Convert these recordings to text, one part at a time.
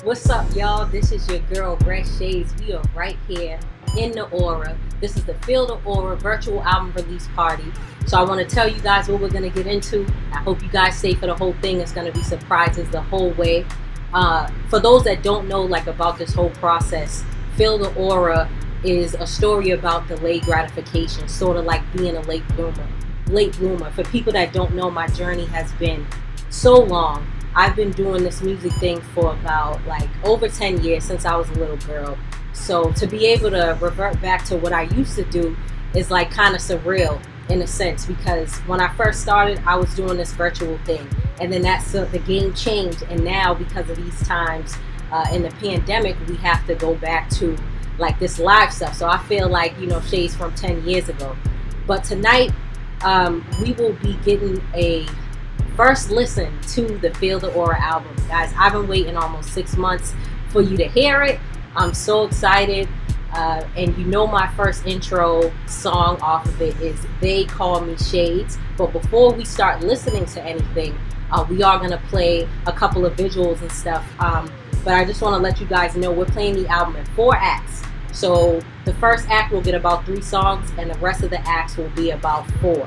What's up, y'all? This is your girl, Red Shaydez. We are right here in the Aura. This is the Feel the Aura virtual album release party. So I want to tell you guys what we're going to get into. I hope you guys stay for the whole thing. It's going to be surprises the whole way. For those that don't know about this whole process, Feel the Aura is a story about delayed gratification, sort of like being a late bloomer. For people that don't know, my journey has been so long. I've been doing this music thing for about over 10 years, since I was a little girl. So to be able to revert back to what I used to do is kind of surreal in a sense, because when I first started, I was doing this virtual thing, and then the game changed, and now because of these times in the pandemic, we have to go back to this live stuff. So I feel shades from 10 years ago. But tonight we will be getting a first listen to the Feel the Aura album. Guys, I've been waiting almost 6 months for you to hear it. I'm so excited. And my first intro song off of it is They Call Me Shades. But before we start listening to anything, we are going to play a couple of visuals and stuff. But I just want to let you guys know we're playing the album in 4 acts. So the first act will get about 3 songs, and the rest of the acts will be about 4.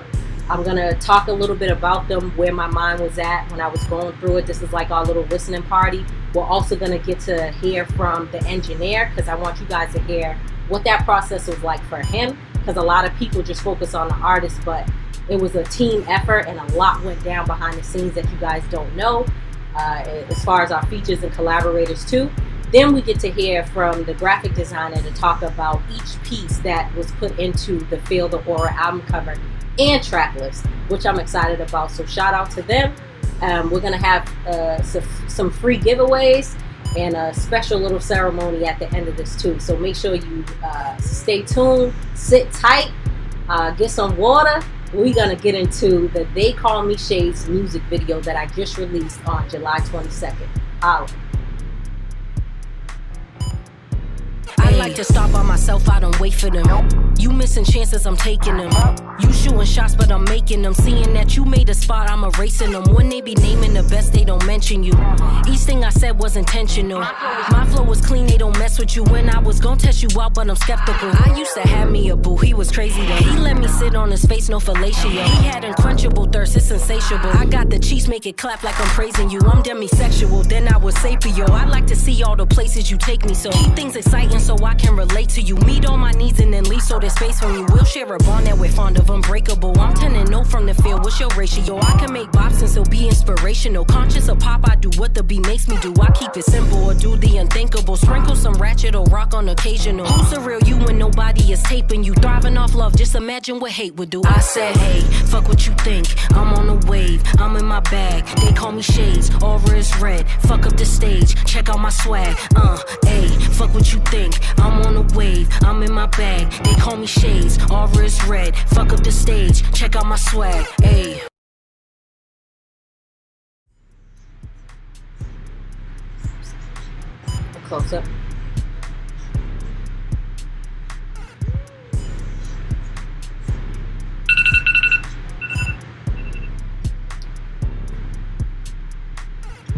I'm going to talk a little bit about them, where my mind was at when I was going through it. This is our little listening party. We're also going to get to hear from the engineer, because I want you guys to hear what that process was like for him, because a lot of people just focus on the artist, but it was a team effort and a lot went down behind the scenes that you guys don't know, as far as our features and collaborators too. Then we get to hear from the graphic designer to talk about each piece that was put into the Feel the Aura album cover and track list, which I'm excited about. So shout out to them. We're gonna have some free giveaways and a special little ceremony at the end of this too. So make sure you stay tuned, sit tight, get some water. We're gonna get into the They Call Me Shades music video that I just released on July 22nd. I like to start by myself, I don't wait for them. You missing chances, I'm taking them. You shooting shots, but I'm making them. Seeing that you made a spot, I'm erasing them. When they be naming the best, they don't mention you. Each thing I said was intentional. My flow was clean, they don't mess with you. When I was gon' test you out, but I'm skeptical. I used to have me a boo, he was crazy though. He let me sit on his face, no fellatio. He had unquenchable thirst, it's insatiable. I got the cheese, make it clap like I'm praising you. I'm demisexual, then I was sapio. I like to see all the places you take me, so keep things exciting so I can relate to you. Meet all my needs and then leave so there's space from you. We'll share a bond that we're fond of, unbreakable. I'm 10-0 from the field, what's your ratio? I can make bops and still be inspirational. Conscious of pop, I do what the beat makes me do. I keep it simple or do the unthinkable. Sprinkle some ratchet or rock on occasional. Who's the real you when nobody is taping you? Thriving off love, just imagine what hate would do. I said, hey, fuck what you think. I'm on a wave, I'm in my bag. They call me Shades, aura is red. Fuck up the stage, check out my swag. Hey, fuck what you think. I'm on a wave, I'm in my bag. They call me Shades, aura is red. Fuck up the stage, check out my swag. Hey. A close up.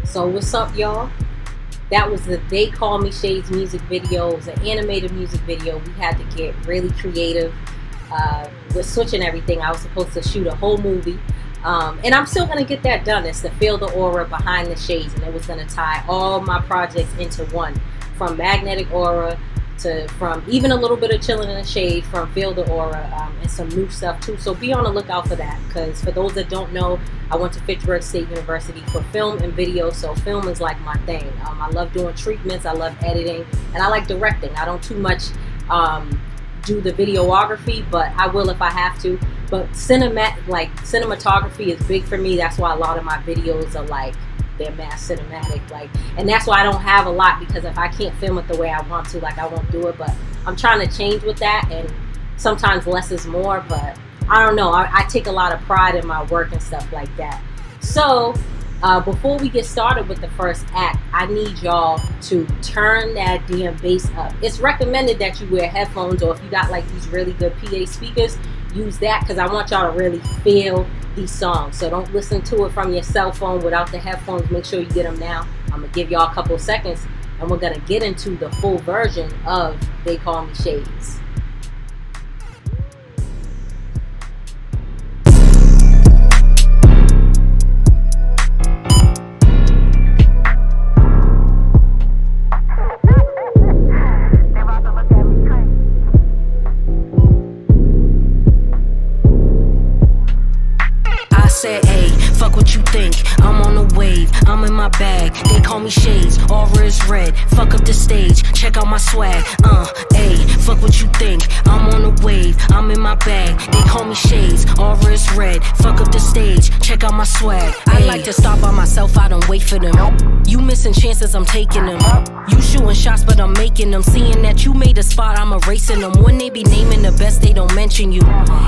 So what's up, y'all? That was the They Call Me Shades music video. It was an animated music video. We had to get really creative with switching everything. I was supposed to shoot a whole movie. And I'm still going to get that done. It's the Feel the Aura Behind the Shades. And it was going to tie all my projects into one. From Magnetic Aura from even a little bit of Chilling in the Shade from Feel the Aura, and some new stuff too. So be on the lookout for that, because for those that don't know, I went to Fitchburg State University for film and video, so film is my thing. I love doing treatments, I love editing, and I like directing. I don't too much do the videography, but I will if I have to. But cinematography is big for me. That's why a lot of my videos are they're mass cinematic, and that's why I don't have a lot, because if I can't film it the way I want to, I won't do it. But I'm trying to change with that, and sometimes less is more, but I don't know, I take a lot of pride in my work and stuff like that. So before we get started with the first act, I need y'all to turn that damn bass up. It's recommended that you wear headphones, or if you got these really good PA speakers, use that, because I want y'all to really feel these songs. So don't listen to it from your cell phone without the headphones. Make sure you get them now. I'm gonna give y'all a couple seconds and we're gonna get into the full version of They Call Me Shades. Said, hey, fuck what you think, I'm on a wave, I'm in my bag, they call me Shades, aura is red, fuck up the stage, check out my swag, hey, fuck what you think, I'm on a wave, I'm in my bag, they call me Shades, aura is red, fuck up the stage, check out my swag, I like to start by myself, I don't wait for them, you missing chances, I'm taking them, you shooting shots but I'm making them, seeing that you made a spot, I'm erasing them, when they be naming the best, they don't mention you,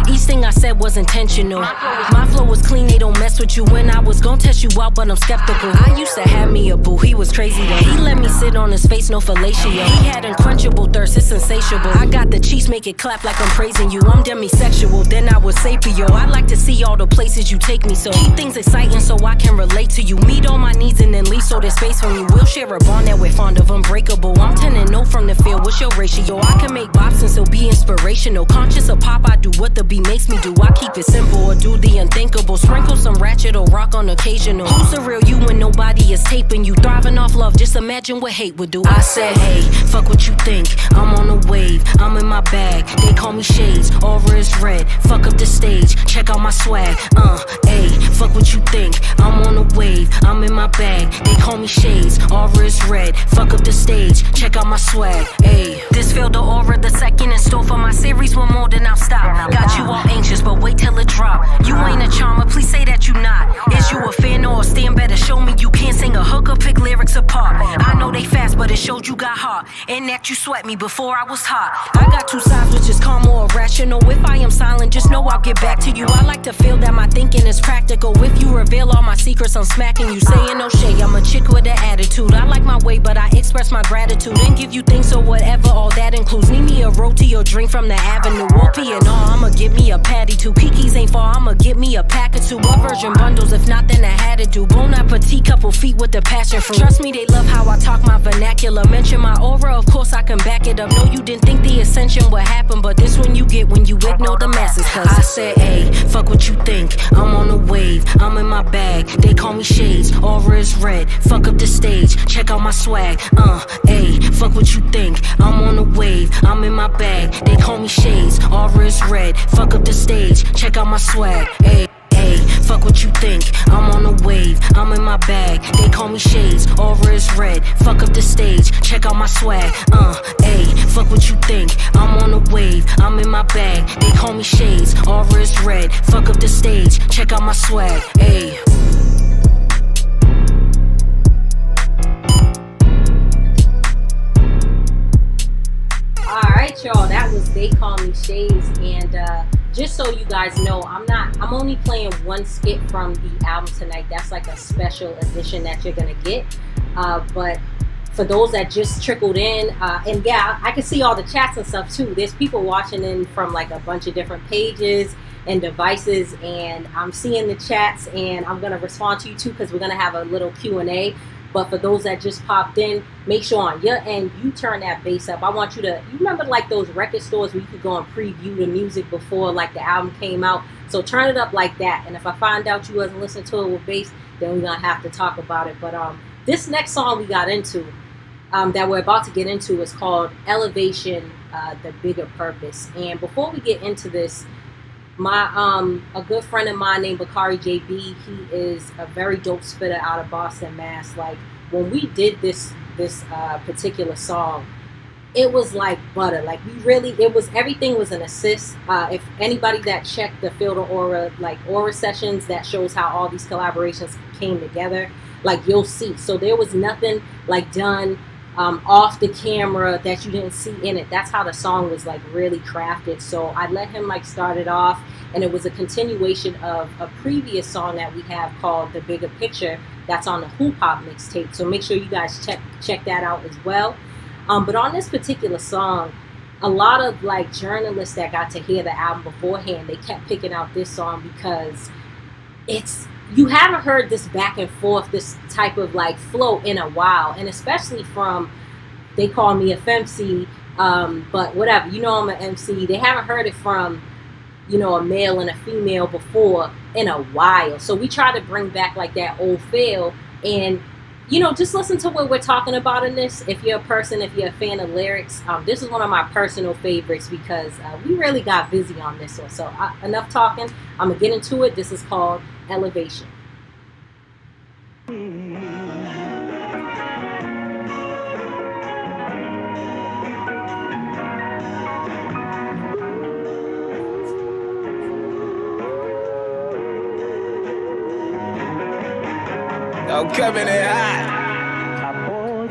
each thing I said was intentional, my flow was clean, they don't mess with you. When I was gon' test you out, but I'm skeptical. I used to have me a boo, he was crazy though. He let me sit on his face, no fellatio. He had unquenchable thirst, it's insatiable. I got the cheeks, make it clap like I'm praising you. I'm demisexual, then I was sapio. I like to see all the places you take me, so keep things exciting so I can relate to you. Meet all my needs and then leave so there's space from you. We'll share a bond that we're fond of, unbreakable. I'm 10 and 0 from the field, what's your ratio? I can make bops and still be inspirational. Conscious of pop, I do what the beat makes me do. I keep it simple or do the unthinkable. Sprinkle some ratchet or rock on occasional. Who's the real you when nobody is taping you? Thriving off love, just imagine what hate would do. I said, hey, fuck what you think, I'm on a wave, I'm in my bag, they call me Shades, aura is red, fuck up the stage, check out my swag, hey, fuck what you think, I'm on a wave, I'm in my bag, they call me Shades, aura is red, fuck up the stage, check out my swag, hey. This filled the aura, the second in store for my series, one more than I'll stop. Got you all anxious, but wait till it drop. You ain't a charmer, please say that you not. Is you a fan or a stand? Better show me you can't sing a hook or pick lyrics apart. I know they fast, but it showed you got heart, and that you sweat me before I was hot. I got two sides, which is calm or irrational. If I am silent, just know I'll get back to you. I like to feel that my thinking is practical. If you reveal all my secrets, I'm smacking you. Saying no shade, I'm a chick with an attitude. I like my way, but I express my gratitude and give you things or whatever all that includes. Need me a roti or drink from the avenue. Or P&R, I'ma get me a patty too. Kiki's ain't far, I'ma get me a pack or two. A virgin bundles, if not, then I had to do. Bon appetit, couple feet with the passion fruit. Trust me, they love how I talk my vernacular. Mention my aura, of course I can back it up. No, you didn't think the ascension would happen, but this when you get when you ignore the masses. Cause I said, hey, fuck what you think, I'm on a wave, I'm in my bag, they call me Shades, aura is red, fuck up the stage, check out my swag, hey, fuck what you think, I'm on a wave, I'm in my bag, they call me Shades, aura is red, fuck up the stage, check out my swag, hey. Hey, fuck what you think, I'm on a wave, I'm in my bag, they call me Shades, aura is red, fuck up the stage, check out my swag, hey, fuck what you think, I'm on a wave, I'm in my bag, they call me Shades, aura is red, fuck up the stage, check out my swag, hey. Alright y'all, that was They Call Me Shades, and just so you guys know, I'm only playing one skit from the album tonight. That's like a special edition that you're gonna get. But for those that just trickled in, and yeah, I can see all the chats and stuff too. There's people watching in from like a bunch of different pages and devices, and I'm seeing the chats, and I'm gonna respond to you too because we're gonna have a little Q&A. But for those that just popped in, make sure on your end you turn that bass up. I want you to, you remember like those record stores where you could go and preview the music before like the album came out? So turn it up like that. And if I find out you wasn't listening to it with bass, then we're gonna have to talk about it. But this next song we got into, that we're about to get into, is called Elevation, The Bigger Purpose. And before we get into this, a good friend of mine named Bakari JB, he is a very dope spitter out of Boston, Mass. Like when we did this particular song, it was like butter. Like everything was an assist. If anybody that checked the Feel the Aura, like Aura sessions, that shows how all these collaborations came together, like you'll see. So there was nothing like done off the camera that you didn't see in it. That's how the song was like really crafted. So I let him like start it off, and it was a continuation of a previous song that we have called The Bigger Picture, that's on the Hoop Hop mixtape. So make sure you guys check that out as well. But on this particular song, a lot of like journalists that got to hear the album beforehand, they kept picking out this song because you haven't heard this back and forth, this type of like flow in a while, and especially from, they call me a femc, but whatever, you know, I'm an MC. They haven't heard it from, you know, a male and a female before in a while. So we try to bring back like that old feel, and you know, just listen to what we're talking about in this. If you're a person, if you're a fan of lyrics, this is one of my personal favorites because we really got busy on this one. So enough talking. I'm gonna get into it. This is called Elevation. I'm coming in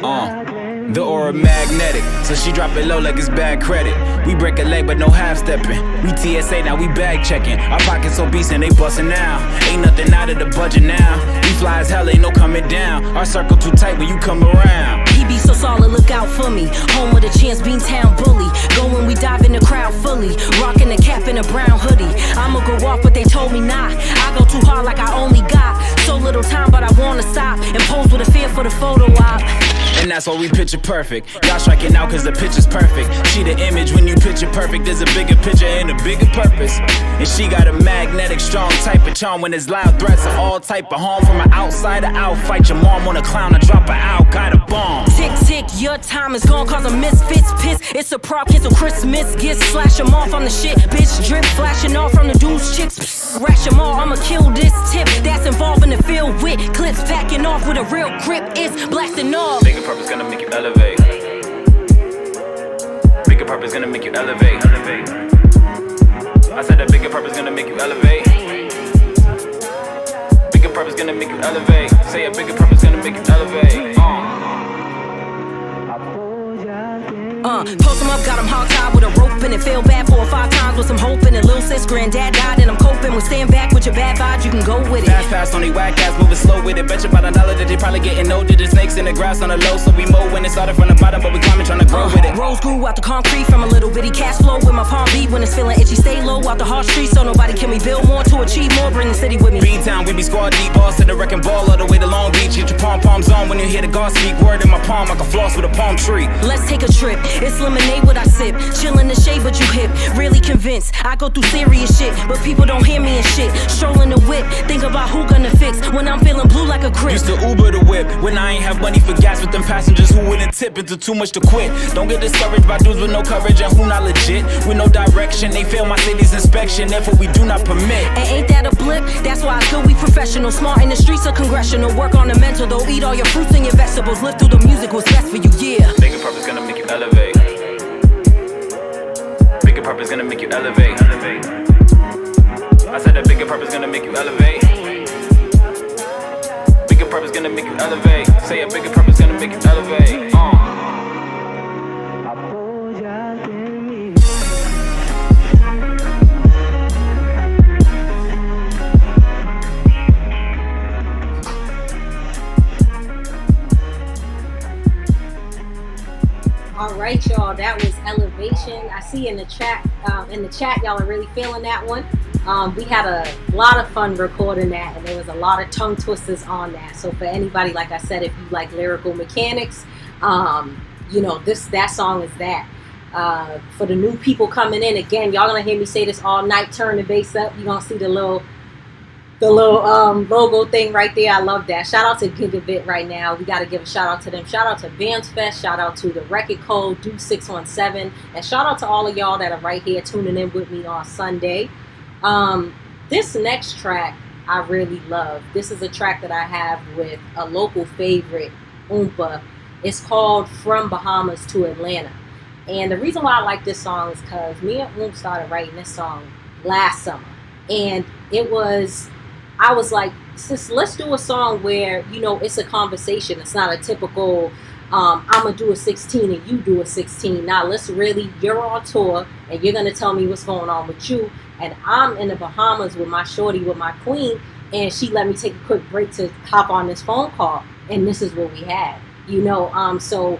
hot. The aura magnetic, so she drop it low like it's bad credit. We break a leg but no half stepping. We TSA now, we bag checking. Our pockets obese and they bustin' now. Ain't nothing out of the budget now. We fly as hell, ain't no coming down. Our circle too tight when you come around. He be so solid, look out for me. Home with a chance, Beantown bully. Go when we dive in the crowd fully. Rockin' the cap in a brown hoodie. I'ma go off, but they told me not. I go too hard like I only got so little time, but I wanna stop and pose with a fear for the photo op. And that's why we picture perfect. Y'all striking out cause the picture's perfect. She the image when you picture perfect. There's a bigger picture and a bigger purpose. And she got a magnetic, strong type of charm. When there's loud threats of all type of harm. From an outsider out, fight your mom on a clown. I drop her out, got a bomb. Tick, tick, your time is gone cause I'm misfits piss. It's a prop, cancel Christmas gifts. Slash them off on the shit, bitch. Drip, flashing off from the dudes chicks. Psst, rash them all, I'ma kill this tip. That's involved in the field with clips. Backing off with a real grip. It's blasting off. Bigger purpose gonna make you elevate. Bigger purpose gonna make you elevate. I said that bigger purpose gonna make you elevate. Bigger purpose gonna make you elevate. Say a bigger purpose gonna make you elevate. Post him up, got him hog tied with a rope and it fell bad 4 or 5 times with some hope in it. Lil' sis, granddad died and I'm coping. When stand back with your bad vibes, you can go with it. Fast pass on they whack ass, moving slow with it. Bet you about $1 that they probably getting no. Did the snakes in the grass on the low, so we mow when it started from the bottom, but we climbing trying to grow with it. Rose grew out the concrete from a little bitty cash flow with my palm beat when it's feeling itchy. Stay low out the hard streets so nobody can me build more to achieve more. Bring the city with me. B-Town, we be squad deep, balls to the wrecking ball all the way to Long Beach. Get your pom-poms on when you hear the God speak. Word in my palm, I can floss with a palm tree. Let's take a trip. It's lemonade what I sip. Chill in the shade, but you hip. Really convinced. I go through serious shit, but people don't hear me and shit. Strolling the whip. Think about who gonna fix when I'm feeling blue like a crib. Used to Uber the whip when I ain't have money for gas with them passengers who wouldn't tip into too much to quit. Don't get discouraged by dudes with no courage and who not legit. With no direction, they fail my city's inspection. Therefore, we do not permit. And ain't that a blip? That's why it's good we professional. Smart in the streets of congressional. Work on the mental though. Eat all your fruits and your vegetables. Live through the music, what's best for you, yeah. Bigger purpose gonna make you elevate. Bigger purpose gonna make you elevate. I said that bigger purpose gonna make you elevate. Bigger purpose gonna make you elevate. Say a bigger purpose gonna make you elevate. All right, y'all, that was Elevation. I see in the chat, y'all are really feeling that one. We had a lot of fun recording that, and there was a lot of tongue twisters on that. So for anybody, like I said, if you like lyrical mechanics, you know, that song is that. For the new people coming in, again, y'all gonna hear me say this all night. Turn the bass up. You're gonna see the little logo thing right there. I love that. Shout out to Gigabit right now. We got to give a shout out to them. Shout out to Bands Fest. Shout out to the Record Code, Do 617. And shout out to all of y'all that are right here tuning in with me on Sunday. This next track I really love. This is a track that I have with a local favorite, Oompa. It's called From Bahamas to Atlanta. And the reason why I like this song is because me and Oompa started writing this song last summer. And I was like, sis, let's do a song where, you know, it's a conversation. It's not a typical, I'm going to do a 16 and you do a 16. Now, let's really, you're on tour and you're going to tell me what's going on with you. And I'm in the Bahamas with my shorty, with my queen. And she let me take a quick break to hop on this phone call. And this is what we had, you know. So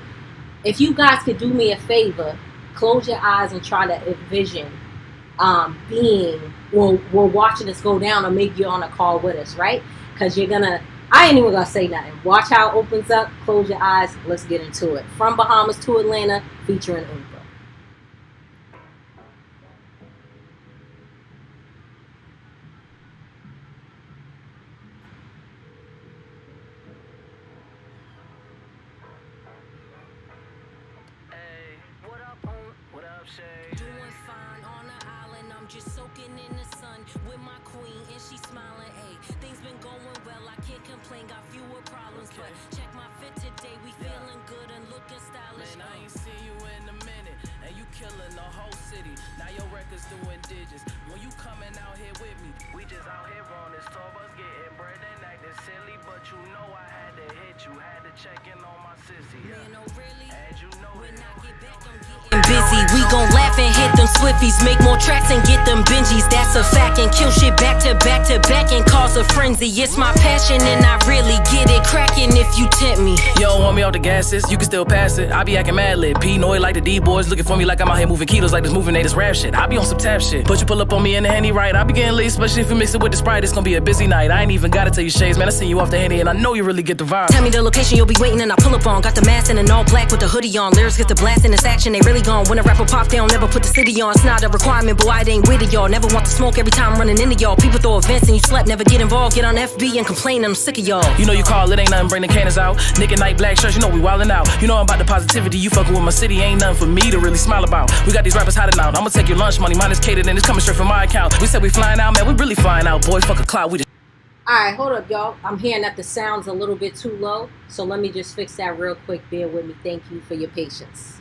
if you guys could do me a favor, close your eyes and try to envision we're watching this go down, or maybe you're on a call with us, right? because you're gonna. I ain't even gonna say nothing. Watch how it opens up. Close your eyes. Let's get into it. From Bahamas to Atlanta, featuring Intl. Doing fine on the island, I'm just soaking in the sun with my queen and she smiling. Ayy, things been going well, I can't complain, got fewer problems, but check my fit today, we feeling good and looking stylish. Man, I ain't seen you in a minute, and you killing the whole city. Now your record's doing digits. When you coming out here with me, we just out here on this tour bus getting bread and acting silly, but you know I had to hit you, had to check in on my sissy. Man, oh really? And you know When it. I get back, I'm getting busy. We gon' laugh and hit them Swifties, make more tracks and get them Benjis. That's a fact, and kill shit back to back to back and cause a frenzy. It's my passion and I really get it cracking if you tempt me. You don't want me off the gases, you can still pass it. I be acting mad lit. P Noy like the D boys looking for me like I'm out here moving kilos like this moving they this rap shit. I be on some tap shit. But you pull up on me in the Henny right, I be getting lit, especially if you mix it with the Sprite. It's gonna be a busy night. I ain't even gotta tell you Shades, man. I seen you off the Henny and I know you really get the vibe. Tell me the location you'll be waiting and I pull up on. Got the mask and an all black with the hoodie on. Lyrics get the blast in this action, they really gone. When a rapper pop, they don't never put the city on. It's not a requirement, boy, I ain't with it, y'all. Never want to smoke every time I'm running into y'all. People throw events and you slept, never get involved. Get on FB and complain, I'm sick of y'all. You know you call, it ain't nothing, bring the cannons out. Nick and night, black shirts, you know we wildin' out. You know I'm about the positivity, you fucking with my city, ain't nothing for me to really smile about. We got these rappers hiding out, I'ma take your lunch money, mine is catered and it's coming straight from my account. We said we flying out, man, we really flying out. Boy, fuck a cloud, we the Alright, hold up, y'all. I'm hearing that the sound's a little bit too low, so let me just fix that real quick. Bear with me. Thank you for your patience.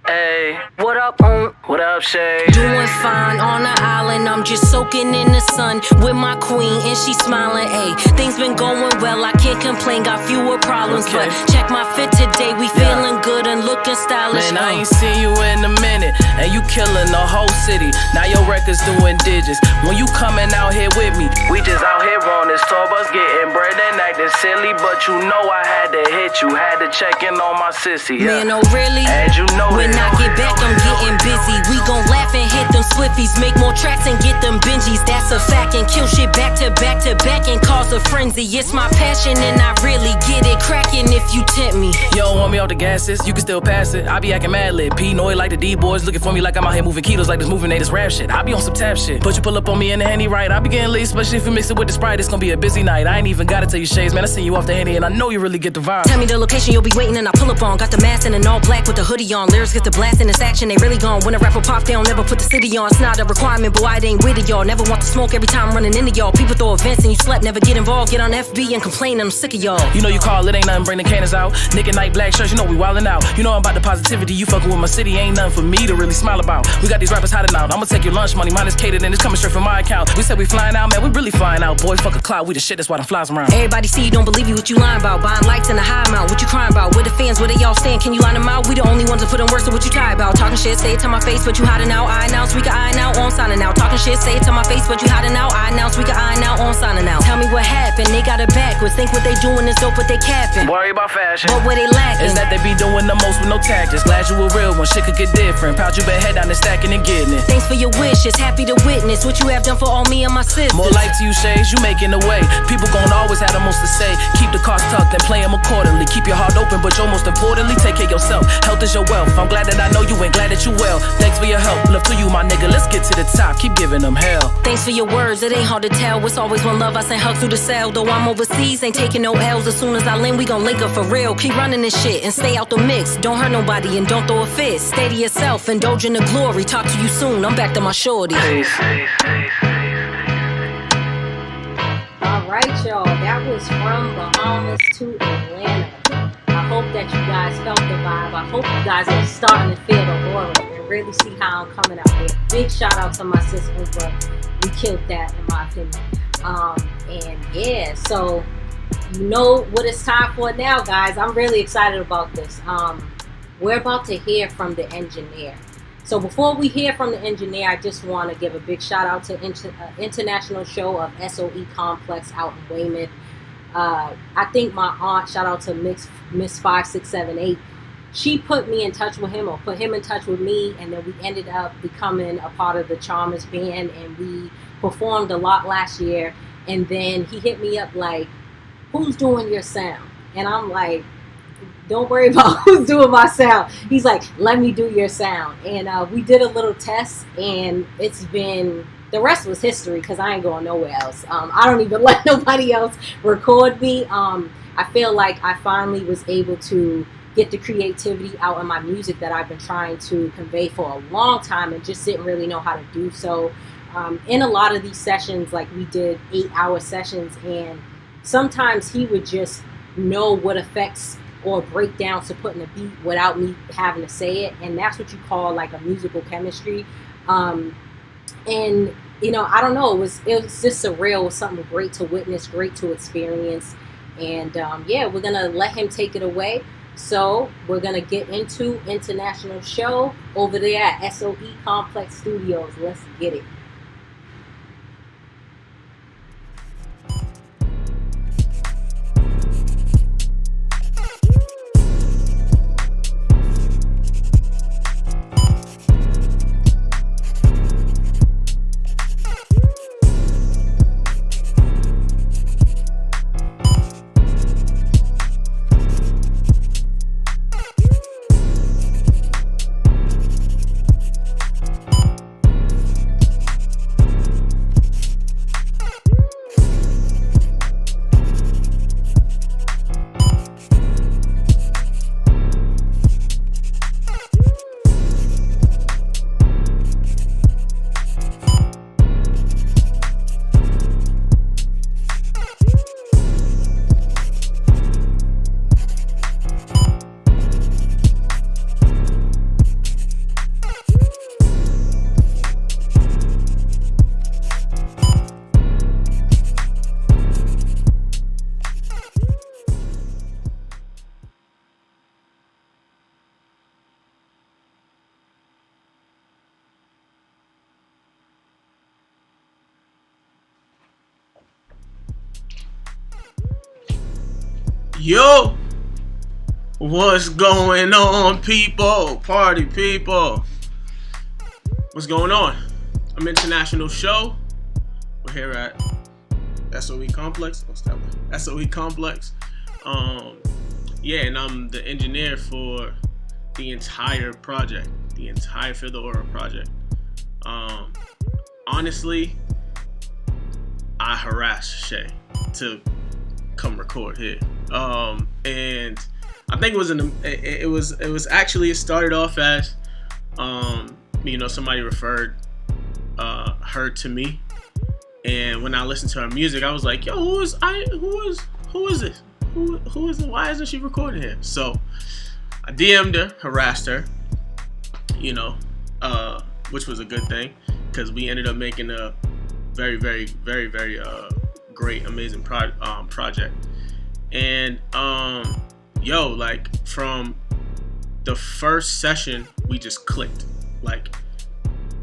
Hey, What up, what up, Shay? Doing fine on the island, I'm just soaking in the sun with my queen and she smiling. Ayy, things been going well, I can't complain, got fewer problems, but check my fit today, we feeling good and looking stylish. Man, I ain't seen you in a minute, and you killing the whole city. Now your record's doing digits. When you coming out here with me, we just out here on this tour bus getting bread and acting silly, but you know I had to hit you, had to check in on my sissy. Man, oh really? And you know When I get back, I'm getting busy. We gon' laugh and hit them Swifties, make more tracks and get them Benjis. That's a fact, and kill shit back to back to back and cause a frenzy. It's my passion and I really get it cracking if you tempt me. You don't want me off the gases, you can still pass it. I be acting mad lit. P Noy like the D boys looking for me like I'm out here moving kilos like this moving they this rap shit. I be on some tap shit. But you pull up on me in the Henny right, I be getting lit, especially if you mix it with the Sprite. It's gonna be a busy night. I ain't even gotta tell you Shades, man. I seen you off the Henny and I know you really get the vibe. Tell me the location you'll be waiting and I pull up on. Got the mask and an all black with the hoodie on. Lyrics get the blast in this action, they really gone. When a rapper pop, they don't never put the city on. It's not a requirement, boy, I ain't with it, y'all. Never want to smoke every time I'm running into y'all. People throw events and you slept, never get involved. Get on FB and complain, I'm sick of y'all. You know you call, it ain't nothing, bring the cannons out. Nick and night, black shirts, you know we wildin' out. You know I'm about the positivity, you fucking with my city, ain't nothing for me to really smile about. We got these rappers hiding out, I'ma take your lunch money, mine is catered and it's coming straight from my account. We said we flying out, man, we really flying out. Boy, fuck a cloud, we the shit, that's why them flies around. Everybody see you, don't believe you, what you lying about. Buying likes in a high amount, what you crying about? Where the fans, where they all stand, can you line them out? We the only ones that put them worse, so what you tired about? Talking shit, say it to my face, but you hiding out. I announce, we can iron out, on signing out. Talking shit, say it to my face, but you hiding out. I announce, we can iron out, on signing out. Tell me what happened, they got it backwards. Think what they doing is dope, but they capping. Worry about fashion, But where they lacking is that they be doing the most with no tactics. Glad you a real one, shit could get different. Proud you been head down and stacking and getting it. Thanks for your wishes, happy to witness what you have done for all me and my sisters. More life to you, Shades, you making the way. People gon' always have the most to say. Keep the cost tucked and play them accordingly. Keep your heart open, but most importantly, take care of yourself. Health is your wealth. I'm glad that I know you and glad that you well. Thanks for your help, love to you, my nigga. Let's get to the top, keep giving them hell. Thanks for your words, it ain't hard to tell. It's always one love, I send hugs through the cell. Though I'm overseas, ain't taking no L's. As soon as I land, we gon' link up for real. Keep running this shit and stay out the mix. Don't hurt nobody and don't throw a fit. Stay to yourself, indulge in the glory. Talk to you soon, I'm back to my shorty. Alright, y'all. That was from Bahamas to Atlanta. I hope that you guys felt the vibe. I hope you guys are starting to feel the aura and really see how I'm coming out here. Big shout out to my sis Uber. We killed that, in my opinion. And yeah, so you know what it's time for now, guys. I'm really excited about this. We're about to hear from the engineer. So before we hear from the engineer, I just want to give a big shout out to International Show of SOE Complex out in Weymouth. I think my aunt, shout out to Miss 5678, she put me in touch with him, or put him in touch with me, and then we ended up becoming a part of the Chalmers band, and we performed a lot last year. And then he hit me up like, who's doing your sound? And I'm like, don't worry about who's doing my sound. He's like, let me do your sound. And we did a little test, and it's been, the rest was history, because I ain't going nowhere else. I don't even let nobody else record me. I feel like I finally was able to get the creativity out in my music that I've been trying to convey for a long time and just didn't really know how to do so. In a lot of these sessions, like we did 8-hour sessions, and sometimes he would just know what effects or breakdowns to put in a beat without me having to say it, and that's what you call like a musical chemistry. And you know, I don't know, it was just surreal. It was something great to witness, great to experience, and yeah, we're gonna let him take it away. So we're gonna get into International Show over there at SOE Complex Studios. Let's get it. Yo, what's going on, people? Party people. What's going on? I'm International Show. We're here at SOE Complex. What's that one? SOE Complex. Yeah, and I'm the engineer for the entire project, the entire Feel the Aura project. Honestly, I harassed Shay to come record here. And I think it was actually, it started off as, you know, somebody referred her to me, and when I listened to her music, I was like, yo, who is this? Who is it? Why isn't she recording here? So I DM'd her, harassed her, you know, which was a good thing, because we ended up making a very, very, very, very great, amazing project. And yo, like from the first session, we just clicked. Like,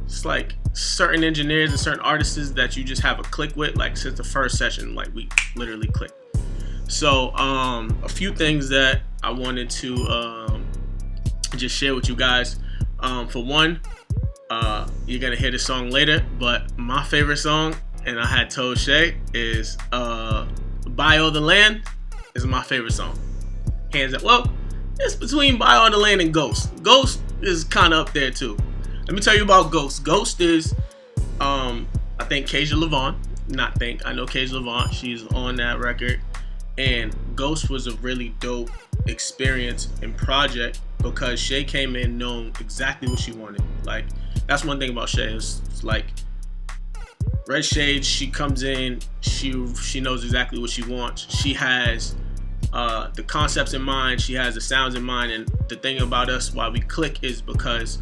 it's like certain engineers and certain artists that you just have a click with. Like, since the first session, like, we literally clicked. So a few things that I wanted to just share with you guys. For one, you're gonna hear the song later, but my favorite song, and I had told Shay, is Buy All the Land is my favorite song. Hands up. Well, it's between Buy All the Land and Ghost. Ghost is kind of up there too. Let me tell you about Ghost. Ghost is, I think Kasia Levant. I know Kasia Levant. She's on that record. And Ghost was a really dope experience and project because Shay came in knowing exactly what she wanted. Like, that's one thing about Shay. It's like Red Shaydez, she comes in, she knows exactly what she wants. She has the concepts in mind, she has the sounds in mind, and the thing about us why we click is because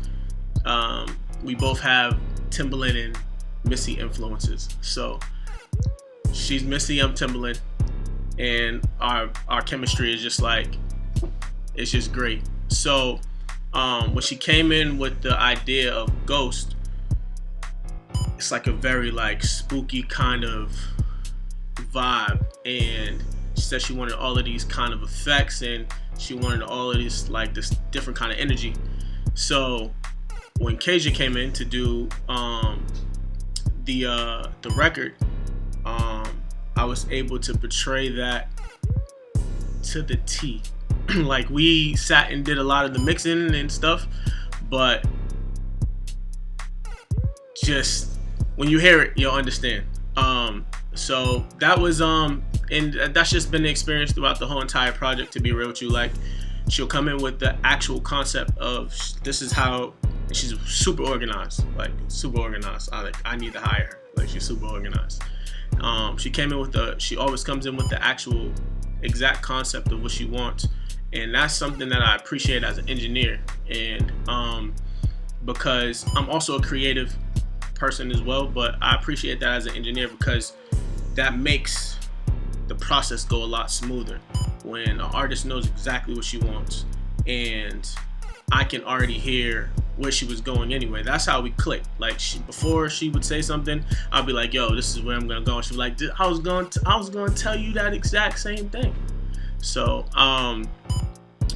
we both have Timbaland and Missy influences. So she's Missy, I'm Timbaland, and our chemistry is just like, it's just great. So when she came in with the idea of Ghost, it's like a very like spooky kind of vibe, and she said she wanted all of these kind of effects, and she wanted all of this like this different kind of energy. So when Kaja came in to do the record, I was able to portray that to the T. Like, we sat and did a lot of the mixing and stuff, but just when you hear it, you'll understand. So that was and that's just been the experience throughout the whole entire project, to be real with you. Like, she'll come in with the actual concept of this is how, and she's super organized, like super organized. I need to hire her. Like, she's super organized. She came in with she always comes in with the actual exact concept of what she wants, and that's something that I appreciate as an engineer, and because I'm also a creative person as well, but I appreciate that as an engineer because that makes the process go a lot smoother when an artist knows exactly what she wants, and I can already hear where she was going anyway. That's how we click. Like, before she would say something, I'd be like, yo, this is where I'm gonna go, and she'd be like, I was gonna tell you that exact same thing. So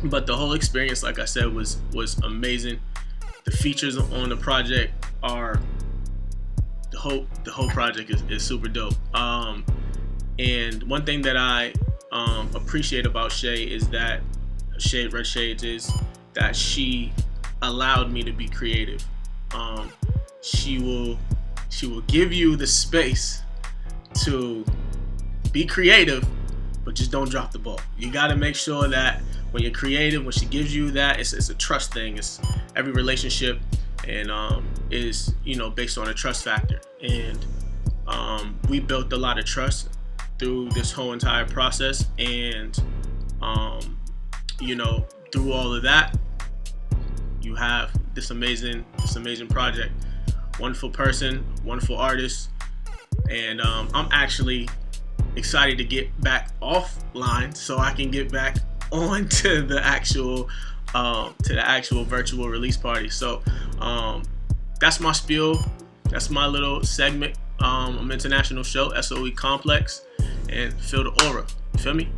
but the whole experience, like I said, was amazing. The features on the project are the whole project is super dope. And one thing that I appreciate about Shay is that Red Shaydez is that she allowed me to be creative. She will give you the space to be creative, but just don't drop the ball. You got to make sure that when you're creative, when she gives you that, it's a trust thing. It's every relationship and is based on a trust factor, and we built a lot of trust through this whole entire process, and through all of that, you have this amazing project. Wonderful person, wonderful artist, and I'm actually excited to get back offline so I can get back on to the actual virtual release party. So that's my spiel. That's my little segment. I'm International Show, SOE Complex, and Feel the Aura. You feel me?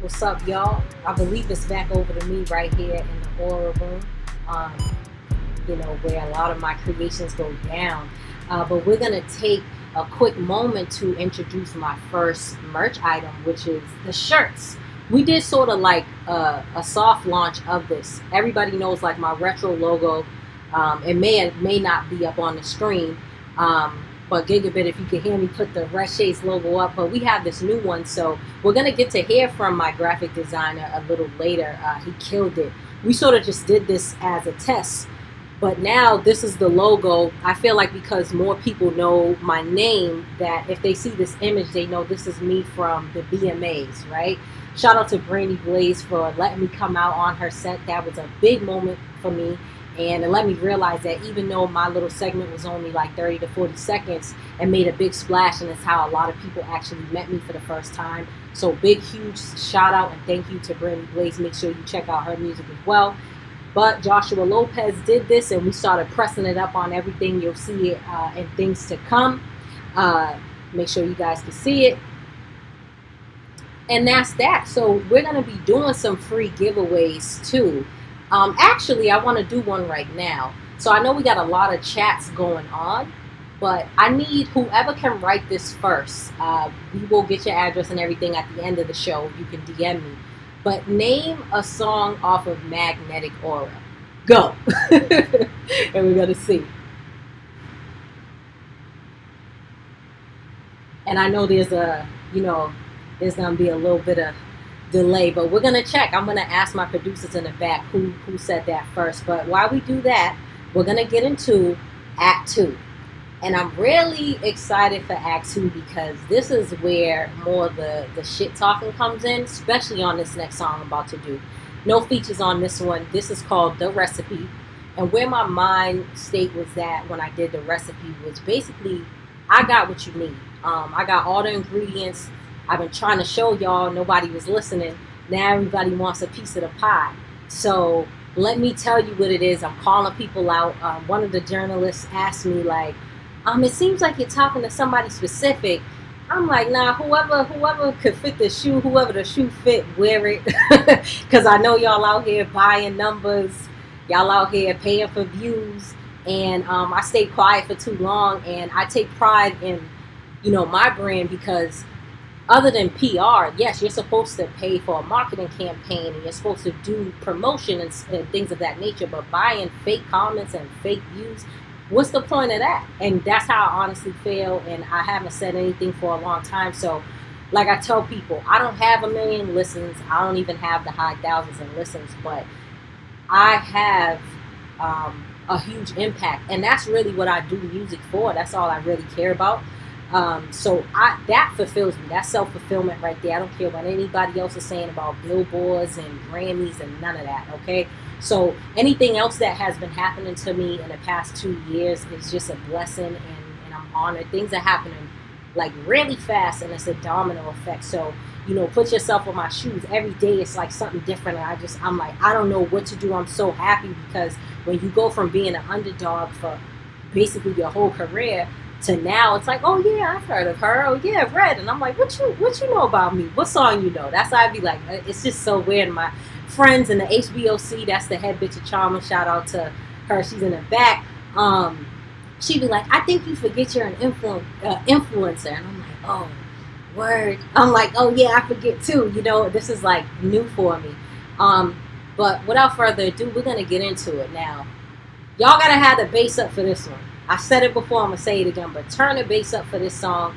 What's up, y'all? I believe it's back over to me right here in the Aura Room, where a lot of my creations go down. But we're going to take a quick moment to introduce my first merch item, which is the shirts. We did sort of like a soft launch of this. Everybody knows like my retro logo. It may not be up on the screen. But Gigabit, if you can hear me, put the Red Shaydez logo up. But we have this new one, so we're going to get to hear from my graphic designer a little later. He killed it. We sort of just did this as a test. But now this is the logo. I feel like because more people know my name, that if they see this image, they know this is me from the BMAs, right? Shout out to Brandy Blaze for letting me come out on her set. That was a big moment for me. And it let me realize that even though my little segment was only like 30 to 40 seconds, it made a big splash, and it's how a lot of people actually met me for the first time. So big, huge shout out and thank you to Brandy Blaze. Make sure you check out her music as well. But Joshua Lopez did this, and we started pressing it up on everything. You'll see it in things to come. Make sure you guys can see it. And that's that. So we're going to be doing some free giveaways too. Actually, I want to do one right now. So I know we got a lot of chats going on, but I need whoever can write this first. We will get your address and everything at the end of the show. You can DM me. But name a song off of Magnetic Aura. Go. And we're going to see. And I know there's there's going to be a little bit of delay, but we're going to check. I'm going to ask my producers in the back who said that first. But while we do that, we're going to get into Act 2. And I'm really excited for Act 2 because this is where more of the shit talking comes in, especially on this next song I'm about to do. No features on this one. This is called The Recipe. And where my mind state was at when I did The Recipe was basically, I got what you need. I got all the ingredients. I've been trying to show y'all. Nobody was listening. Now everybody wants a piece of the pie. So let me tell you what it is. I'm calling people out. One of the journalists asked me, like, it seems like you're talking to somebody specific. I'm like, nah, whoever could fit the shoe, whoever the shoe fit, wear it. Because I know y'all out here buying numbers. Y'all out here paying for views. And I stayed quiet for too long. And I take pride in, my brand because other than PR, yes, you're supposed to pay for a marketing campaign and you're supposed to do promotion and things of that nature. But buying fake comments and fake views, what's the point of that? And that's how I honestly feel, and I haven't said anything for a long time. So like I tell people, I don't have 1 million listens. I don't even have the high thousands in listens, but I have a huge impact, and that's really what I do music for. That's all I really care about. So that fulfills me. That's self-fulfillment right there. I don't care what anybody else is saying about billboards and Grammys and none of that, okay? So anything else that has been happening to me in the past 2 years is just a blessing, and I'm honored. Things are happening like really fast, and it's a domino effect. So, put yourself in my shoes. Every day it's like something different, and I'm like, I don't know what to do. I'm so happy because when you go from being an underdog for basically your whole career to now, it's like, oh yeah, I've heard of her. Oh yeah, Red. And I'm like, what you know about me? What song you know? That's how I'd be like, it's just so weird. My friends in the HBOC, that's the head bitch of Charmer, shout out to her, she's in the back. She'd be like, I think you forget you're an influencer. And I'm like, oh, word. I'm like, oh yeah, I forget too. This is like new for me. But without further ado, we're gonna get into it now. Y'all gotta have the bass up for this one. I said it before, I'm gonna say it again, but turn the bass up for this song.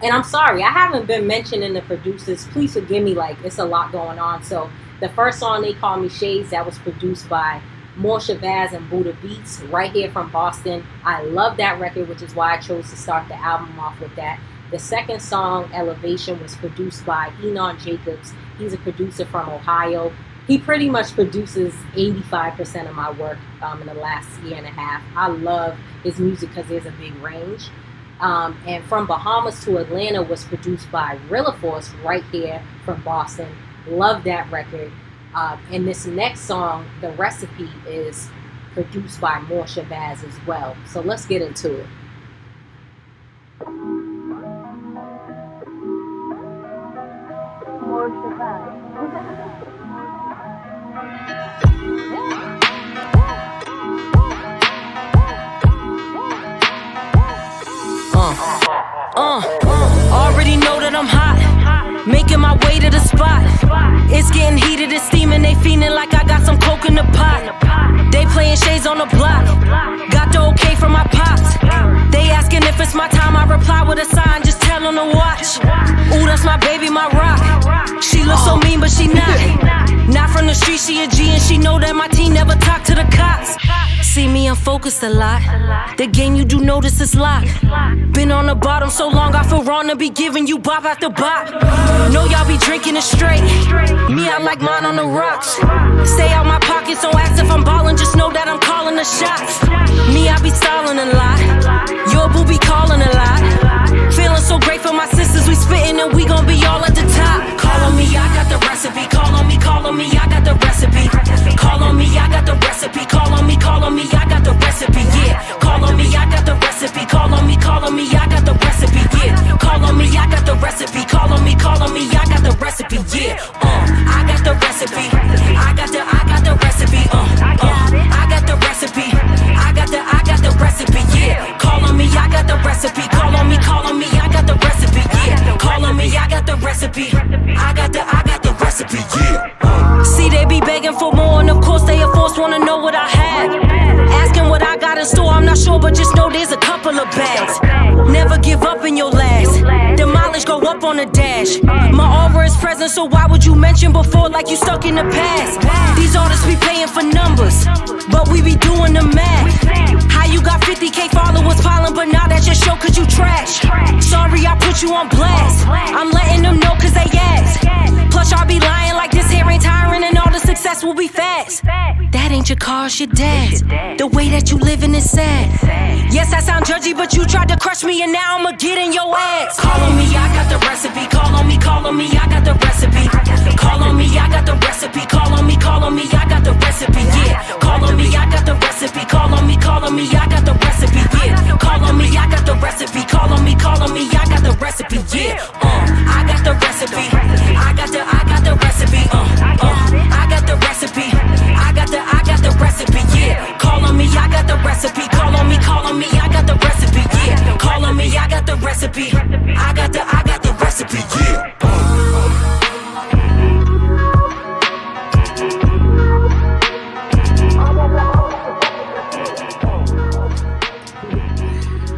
And I'm sorry, I haven't been mentioning the producers. Please forgive me, like it's a lot going on. So the first song, They Call Me Shades, that was produced by Morsha Baz and Buddha Beats, right here from Boston. I love that record, which is why I chose to start the album off with that. The second song, Elevation, was produced by Enon Jacobs. He's a producer from Ohio. He pretty much produces 85% of my work in the last year and a half. I love his music because there's a big range. And From Bahamas to Atlanta was produced by Rilla Force right here from Boston. Love that record. And this next song, The Recipe, is produced by Morsha Baz as well. So let's get into it. Morsha Baz. Already know that I'm hot, making my way to the spot. It's getting heated, it's steaming, they feeling like I got some coke in the pot. They playing shades on the block, got the okay from my pops. They asking if it's my time, I reply with a sign, just tell them to watch. Ooh, that's my baby, my rock. She looks so mean, but she not from the street, she a G, and she know that my team never talk to the cops. See me, I'm focused a lot. The game you do notice is locked. Been on the bottom so long, I feel wrong to be giving you bop after bop. Know y'all be drinking it straight. Me, I like mine on the rocks. Stay out my pockets, don't ask if I'm ballin', just know that I'm calling the shots. Me, I be stalling a lot. Your boo be calling a lot. Feeling so great for my sisters, we spittin' and we gon' be all at the top. Call on me, I got the recipe. Call on me, I got the recipe. Call on me, I got the recipe. Call on me, I got the recipe. Yeah. Call on me, I got the recipe. Call on me, I got the recipe. Yeah. Call on me, I got the recipe. Call on me, I got the recipe. Yeah. I got the recipe. I got the recipe. recipe. I got the recipe, yeah. See, they be begging for more, and of course they of course wanna know what I have. Asking what I got in store, I'm not sure, but just know there's a couple of bags. Never give up in your last. Demolish, go up on the dash. My aura is present, so why would you mention before like you stuck in the past? These artists be paying for numbers, but we be doing the math. How you got 50K followers piling, but now that's your show cause you trash. Sorry I put you on blast. I'm letting them know cause they ask. Plus y'all be lying like this here ain't tiring and all the success will be fast. That ain't your car, it's your dad's. The way that you living is sad. Yes, I sound judgy, but you tried to crush me and now I'ma get in your ass. Call on me, I got the recipe. Call on me, I got the recipe. Call on me, I got the recipe. Call on me, I got the recipe. Yeah. Call on me, I got the recipe. Call on me, I got the recipe. Yeah. Call on me, I got the recipe. Call on me, I got the recipe. Yeah. I got the recipe. I got the recipe. I got the recipe. I got the recipe. Yeah. Call on me, I got the recipe. Call on me, I got the recipe. Yeah. Call on me, I got the recipe. I got the recipe. Yeah.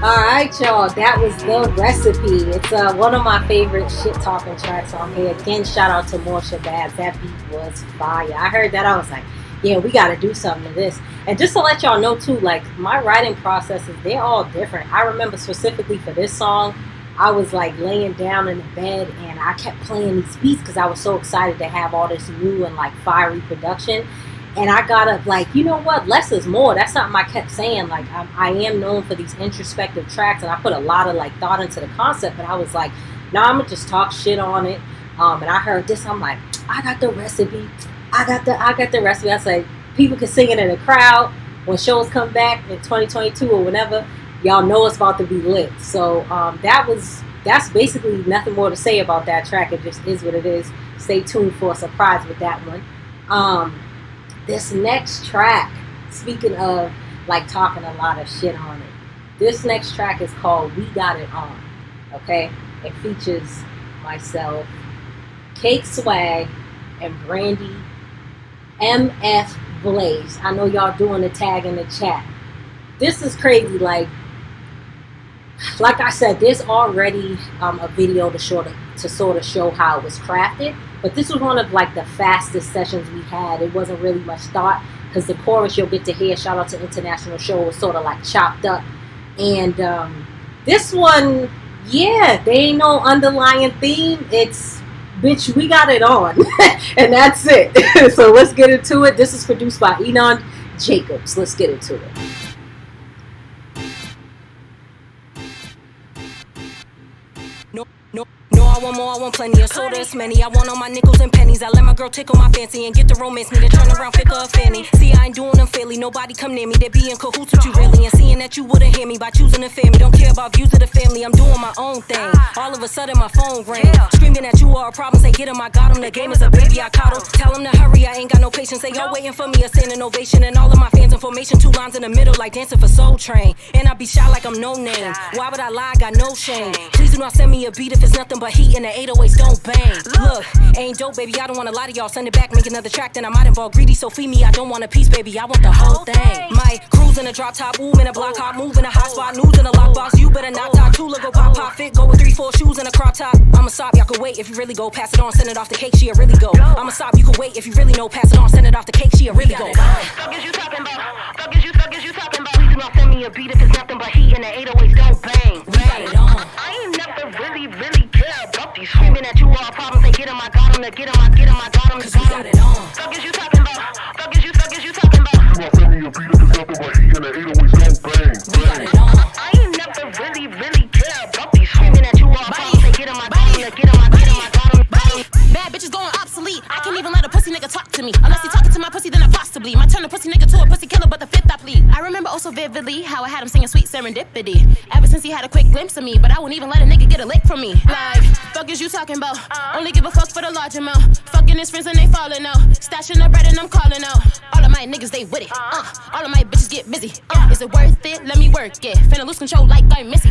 Alright, y'all, that was The Recipe. It's one of my favorite shit-talking tracks on here. Again, shout out to Morsha Babs. That beat was fire. I heard that, I was like, yeah, we gotta do something to this. And just to let y'all know too, like, my writing processes, they're all different. I remember specifically for this song, I was like laying down in the bed and I kept playing these beats because I was so excited to have all this new and like fiery production. And I got up like, you know what, less is more. That's something I kept saying. Like, I am known for these introspective tracks, and I put a lot of like thought into the concept. But I was like, nah, I'm gonna just talk shit on it. And I heard this, I'm like, I got the recipe. I got the recipe. I said, people can sing it in the crowd when shows come back in 2022 or whenever. Y'all know it's about to be lit. So that's basically nothing more to say about that track. It just is what it is. Stay tuned for a surprise with that one. This next track, speaking of like talking a lot of shit on it, this next track is called We Got It On, okay? It features myself, Cake Swag, and Brandy MF Blaze. I know y'all doing the tag in the chat. This is crazy. Like I said, there's already a video to sort of show how it was crafted. But this was one of like the fastest sessions we had. It wasn't really much thought because the chorus you'll get to hear, shout out to International Show, was sort of like chopped up. And this one, yeah, there ain't no underlying theme. It's, bitch, we got it on. And that's it. So let's get into it. This is produced by Enon Jacobs. Let's get into it. I want more, I want plenty of soda, it's many. I want all my nickels and pennies. I let my girl tickle my fancy and get to romance me to turn around, pick her a fanny. See, I ain't doing them fairly, nobody come near me. They be in cahoots with you really, and seeing that you wouldn't hear me by choosing to fear me. Don't care about views of the family, I'm doing my own thing. All of a sudden my phone rang, screaming that you are a problem. Say get him, I got him, the game is a baby, I caught him. Tell him to hurry, I ain't got no patience. They all waiting for me, a standing ovation. And all of my fans in formation, 2 lines in the middle like dancing for Soul Train. And I be shy like I'm no name. Why would I lie, I got no shame. Please do not send me a beat if it's nothing but heat and the 808s don't bang. Look, ain't dope, baby, I don't wanna lie to y'all. Send it back, make another track, then I might involve greedy. So feed me, I don't want a piece, baby, I want the whole thing. My cruise in a drop top, ooh, in a block hop, move in a hot spot, news in a lockbox. You better not talk, Tula go pop, fit, go with 3-4 shoes and a crop top. I'ma stop, y'all can wait if you really go. Pass it on, send it off the cake, she'll really go. I'ma stop, you can wait if you really know. Pass it on, send it off the cake, she'll really go. Fuck is you talking about? Fuck is you talking about? Please do not send me a beat if it's nothing but heat and the 808s don't bang. We got it on. I ain't never really care about these screaming at you all problems. They get him, I got him, they get him, I got him. Cause we got it on. Fuck is you talking about? Fuck is you talking about? You not send me a beat if it's nothing but heat and the 808s don't bang. We got it on. I ain't never really care about these screaming at you all problems. They get him, I got him, they get him, I got him. Bad bitches going obsolete. I can't even let a pussy nigga talk to me. Unless he talking to my pussy, then I possibly might turn a pussy nigga to a pussy killer, but the fifth I plead. I remember 06 so vividly how I had him singing sweet serendipity. Ever since he had a quick glimpse of me, but I wouldn't even let a nigga get a lick from me. Like, fuck is you talking about? Only give a fuck for the large amount. Fucking his friends and they falling out. Stashing the bread and I'm calling out. All of my niggas, they with it. All of my bitches get busy. Is it worth it? Let me work it. Finna lose control like I'm Missy.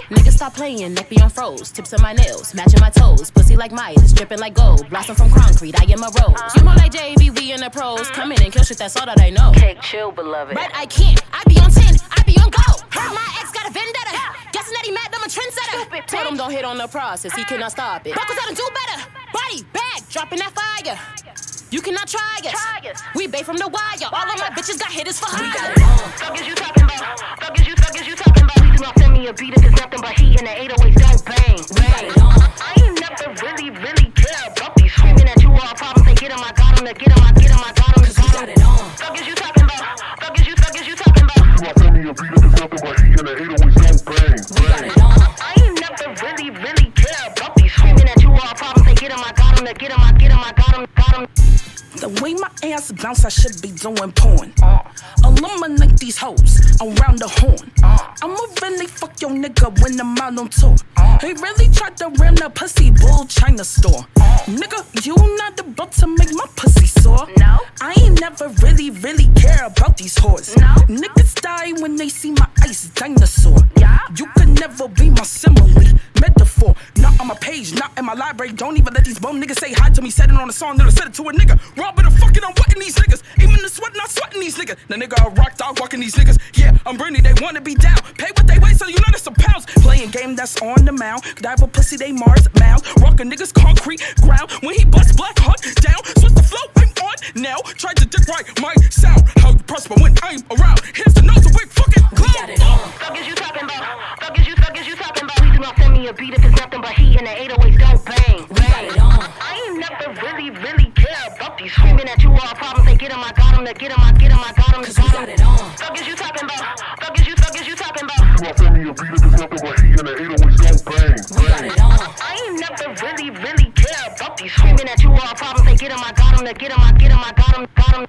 Niggas stop playing, neck be on froze. Tips on my nails, matching my toes. Pussy like Myers, dripping like gold. Blossom from concrete, I am a rose. You more like JV, we in the pros. Come in and kill shit, that's all that I know. Take chill, beloved. But I can't, I be on 10, I be on go. My ex got a vendetta. Guessing that he mad, I'm a trendsetter. Told him don't hit on the process, he cannot stop it. Buckles out and do better. Body bag, dropping that fire. You cannot try us. We bait from the wire. All of my bitches got hitters for hire. Fuck is you talking about? Fuck is you talking about? Please do not send me a beat if it's nothing but heat and the 808s don't bang. I ain't never really care about these screaming at you all problems. They get 'em, I got 'em, I got 'em, I got 'em. Fuck is you talking about? Fuck is you talking about? Please do not send me a beat if it's nothing but heat and the 808s don't bang. I ain't never really care about these screaming at you all problems. They get 'em, I got 'em, I got 'em, I got 'em. The way my ass bounce, I should be doing porn. Eliminate these hoes around the horn. I'ma really fuck your nigga when I'm out on tour. He really tried to run a pussy bull China store. Nigga, you not about to make my pussy sore. No. I ain't never really care about these whores. No. Niggas die when they see my ice dinosaur. Yeah. You could never be my simile metaphor. Not on my page, not in my library. Don't even let these bum niggas say hi to me. Said it on a song, then I said it to a nigga. Robbing the fucking, I'm wetting these niggas. Even the sweat, not sweating these niggas. The nigga a rock dog walking these niggas. Yeah, I'm Bernie, they wanna be down. Pay what they weigh, so you know that's some pounds. Playing game that's on the mound. Dive a pussy, they Mars mouth. Rockin' niggas concrete ground. When he bust black hot down, switch the flow, I'm on now. Tried to dick right my sound. How you prosper when I'm around. Here's the nose of big fucking clown. Fuck is you talking about? Fuck is you talking about? Please do not send me a beat if it's nothing but heat and the 808s don't bang. I ain't never really care about these screaming at you all problems. They get 'em, I got 'em, I got 'em, I got 'em. Fuck is you talking about? Fuck is you talking about? Please do not send me a beat if it's nothing but heat and the 808s don't bang. I ain't never really care about these screaming at you all problems. They get 'em, I got 'em, I got 'em, got 'em.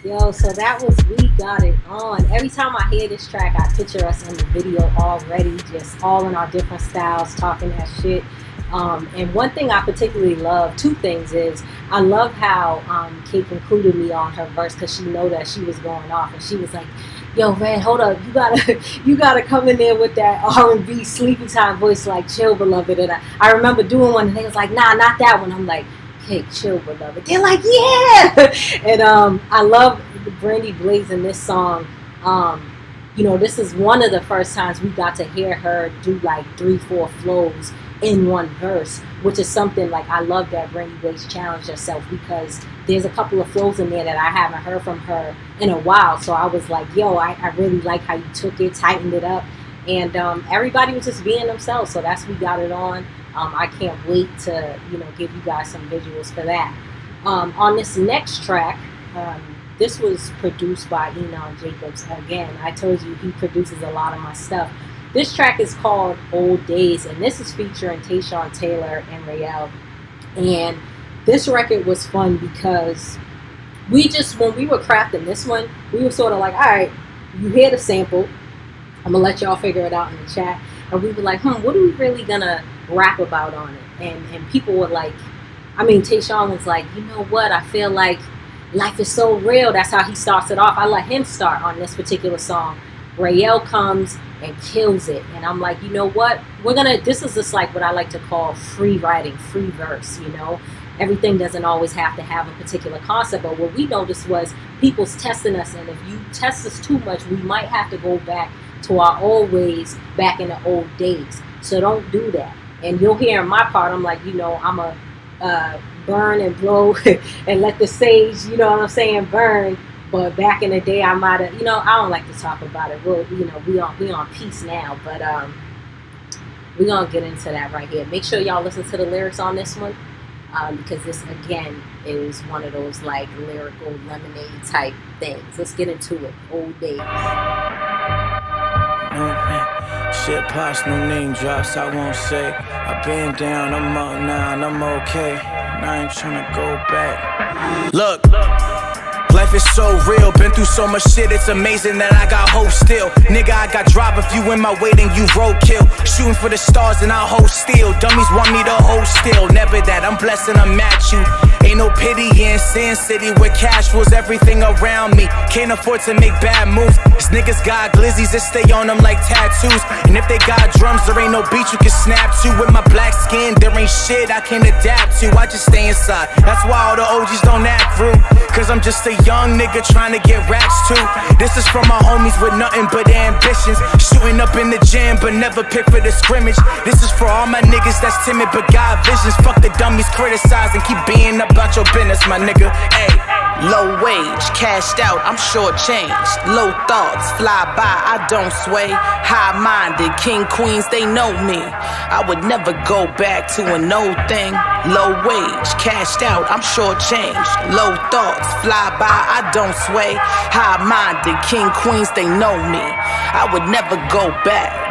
Yo, so that was We Got It On. Every time I hear this track, I picture us in the video already, just all in our different styles, talking that shit. And one thing I particularly love, two things is, I love how Kate included me on her verse because she know that she was going off, and she was like, yo, Red, hold up, you gotta come in there with that R&B sleepy time voice, like Chill Beloved. And I remember doing one, and they was like, nah, not that one. I'm like, okay, Chill Beloved. They're like, yeah. And I love Brandy Blaze in this song. You know, this is one of the first times we got to hear her do like 3-4 flows in one verse, which is something like, I love that Brandy Blaze challenged herself, because there's a couple of flows in there that I haven't heard from her in a while. So I was like, yo, I really like how you took it, tightened it up, and everybody was just being themselves. So that's We Got It On. I can't wait to, you know, give you guys some visuals for that. On this next track, this was produced by Enon Jacobs. Again, I told you he produces a lot of my stuff. This track is called Old Days, and this is featuring Tayshawn Taylor and Rael. And this record was fun because we just, when we were crafting this one, we were sort of like, all right, you hear the sample, I'm gonna let y'all figure it out in the chat. And we were like, what are we really gonna rap about on it? And people were like, I mean, Tayshawn was like, you know what, I feel like life is so real. That's how he starts it off. I let him start on this particular song. Rael comes and kills it, and I'm like, you know what, this is just like what I like to call free writing, free verse. You know, everything doesn't always have to have a particular concept, but what we noticed was people's testing us, and if you test us too much, we might have to go back to our old ways, back in the old days. So don't do that. And you'll hear in my part, I'm like, you know, I'm a burn and blow and let the sage, you know what I'm saying, burn. But back in the day, I might have, you know, I don't like to talk about it. Well, you know, we on peace now, but we're gonna get into that right here. Make sure y'all listen to the lyrics on this one, because this again is one of those like lyrical lemonade type things. Let's get into it. Old Days. Shit pops, no name drops, I won't say. I've been down, I'm up now, and I'm okay. And I ain't tryna go back. Look. Life is so real, been through so much shit, it's amazing that I got hope still. Nigga, I got drive, if you in my way, then you roadkill. Shooting for the stars and I hold still. Dummies want me to hold still, never that, I'm blessed and I'm at you. Ain't no pity in Sin City where cash rules everything around me. Can't afford to make bad moves. These niggas got glizzies that stay on them like tattoos. And if they got drums, there ain't no beat you can snap to. With my black skin, there ain't shit I can adapt to. I just stay inside, that's why all the OGs don't act rude. Cause I'm just a young nigga trying to get racks too. This is from my homies with nothing but ambitions. Shooting up in the gym but never pick for the scrimmage. This is for all my niggas that's timid but got visions. Fuck the dummies criticize and keep being about your business, my nigga. Ay. Low wage, cashed out, I'm shortchanged. Low thoughts, fly by, I don't sway. High-minded, king, queens, they know me. I would never go back to an old thing. Low wage, cashed out, I'm shortchanged. Low thoughts, fly by, I don't sway. High-minded, king, queens, they know me. I would never go back.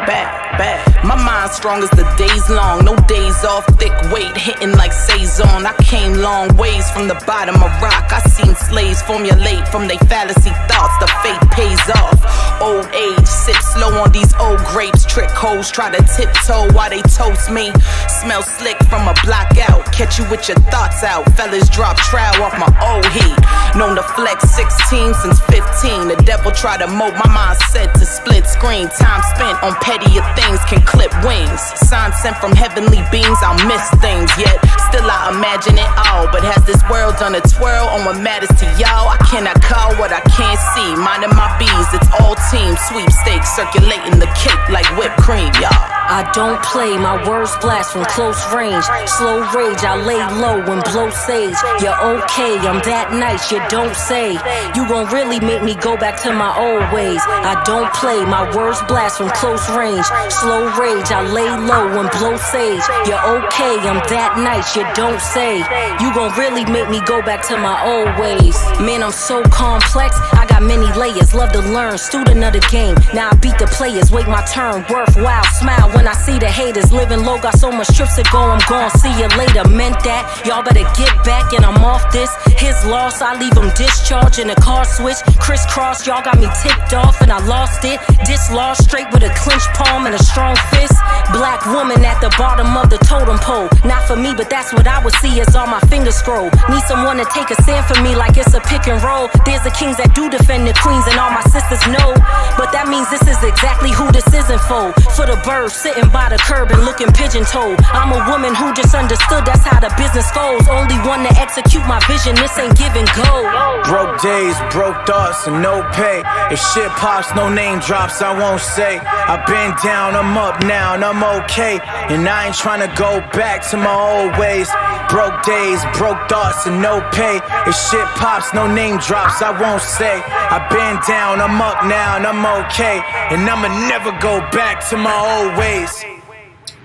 My mind's strong as the day's long. No days off, thick weight, hitting like Saison. I came long ways from the bottom of rock. I seen slaves formulate from they fallacy thoughts. The fate pays off. Old age, sip slow on these old grapes. Trick hoes try to tiptoe while they toast me. Smell slick from a block out. Catch you with your thoughts out. Fellas drop trowel off my old heat. Known to flex 16 since 15. The devil try to mold my mindset to split screen. Time spent on pettier things can clip wings. Signs sent from heavenly beings, I'll miss things. Yet still I imagine it all. But has this world done a twirl on what matters to y'all? I cannot call what I can't see. Minding my bees, it's all team sweepstakes. Circulating the cake like whipped cream, y'all. I don't play, my words blast from close range. Slow rage, I lay low and blow sage. You're okay, I'm that nice, you don't say. You gon' really make me go back to my old ways. I don't play, my words blast from close range. Slow rage, I lay low and blow sage. You're okay, I'm that nice, you don't say. You gon' really make me go back to my old ways. Man, I'm so complex, I got many layers. Love to learn, student of the game. Now I beat the players, wait my turn, worthwhile, smile when I see the haters. Living low, got so much trips to go, I'm gon' see you later. Meant that, y'all better get back and I'm off this. His loss, I leave him discharged in a car switch. Crisscross, y'all got me tipped off and I lost it. Dislodged straight with a clenched palm and a strong fist. Black woman at the bottom of the totem pole. Not for me, but that's what I would see as all my fingers scroll. Need someone to take a stand for me like it's a pick and roll. There's the kings that do defend the queens and all my sisters know. But that means this is exactly who this isn't for. For the birds sitting by the curb and looking pigeon-toed. I'm a woman who just understood that's how the business goes. Only one to execute my vision, this ain't give and go. Broke days, broke thoughts, and no pay. If shit pops, no name drops, I won't say. I've been down, I'm up now, and I'm okay. And I ain't trying to go back to my old ways. Broke days, broke thoughts, and no pay. If shit pops, no name drops, I won't say. I've been down, I'm up now, and I'm okay. And I'ma never go back to my old ways.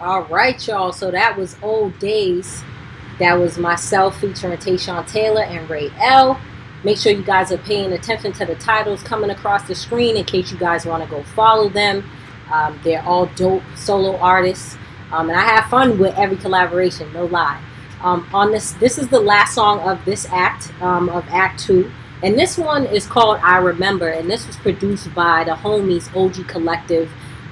Alright, y'all, so that was Old Days. That was myself featuring Tayshawn Taylor and Ray L. Make sure you guys are paying attention to the titles coming across the screen in case you guys want to go follow them. They're all dope solo artists. And I have fun with every collaboration, no lie. On this is the last song of this act, of Act 2. And this one is called I Remember. And this was produced by the homies OG Collective.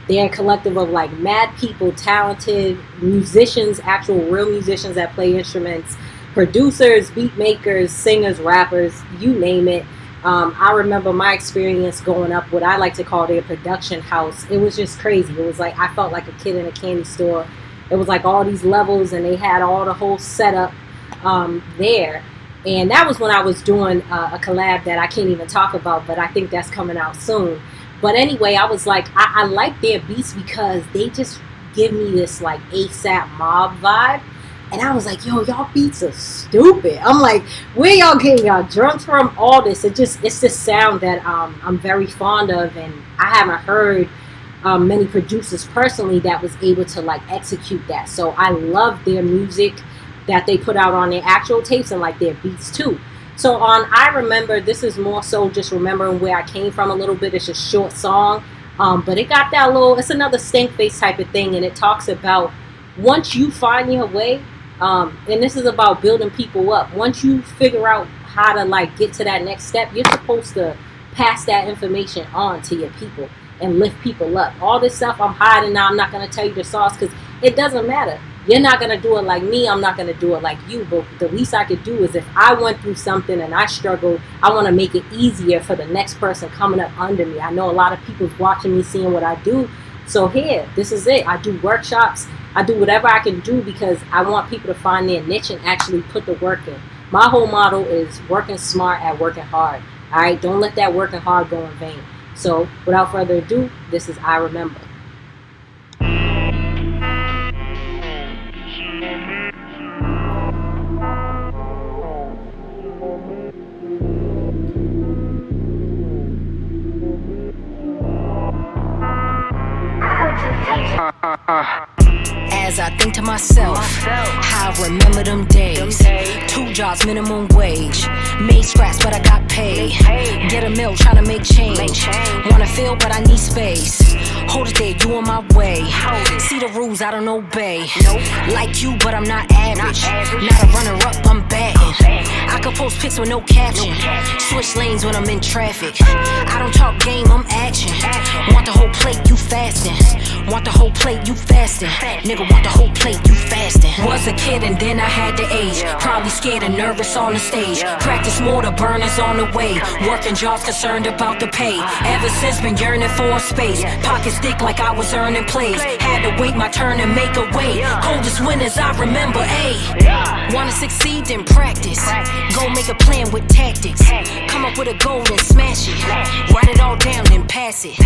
They're a collective of like mad people, talented musicians, actual real musicians that play instruments, producers, beat makers, singers, rappers, you name it. I remember my experience going up what I like to call their production house. It was just crazy. It was like I felt like a kid in a candy store. It was like all these levels and they had all the whole setup there. And that was when I was doing a collab that I can't even talk about, but I think that's coming out soon. But anyway, I was like, I like their beats because they just give me this like ASAP Mob vibe. And I was like, yo, y'all beats are stupid. I'm like, where y'all getting y'all drums from? All this. It's this sound that I'm very fond of. And I haven't heard many producers personally that was able to like execute that. So I love their music that they put out on their actual tapes and like their beats too. So on I Remember, this is more so just remembering where I came from a little bit. It's a short song, but it got that little, it's another stank face type of thing. And it talks about once you find your way, and this is about building people up. Once you figure out how to like get to that next step, you're supposed to pass that information on to your people and lift people up. All this stuff I'm hiding now, I'm not going to tell you the sauce because it doesn't matter. You're not going to do it like me. I'm not going to do it like you. But the least I could do is if I went through something and I struggled, I want to make it easier for the next person coming up under me. I know a lot of people's watching me, seeing what I do. So here, this is it. I do workshops. I do whatever I can do because I want people to find their niche and actually put the work in. My whole motto is working smart at working hard. All right, don't let that working hard go in vain. So without further ado, this is I Remember. As I think to myself, how I remember them days. 2 jobs, minimum wage. Made scraps, but I got paid. Get a meal, trying to make change. Wanna feel, but I need space. Hold it there, you on my way. See the rules, I don't obey. Like you, but I'm not average. Not a runner-up, I'm batting. I can post pics with no caption. Switch lanes when I'm in traffic. I don't talk game, I'm action. Want the whole plate, you fasting. Want the whole plate, you fasting. Nigga, want the whole plate, you fasting. Was a kid and then I had to age. Probably scared and nervous on the stage. Practice more, the burners on the way. Working jobs concerned about the pay. Ever since been yearning for a space. Pockets thick like I was earning plays. Had to wait my turn and make a way. Coldest winners I remember, ayy. Wanna succeed, then practice. Go make a plan with tactics. Come up with a goal and smash it. Write it all down, then pass it.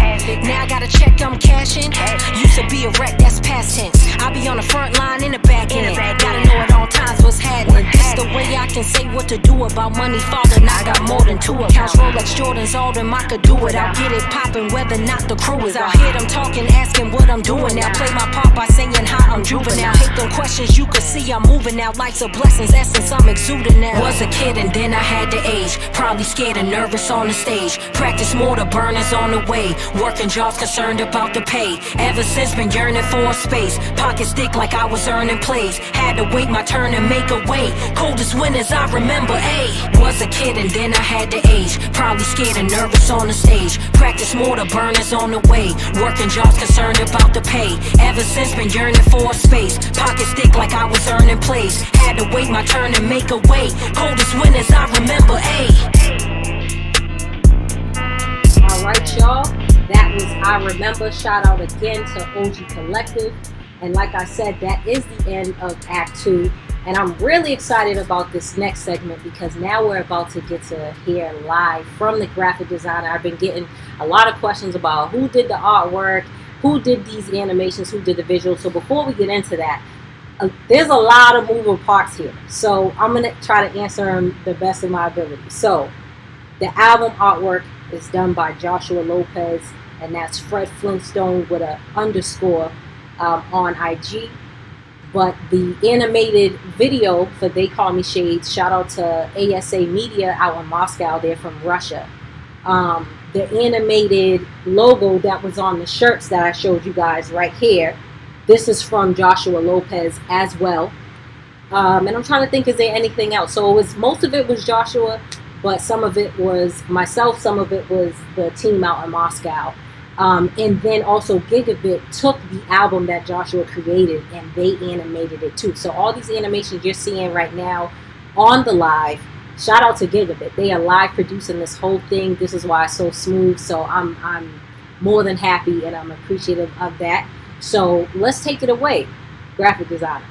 Now I gotta check I'm cashing. Used to be a wreck, that's past tense. I be on the front line in the back end. Gotta know at all times what's happening. This the way I can say what to do about money. Father, I got more than 2 accounts. Rolex Jordans, all them I could do it. I'll get it poppin' whether or not the crew is. I hear them talking, asking what I'm doing now. Play my part by saying how I'm juvenile. Hate them questions, you can see I'm moving now. Life's a blessing, essence I'm exuding now. Was a kid and then I had to age. Probably scared and nervous on the stage. Practice more, the burners on the way. Working jobs concerned about the pay. Ever since been yearning for a space. Pockets thick like I was earning plays. Had to wait my turn and make a way. Coldest winners I remember, ayy. Was a kid and then I had to age. Probably scared and nervous on the stage. Practice more, the burners on the way. Working jobs concerned about the pay. Ever since been yearning for a space. Pockets thick like I was earning plays. Had to wait my turn and make a way. Coldest winners I remember, ayy. Alright, y'all. That was I Remember. Shout out again to OG Collective. And like I said, that is the end of Act 2. And I'm really excited about this next segment because now we're about to get to hear live from the graphic designer. I've been getting a lot of questions about who did the artwork, who did these animations, who did the visuals. So before we get into that, there's a lot of moving parts here. So I'm going to try to answer them the best of my ability. So the album artwork is done by Joshua Lopez, and that's Fred Flintstone with an underscore on IG. But the animated video for They Call Me Shades, shout out to ASA Media out in Moscow, they're from Russia. The animated logo that was on the shirts that I showed you guys right here, this is from Joshua Lopez as well. And I'm trying to think, is there anything else? So most of it was Joshua, but some of it was myself, some of it was the team out in Moscow. And then also Gigabit took the album that Joshua created and they animated it too. So all these animations you're seeing right now on the live, shout out to Gigabit. They are live producing this whole thing. This is why it's so smooth. So I'm more than happy and I'm appreciative of that. So let's take it away, graphic designer.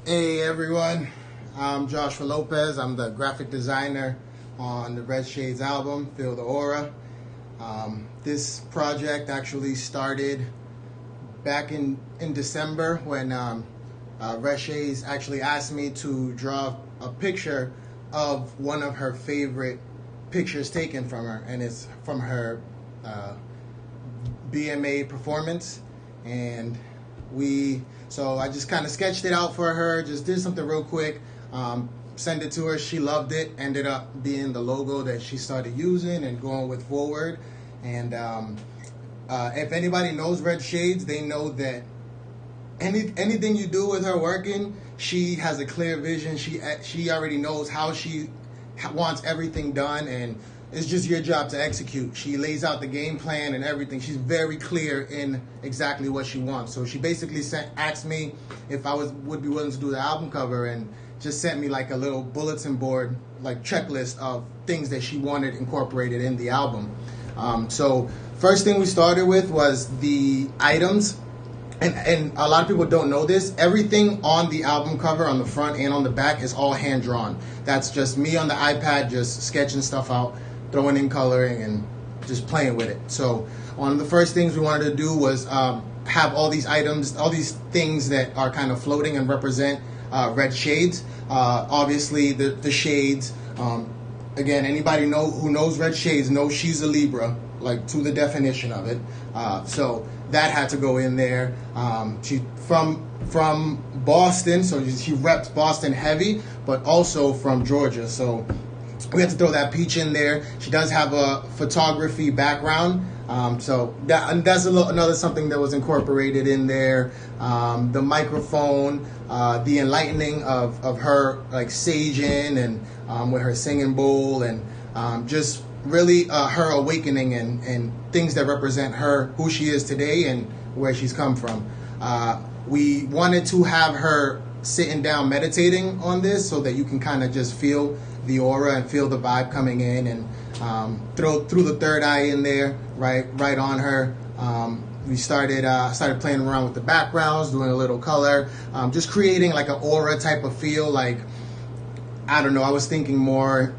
Hey everyone, I'm Joshua Lopez. I'm the graphic designer on the Red Shaydez album, Feel the Aura. This project actually started back in December when Red Shaydez actually asked me to draw a picture of one of her favorite pictures taken from her, and it's from her BMA performance. And so I just kind of sketched it out for her, just did something real quick, sent it to her. She loved it, ended up being the logo that she started using and going with forward. And if anybody knows Red Shaydez, they know that anything you do with her working, she has a clear vision. She already knows how she wants everything done, and it's just your job to execute. She lays out the game plan and everything. She's very clear in exactly what she wants. So she basically asked me if I would be willing to do the album cover, and just sent me like a little bulletin board, like checklist of things that she wanted incorporated in the album. So first thing we started with was the items. And a lot of people don't know this. Everything on the album cover, on the front and on the back, is all hand drawn. That's just me on the iPad, just sketching stuff out, throwing in coloring, and just playing with it. So one of the first things we wanted to do was have all these items, all these things that are kind of floating and represent Red Shaydez. Obviously the shades. Again, anybody who knows Red Shaydez knows she's a Libra, like to the definition of it. So that had to go in there. She from Boston, so she reps Boston heavy, but also from Georgia. So we had to throw that peach in there. She does have a photography background, so that's another something that was incorporated in there. The microphone, the enlightening of her like saging and with her singing bowl, and just really her awakening and things that represent her, who she is today and where she's come from. We wanted to have her sitting down meditating on this so that you can kind of just feel the aura and feel the vibe coming in, and through the third eye in there, right on her. We started playing around with the backgrounds, doing a little color, just creating like an aura type of feel. Like, I don't know, I was thinking more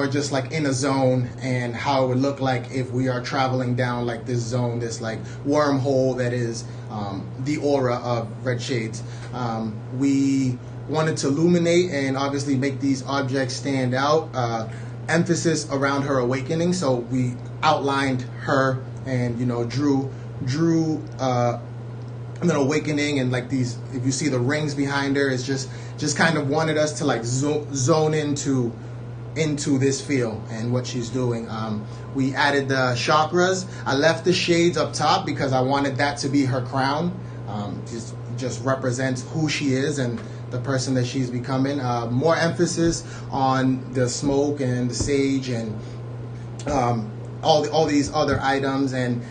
just like in a zone, and how it would look like if we are traveling down like this zone, this like wormhole that is the aura of Red Shaydez. We wanted to illuminate and obviously make these objects stand out. Emphasis around her awakening, so we outlined her and drew an awakening, and like these, if you see the rings behind her, it's just kind of wanted us to like zone into this feel and what she's doing. We added the chakras. I left the shades up top because I wanted that to be her crown. Just represents who she is and the person that she's becoming. More emphasis on the smoke and the sage and all these other items. And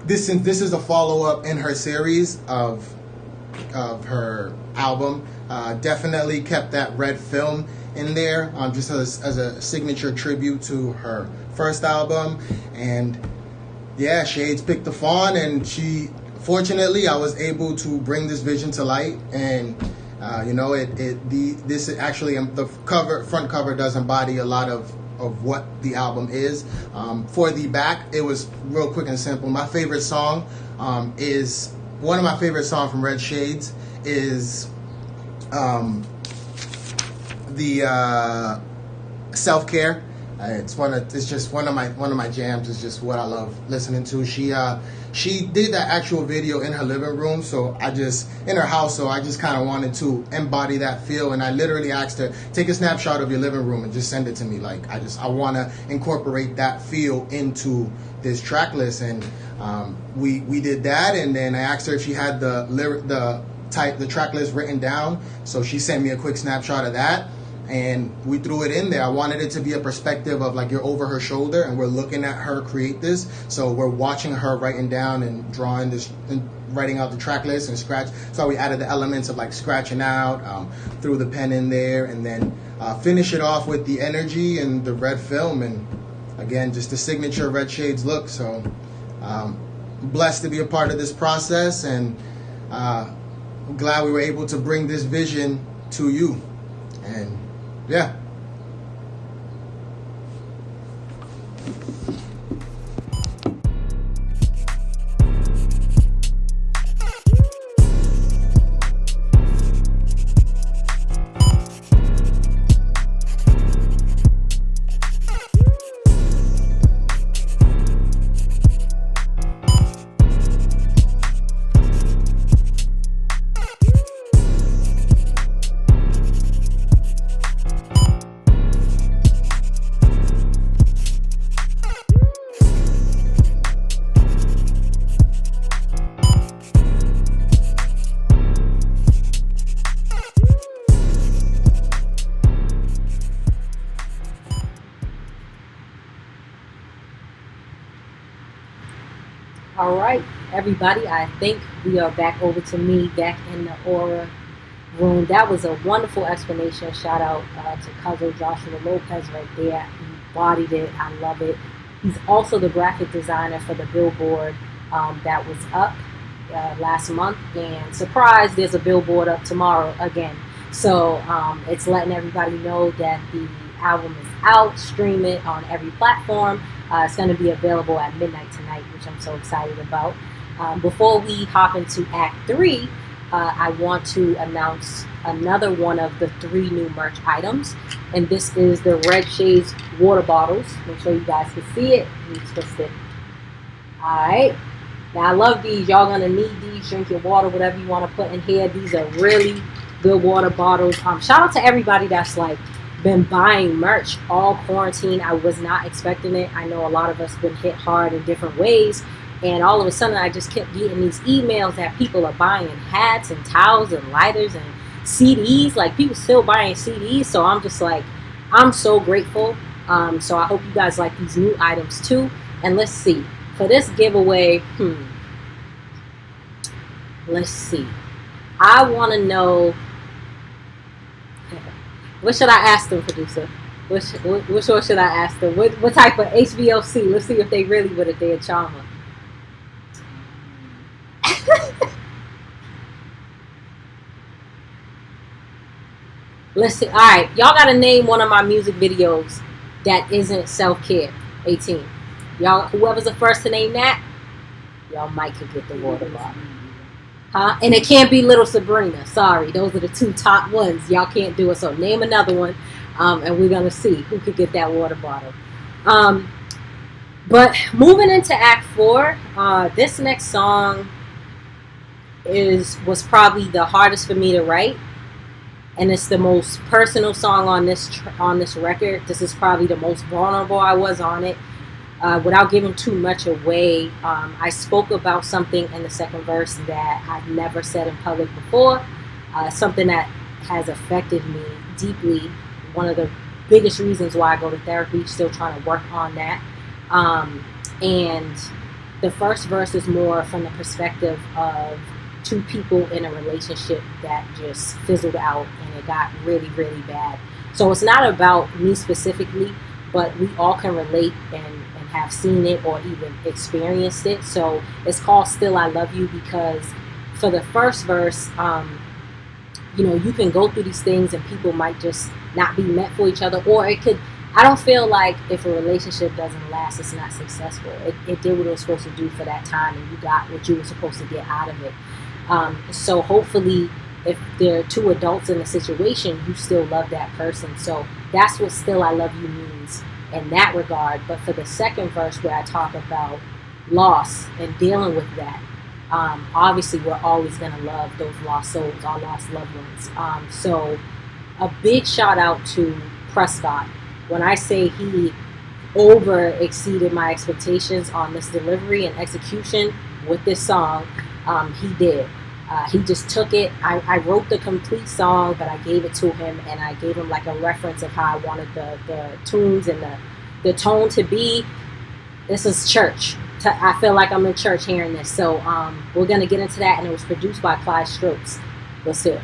this is a follow-up in her series of her album. Definitely kept that red film in there, just as a signature tribute to her first album. And yeah, Shaydez picked the font, and fortunately I was able to bring this vision to light. And this actually, the front cover does embody a lot of what the album is. For the back, it was real quick and simple. My favorite song is one of my favorite songs from Red Shaydez is the Self-Care. It's just one of my jams. It's just what I love listening to. She did that actual video in her living room, in her house, so I just kind of wanted to embody that feel, and I literally asked her, take a snapshot of your living room and just send it to me. Like, I want to incorporate that feel into this track list, and we did that. And then I asked her if she had the track list written down, so she sent me a quick snapshot of that, and we threw it in there. I wanted it to be a perspective of like you're over her shoulder and we're looking at her create this, so we're watching her writing down and drawing this and writing out the track list and scratch. So we added the elements of like scratching out, threw the pen in there, and then finish it off with the energy and the red film, and again just the signature Red Shaydez look. So blessed to be a part of this process, and I'm glad we were able to bring this vision to you. And yeah. All right, everybody, I think we are back over to me, back in the Aura room. That was a wonderful explanation. Shout out to cousin Joshua Lopez right there. He embodied it. I love it. He's also the graphic designer for the billboard that was up last month. And surprise, there's a billboard up tomorrow again. So it's letting everybody know that the album is out. Stream it on every platform. It's going to be available at midnight tonight, which I'm so excited about. Before we hop into Act 3, I want to announce another one of the 3 new merch items. And this is the Red Shaydez water bottles. Make sure you guys can see it. Let me twist it. Alright. Now, I love these. Y'all going to need these. Drink your water, whatever you want to put in here. These are really good water bottles. Shout out to everybody that's like been buying merch all quarantine. I was not expecting it. I know a lot of us been hit hard in different ways, and all of a sudden I just kept getting these emails that people are buying hats and towels and lighters and CDs. Like, people still buying CDs, so I'm just like, I'm so grateful. So I hope you guys like these new items too. And let's see, for this giveaway, let's see, I want to know, what should I ask them, producer? What should I ask them? What type of HBOC? Let's see if they really would have did Charmer. Let's see. All right, y'all got to name one of my music videos that isn't self-care. 18. Y'all, whoever's the first to name that, y'all might could get the water bottle. Huh? And it can't be Little Sabrina. Sorry, those are the 2 top ones. Y'all can't do it. So name another one, and we're gonna see who could get that water bottle. But moving into Act 4, this next song was probably the hardest for me to write, and it's the most personal song on this record. This is probably the most vulnerable I was on it. Without giving too much away, I spoke about something in the second verse that I've never said in public before, something that has affected me deeply. One of the biggest reasons why I go to therapy, still trying to work on that. And the first verse is more from the perspective of 2 people in a relationship that just fizzled out and it got really, really bad. So it's not about me specifically, but we all can relate and have seen it or even experienced it. So it's called Still I Love You, because for the first verse, you can go through these things and people might just not be meant for each other, or it could, I don't feel like if a relationship doesn't last, it's not successful. It did what it was supposed to do for that time, and you got what you were supposed to get out of it. So hopefully, if there are 2 adults in a situation, you still love that person. So that's what Still I Love You means in that regard. But for the second verse, where I talk about loss and dealing with that, obviously we're always going to love those lost souls, our lost loved ones. So a big shout out to Prescott. When I say he over exceeded my expectations on this delivery and execution with this song, he did. He just took it. I wrote the complete song, but I gave it to him, and I gave him like a reference of how I wanted the tunes and the tone to be. This is church. I feel like I'm in church hearing this. So we're going to get into that, and it was produced by Clyde Strokes. Let's see it.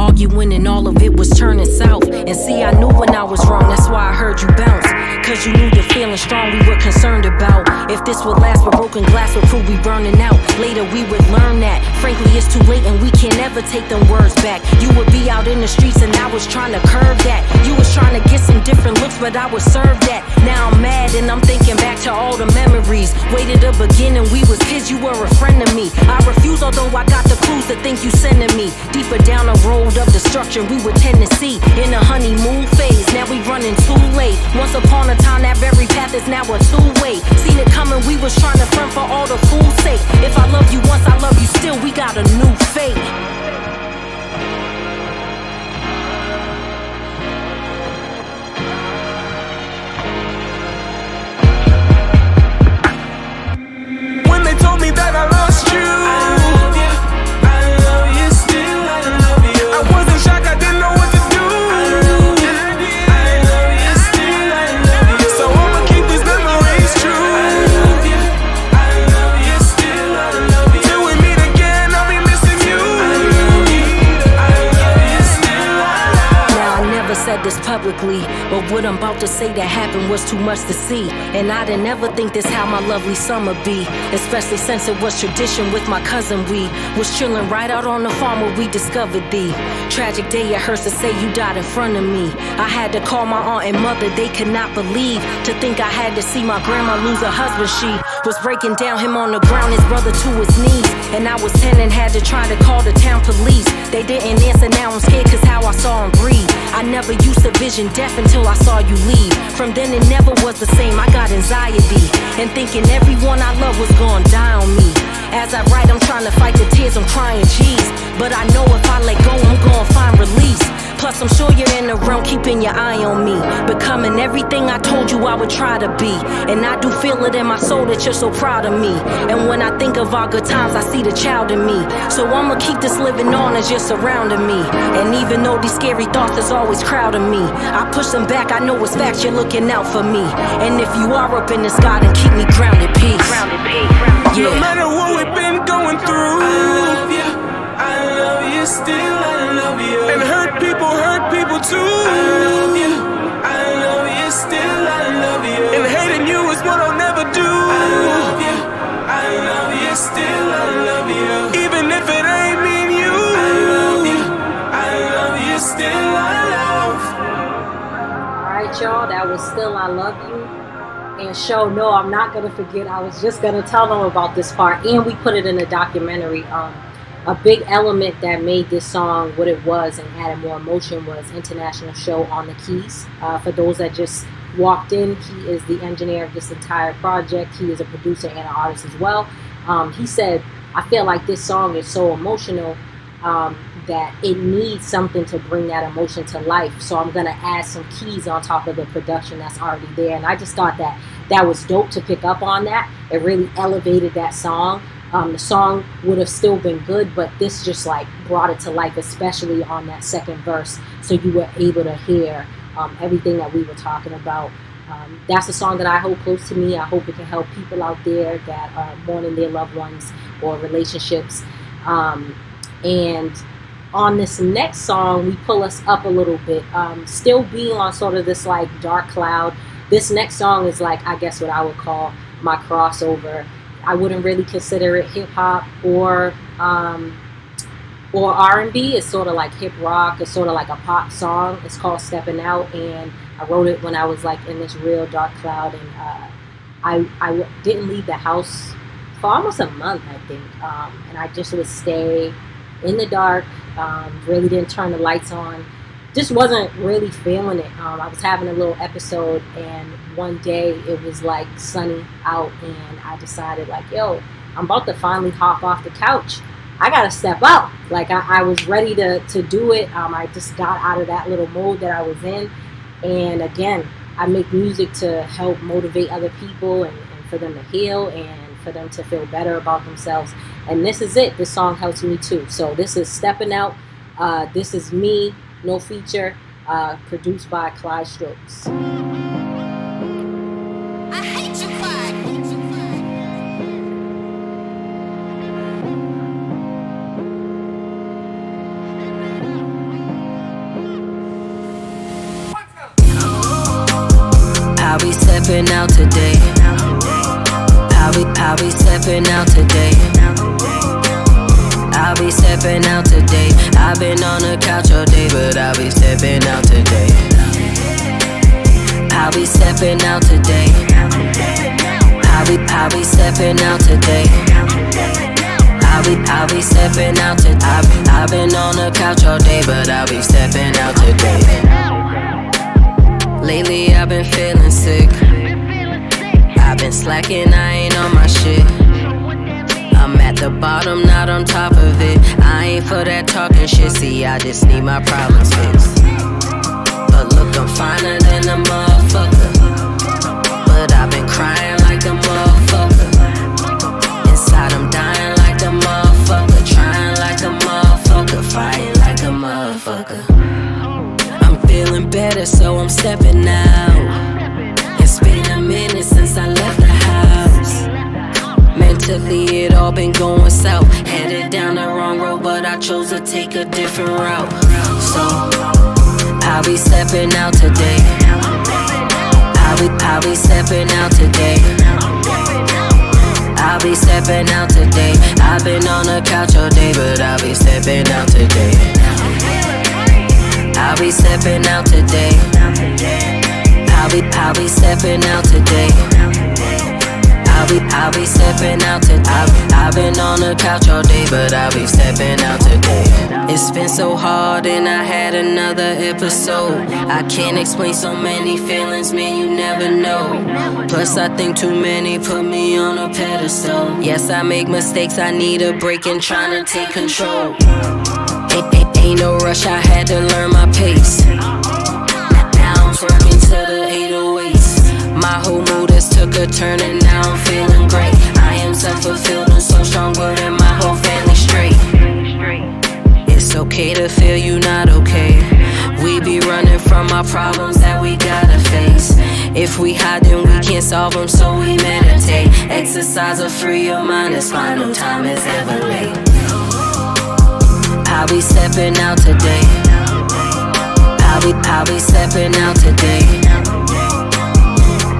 arguing and all of it was turning south. And see, I knew when I was wrong, that's why I heard you bounce. Cause you knew the feeling strong we were concerned about. If this would last, but broken glass would prove we burning out. Later we would learn that, frankly it's too late and we can't ever take them words back. You would be out in the streets and I was trying to curb that. You was trying to get some different looks, but I was served that. Now I'm mad and I'm thinking back to all the memories. Way to the beginning, we was kids, you were a friend to me. I refuse, although I got the clues to think you sending me deeper down a road of destruction we would tend to see. In a honeymoon phase, now we running too late. Once upon a time, that very path is now a two-way. Seen it coming, we was trying to front for all the fool's sake. If I love you once, I love you still, we got a new fate. When they told me that I lost you, I love you still, I love you. I wasn't shocked, I didn't know what to do. I love you still, I love you. So I'ma keep these memories true. I love you still, I love you. Till we meet again, I'll be missing you. I love you still, I love you. Now I never said this publicly, but what I'm about to say that happened was too much to see. And I didn't ever think this how my lovely summer be. Especially since it was tradition with my cousin. We was chilling right out on the farm where we discovered thee. Tragic day it hurts to say you died in front of me. I had to call my aunt and mother, they could not believe. To think I had to see my grandma lose her husband. She was breaking down, him on the ground, his brother to his knees. And I was 10 and had to try to call the town police. They didn't answer, now I'm scared cause how I saw him breathe. I never used to vision death until I saw you leave. From then it never was the same, I got anxiety. And thinking everyone I love was gonna die on me. As I write, I'm trying to fight the tears, I'm crying, geez. But I know if I let go, I'm gonna find release. Plus, I'm sure you're in the realm, keeping your eye on me. Becoming everything I told you I would try to be. And I do feel it in my soul that you're so proud of me. And when I think of our good times, I see the child in me. So I'ma keep this living on as you're surrounding me. And even though these scary thoughts is always crowding me, I push them back, I know it's facts, you're looking out for me. And if you are up in the sky, then keep me grounded, peace. Yeah. No matter what we've been going through, I love you still, I love you. And hurt people too. I love you still, I love you. And hating you is what I'll never do. I love you still, I love you. Even if it ain't me and you, I love you still, I love. Alright, y'all, that was Still I Love You. And show, no, I'm not going to forget. I was just going to tell them about this part. And we put it in a documentary. A big element that made this song what it was and added more emotion was Intl Show on the keys. For those that just walked in, he is the engineer of this entire project. He is a producer and an artist as well. He said, I feel like this song is so emotional that it needs something to bring that emotion to life. So I'm going to add some keys on top of the production that's already there. And I just thought that that was dope to pick up on that. It really elevated that song. The song would have still been good, but this just like brought it to life, especially on that second verse. So you were able to hear everything that we were talking about. That's a song that I hold close to me. I hope it can help people out there that are mourning their loved ones or relationships. And on this next song, we pull us up a little bit, still being on sort of this like dark cloud. This next song is like, I guess what I would call my crossover. I wouldn't really consider it hip hop or R&B. It's sort of like hip rock. It's sort of like a pop song. It's called Stepping Out, and I wrote it when I was like in this real dark cloud, and I didn't leave the house for almost a month, I think, and I just would stay in the dark. Really didn't turn the lights on. Just wasn't really feeling it. I was having a little episode, and one day it was like sunny out, and I decided like, yo, I'm about to finally hop off the couch. I gotta step out. Like I was ready to do it. I just got out of that little mode that I was in. And again, I make music to help motivate other people and for them to heal and for them to feel better about themselves. And this is it. This song helps me too. So this is Stepping Out. This is me, no feature, produced by Clyde Strokes. I hate you, Clyde. stepping out today. I'll be stepping out today. I'll be stepping out today. I've been on the couch all day, but I'll be stepping out today. I'll be stepping out today. I'll be stepping out today. I'll be stepping out today. I've been on the couch all day, but I'll be stepping out today. Lately I've been feeling sick. I've been slacking, I ain't on my shit. I'm at the bottom, not on top of it. I ain't for that talking shit, see, I just need my problems fixed. But look, I'm finer than a motherfucker. But I've been crying like a motherfucker. Inside I'm dying like a motherfucker. Trying like a motherfucker. Fighting like a motherfucker. I'm feeling better, so I'm stepping out. It's been a minute since I left the house. Mentally it all been going south. Headed down the wrong road, but I chose to take a different route. So I'll be stepping out today. I'll be stepping out today. I'll be stepping out today. I've been on the couch all day, but I'll be stepping out today. I'll be stepping out today. I'll be stepping out today. I'll be stepping out today. I've been on the couch all day, but I'll be stepping out today. It's been so hard and I had another episode. I can't explain so many feelings, man, you never know. Plus I think too many put me on a pedestal. Yes, I make mistakes, I need a break and trying to take control. Ain't no rush, I had to learn my pace. Now I'm twerking to the 808s. My whole mood has took a turn and now I'm feeling great. I am self-fulfilled and so strong, but and my whole family straight. It's okay to feel you not okay. We be running from our problems that we gotta face. If we hide then we can't solve them, so we meditate. Exercise or free your mind, it's fine, no time is ever late. I'll be stepping out today. I'll be stepping out today.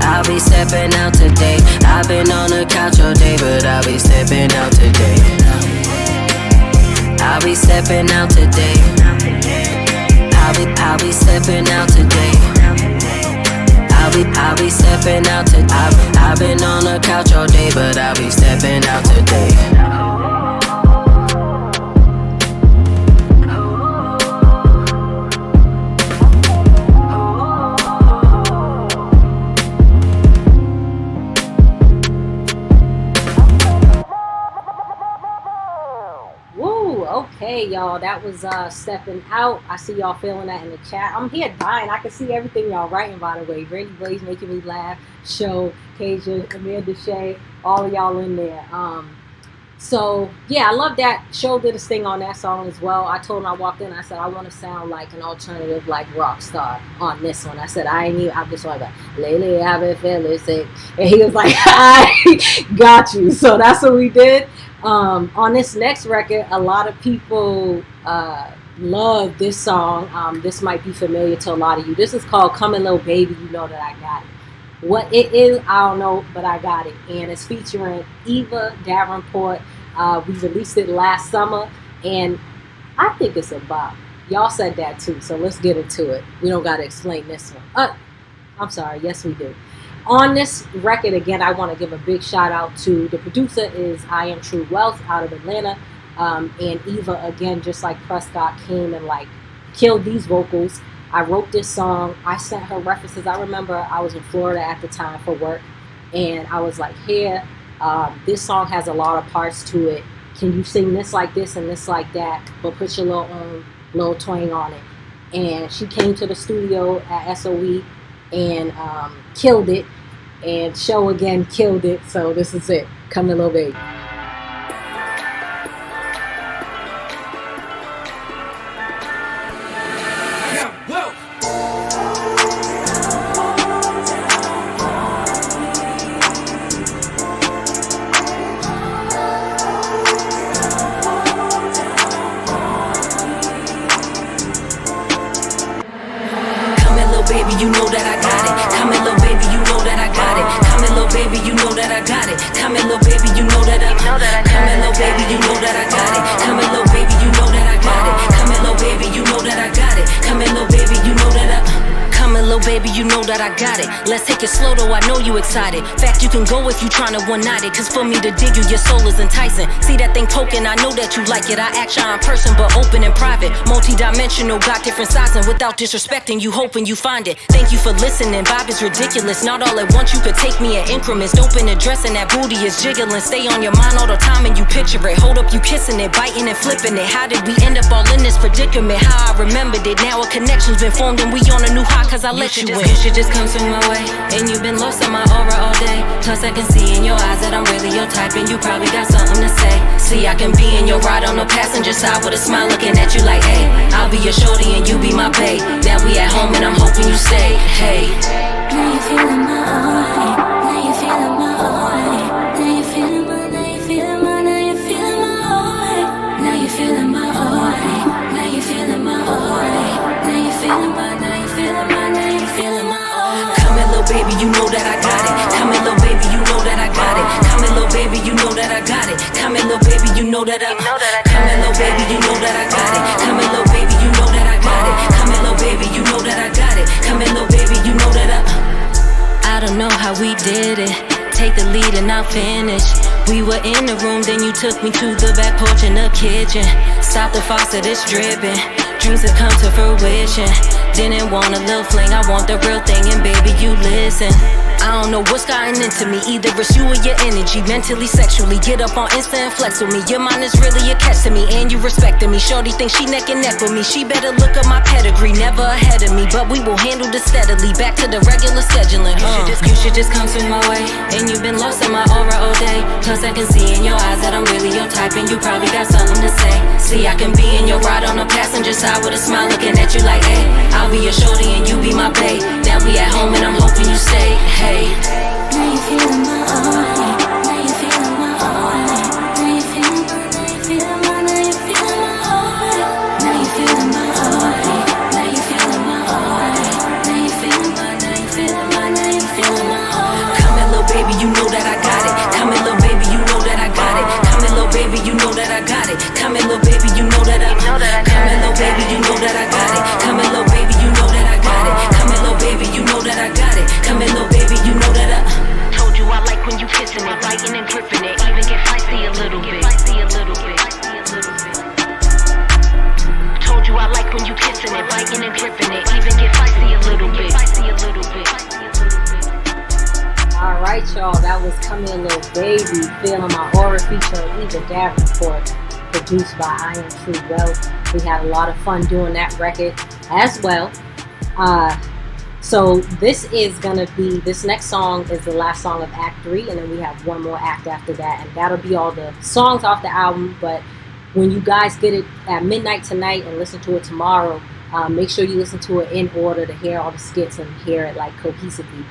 I'll be stepping out today. I've been on the couch all day, but I'll be stepping out today. I'll be stepping out today. I'll be stepping out today. I'll be stepping out today. I've been on the couch all day, but I'll be stepping out today. Okay, y'all, that was stepping out. I see y'all feeling that in the chat. I'm here dying. I can see everything y'all writing, by the way. Randy Blaze making me laugh. Show, Kasia, Amanda Shea, all of y'all in there. So yeah, I love that. Show did his thing on that song as well. I told him, I walked in, I said I want to sound like an alternative, like rock star on this one. I said I'm just like lately I've been feeling sick, and he was like, I got you. So that's what we did. On this next record, a lot of people love this song. This might be familiar to a lot of you. This is called Come and Little Baby, You Know That I Got It. What it is, I don't know, but I got it. And it's featuring Eva Davenport. We released it last summer, and I think it's a bop. Y'all said that too, so let's get into it. We don't got to explain this one. I'm sorry, yes we do. On this record, again, I want to give a big shout out to the producer is I Am True Wealth out of Atlanta. And Eva, again, just like Prescott, came and like killed these vocals. I wrote this song. I sent her references. I remember I was in Florida at the time for work, and I was like, here, this song has a lot of parts to it. Can you sing this like this and this like that, but put your little own little twang on it? And she came to the studio at SOE and killed it, and Show again killed it. So this is it. Come to Little Baby. You know that I got it. Come here, little baby, you know that I got that I got it. Let's take it slow though, I know you excited. Fact, you can go if you tryna one-night it. Cause for me to dig you, your soul is enticing. See that thing poking, I know that you like it. I act shy in person, but open and private. Multi-dimensional, got different sizing. Without disrespecting you, hoping you find it. Thank you for listening, vibe is ridiculous. Not all at once, you could take me in increments. Doping and dressing, that booty is jiggling. Stay on your mind all the time and you picture it. Hold up, you kissing it, biting and flipping it. How did we end up all in this predicament? How I remembered it, now a connection's been formed and we on a new high cause I let you in. You should just come swing my way, and you've been lost in my aura all day. Plus I can see in your eyes that I'm really your type, and you probably got something to say. See, I can be in your ride on the passenger side with a smile looking at you like, hey, I'll be your shorty and you be my babe. Now we at home and I'm hoping you stay, hey. Now you feeling my aura, now you feeling my aura, now you feeling my, now you feeling my, now you feeling my aura, now you feeling my aura, now you feeling my aura, now you feeling my, now you feeling my, now you feeling my aura. Come here, little baby, you know that I got it. Come here, little baby, you know that I got it. Come here, little baby, you know that I got it. Come here, little baby, you know that I. Come here, little baby, you know that I got it. Come here, little baby, you know that I got it. Come here, little baby, you know that I got it. Come here, little baby, you know that I don't know how we did it. Take the lead and I'll finish. We were in the room, then you took me to the back porch in the kitchen. Stop the faucet, it's dripping. Dreams have come to fruition. Didn't want a little fling, I want the real thing, and baby, you listen. I don't know what's gotten into me. Either it's you or your energy, mentally, sexually. Get up on Insta and flex with me. Your mind is really a catch to me, and you respecting me. Shorty thinks she neck and neck with me. She better look at my pedigree, never ahead of me, but we will handle this steadily. Back to the regular scheduling. You should just come swing my way, and you've been lost in my aura all day. Plus I can see in your eyes that I'm really your type, and you probably got something to say. See, I can be in your ride on the passenger side with a smile looking at you like, hey, I'll be your shorty and you be my babe. Now we at home and I'm hoping you stay, hey. Now you feeling my aura, now you feeling my aura, now you feeling my, now you feeling my, now you feeling my aura, now you feeling my aura, now you feeling my aura, now you feeling my, now you feeling my, now you feeling my aura. Come here, little baby, you know that I got it. Come here, little baby, you know that I got it. Come here, little baby, you know that I got it. Come here, little baby, you know that I. Come here, little baby, you know that I got it. Come here, little baby, you know that I got it. Come here, little baby, you know that I got it. Come here, little baby, you know that I. Told you I like when you kissing it, biting and gripping it, even get feisty a little bit. Told you I like when you kissing it, biting and gripping it, even get feisty a little bit. All right, y'all, that was Come Here Little Baby, Feeling My Aura featuring Eva Davenport, produced by I Am True Wealth. We had a lot of fun doing that record as well. So this next song is the last song of Act 3, and then we have one more act after that, and that'll be all the songs off the album. But when you guys get it at midnight tonight and listen to it tomorrow, make sure you listen to it in order to hear all the skits and hear it like cohesively.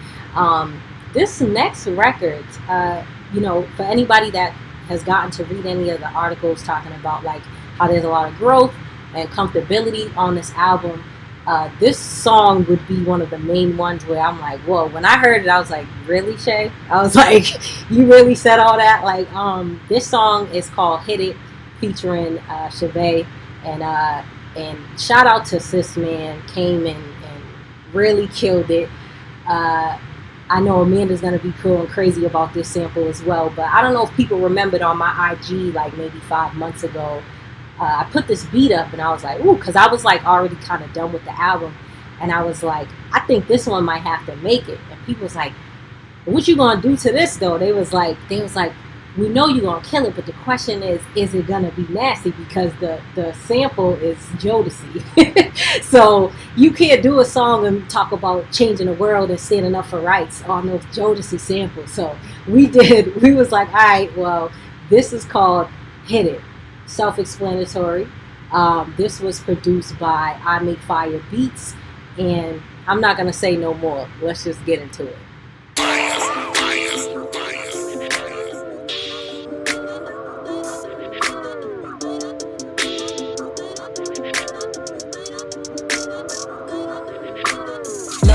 This next record, for anybody that has gotten to read any of the articles talking about like how there's a lot of growth and comfortability on this album, this song would be one of the main ones where I'm like, whoa. When I heard it, I was like, really, Shay? I was like, you really said all that? Like, this song is called Hit It, featuring Chevy, and shout out to Sis Man, came and really killed it. I know Amanda's going to be cool and crazy about this sample as well, but I don't know if people remembered on my IG like maybe 5 months ago, I put this beat up and I was like, ooh, because I was like already kind of done with the album, and I was like, I think this one might have to make it. And people was like, what you gonna do to this though? They was like, we know you're gonna kill it, but the question is it gonna be nasty? Because the sample is Jodeci. So you can't do a song and talk about changing the world and standing up for rights on those Jodeci samples. So we was like, all right, well, this is called Hit It. Self-explanatory. This was produced by I Make Fire Beats, and I'm not gonna say no more. Let's just get into it.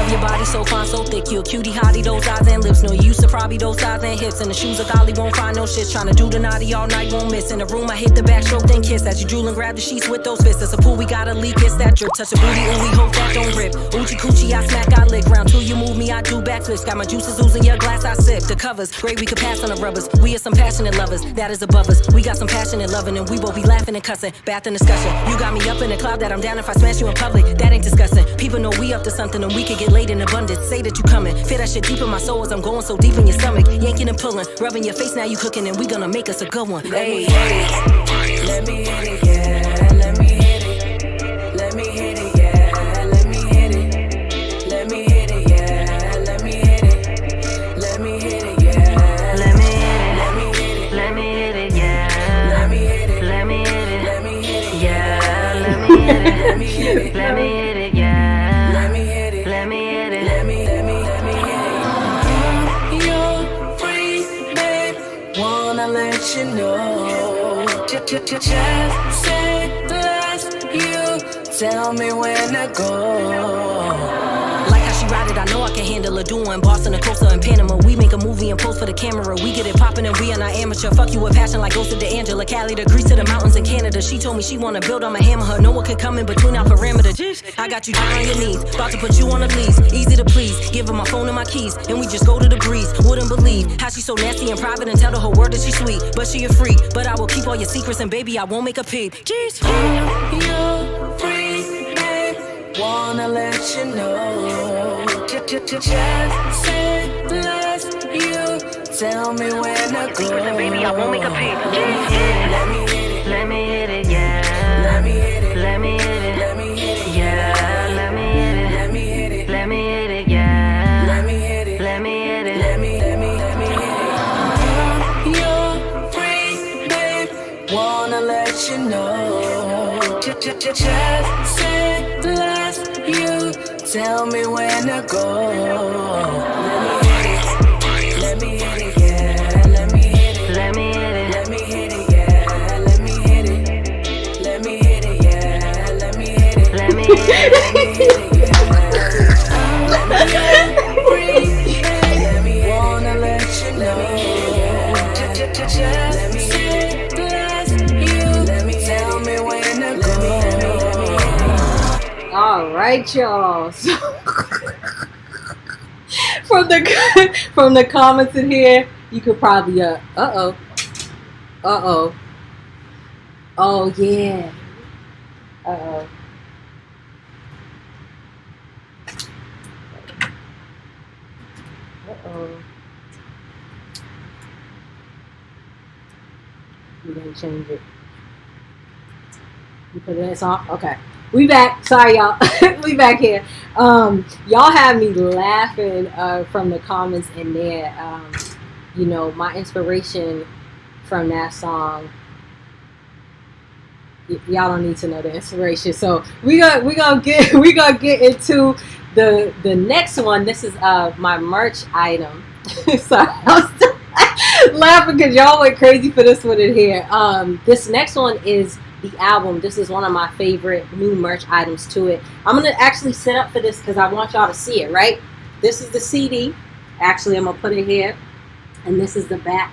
Your body body so fine, so thick. You a cutie hottie, those eyes and lips. No, you used to probably those thighs and hips. And the shoes of golly won't find no shit. Tryna do the naughty all night, won't miss. In the room, I hit the backstroke, then kiss. As you drool and grab the sheets with those fists. It's a pool, we got a leak, it's that drip. Touch a booty, and we hope that don't rip. Oochie coochie, I smack, I lick. Round two, you move me, I do backflips. Got my juices oozing your glass, I sip. The covers, great, we could pass on the rubbers. We are some passionate lovers, that is above us. We got some passionate loving, and we both be laughing and cussing. Bath and discussion. You got me up in the cloud that I'm down if I smash you in public. That ain't disgusting. People know we up to something, and we could get laid in abundance. Say that you coming. Feel that shit deep in my soul as I'm going so deep in your stomach. Yanking and pulling, rubbing your face, now you cooking, and we gonna make us a good one. Hey, Let me hit it, yeah. Let me hit it. Let me hit it, yeah. Let me hit it. Let me hit it, yeah. Let me hit it. Let me hit it, yeah. Let me hit it. Let me hit it. Let me hit it, yeah. Let me hit it. Let me hit it. Let me hit it, yeah. Let me hit it. Let me hit it. Let me hit it, yeah. Let me hit it. Let me hit it. Let me hit it. You're free, babe. Wanna let you know. Just say less, you tell me when to go. like how she ride it, I know I can handle her. Doing Boston, the coaster, and Panama. We make a movie and post for the camera. We get it poppin' and we are not amateur. Fuck you with passion like Ghost of D'Angela. Cali to Greece to the mountains in Canada. She told me she wanna build, I'ma hammer her. No one could come in between our parameters. I got you down on your knees, about to put you on the leads. Easy to please, give her my phone and my keys, and we just go to the breeze. Wouldn't believe how she so nasty and private and tell the whole world that she sweet. But she a freak, but I will keep all your secrets and baby, I won't make a peep. Jeez. You're free, babe. Wanna let you know. Just say less, you tell me when to go. Baby, I won't make a peep. Let me hit it. Let me hit it, yeah. Let me hit it. Let me hit it. Let me hit it, yeah. Let me hit it. Let me hit it. Let me hit it, yeah. Let me hit it. Let me hit it. Let me hit it. You're free, babe. Wanna let you know. Just say less, you tell me when to go. Let me hit it, yeah. Let me hit it. Let me hit it. Let me hit it, yeah. Let me hit it. Let me hit it, yeah. Let me hit it. Let me hit it. Let me hit it, yeah. Let me hit it. Free, let me wanna let you know. Just let me hit it. Bless you. Let me tell me when to go. All right, y'all. So from the comments in here, you could probably oh yeah, we didn't change it. You put it in song? Okay. We back. Sorry, y'all. We back here. Y'all have me laughing from the comments in there. You know, my inspiration from that song. Y'all don't need to know the inspiration. So we gonna get into the next one. This is my merch item. Sorry, I was still laughing because y'all went crazy for this one in here. This next one is the album. This is one of my favorite new merch items to it. I'm gonna actually set up for this because I want y'all to see it, right? This is the CD. Actually, I'm gonna put it here, and this is the back.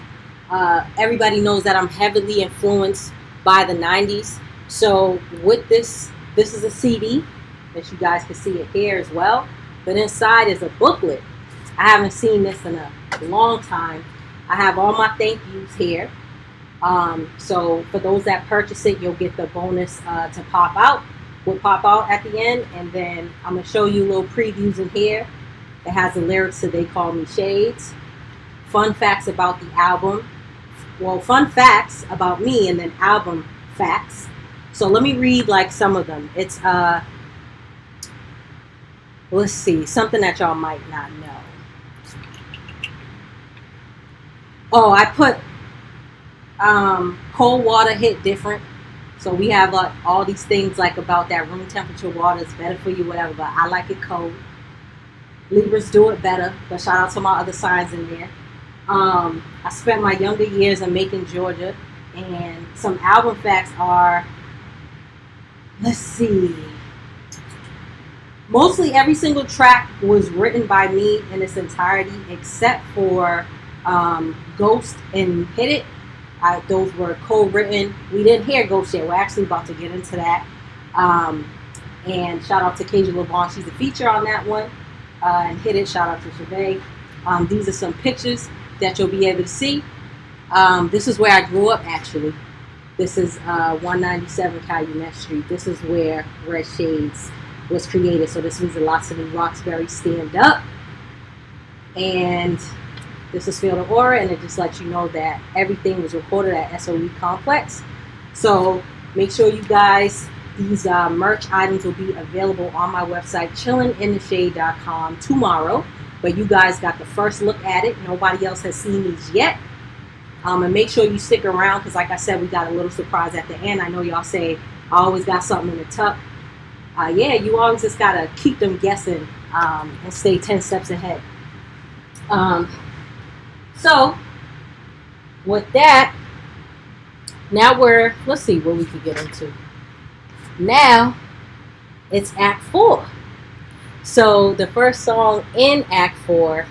Everybody knows that I'm heavily influenced by the 90s. So with this is a CD that you guys can see it here as well. But inside is a booklet. I haven't seen this in a long time. I have all my thank yous here. So for those that purchase it, you'll get the bonus to pop out. Will pop out at the end, and then I'm gonna show you little previews in here. It has the lyrics to "They Call Me Shades," fun facts about the album. Well, fun facts about me, and then album facts. So let me read like some of them. It's let's see, something that y'all might not know. Oh, I put cold water hit different. So we have like all these things like about that room temperature water is better for you, whatever, but I like it cold. Libras do it better, but shout out to my other signs in there. I spent my younger years in Macon, Georgia, and some album facts are, let's see. Mostly every single track was written by me in its entirety, except for Ghost and Hit It. Those were co-written. We didn't hear Ghost yet. We're actually about to get into that. And shout out to Kaja LeVon. She's a feature on that one. And Hit It, shout out to Chavez. These are some pictures that you'll be able to see. This is where I grew up, actually. This is 197 Calumet Street. This is where Red Shaydez was created. So this was a Lots of Roxbury stand up. And this is Feel the Aura, and it just lets you know that everything was recorded at SOE Complex. So make sure you guys, these merch items will be available on my website, chillingintheshade.com tomorrow. But you guys got the first look at it. Nobody else has seen these yet. And make sure you stick around because, like I said, we got a little surprise at the end. I know y'all say I always got something in the tuck. Yeah, you always just got to keep them guessing and stay 10 steps ahead. So, with that, now let's see what we could get into. Now, it's Act 4. So, the first song in Act 4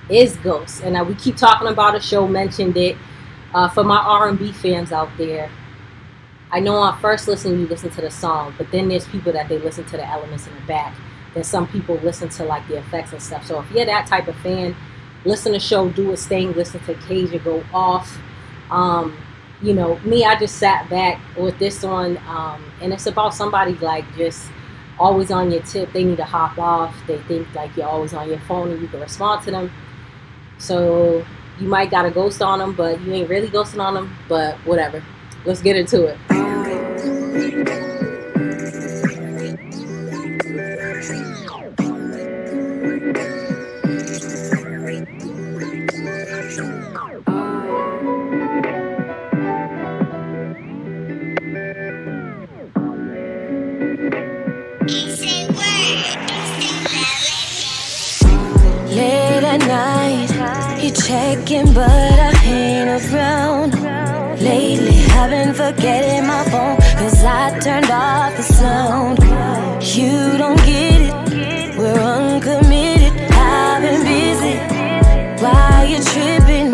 is Ghost. And we keep talking about it, Show mentioned it. For my R&B fans out there, I know on first listen, you listen to the song, but then there's people that they listen to the elements in the back. Then some people listen to like the effects and stuff. So if you're that type of fan, listen to Show, do its thing, listen to Kaja go off. You know, me, I just sat back with this on, and it's about somebody like just always on your tip. They need to hop off. They think like you're always on your phone and you can respond to them. So you might got a ghost on them, but you ain't really ghosting on them, but whatever. Let's get into it. Late at night, you checking, but I ain't around. Lately, I've been forgetting my phone, cause I turned off the sound. You don't get it, we're uncommitted. I've been busy while you're tripping,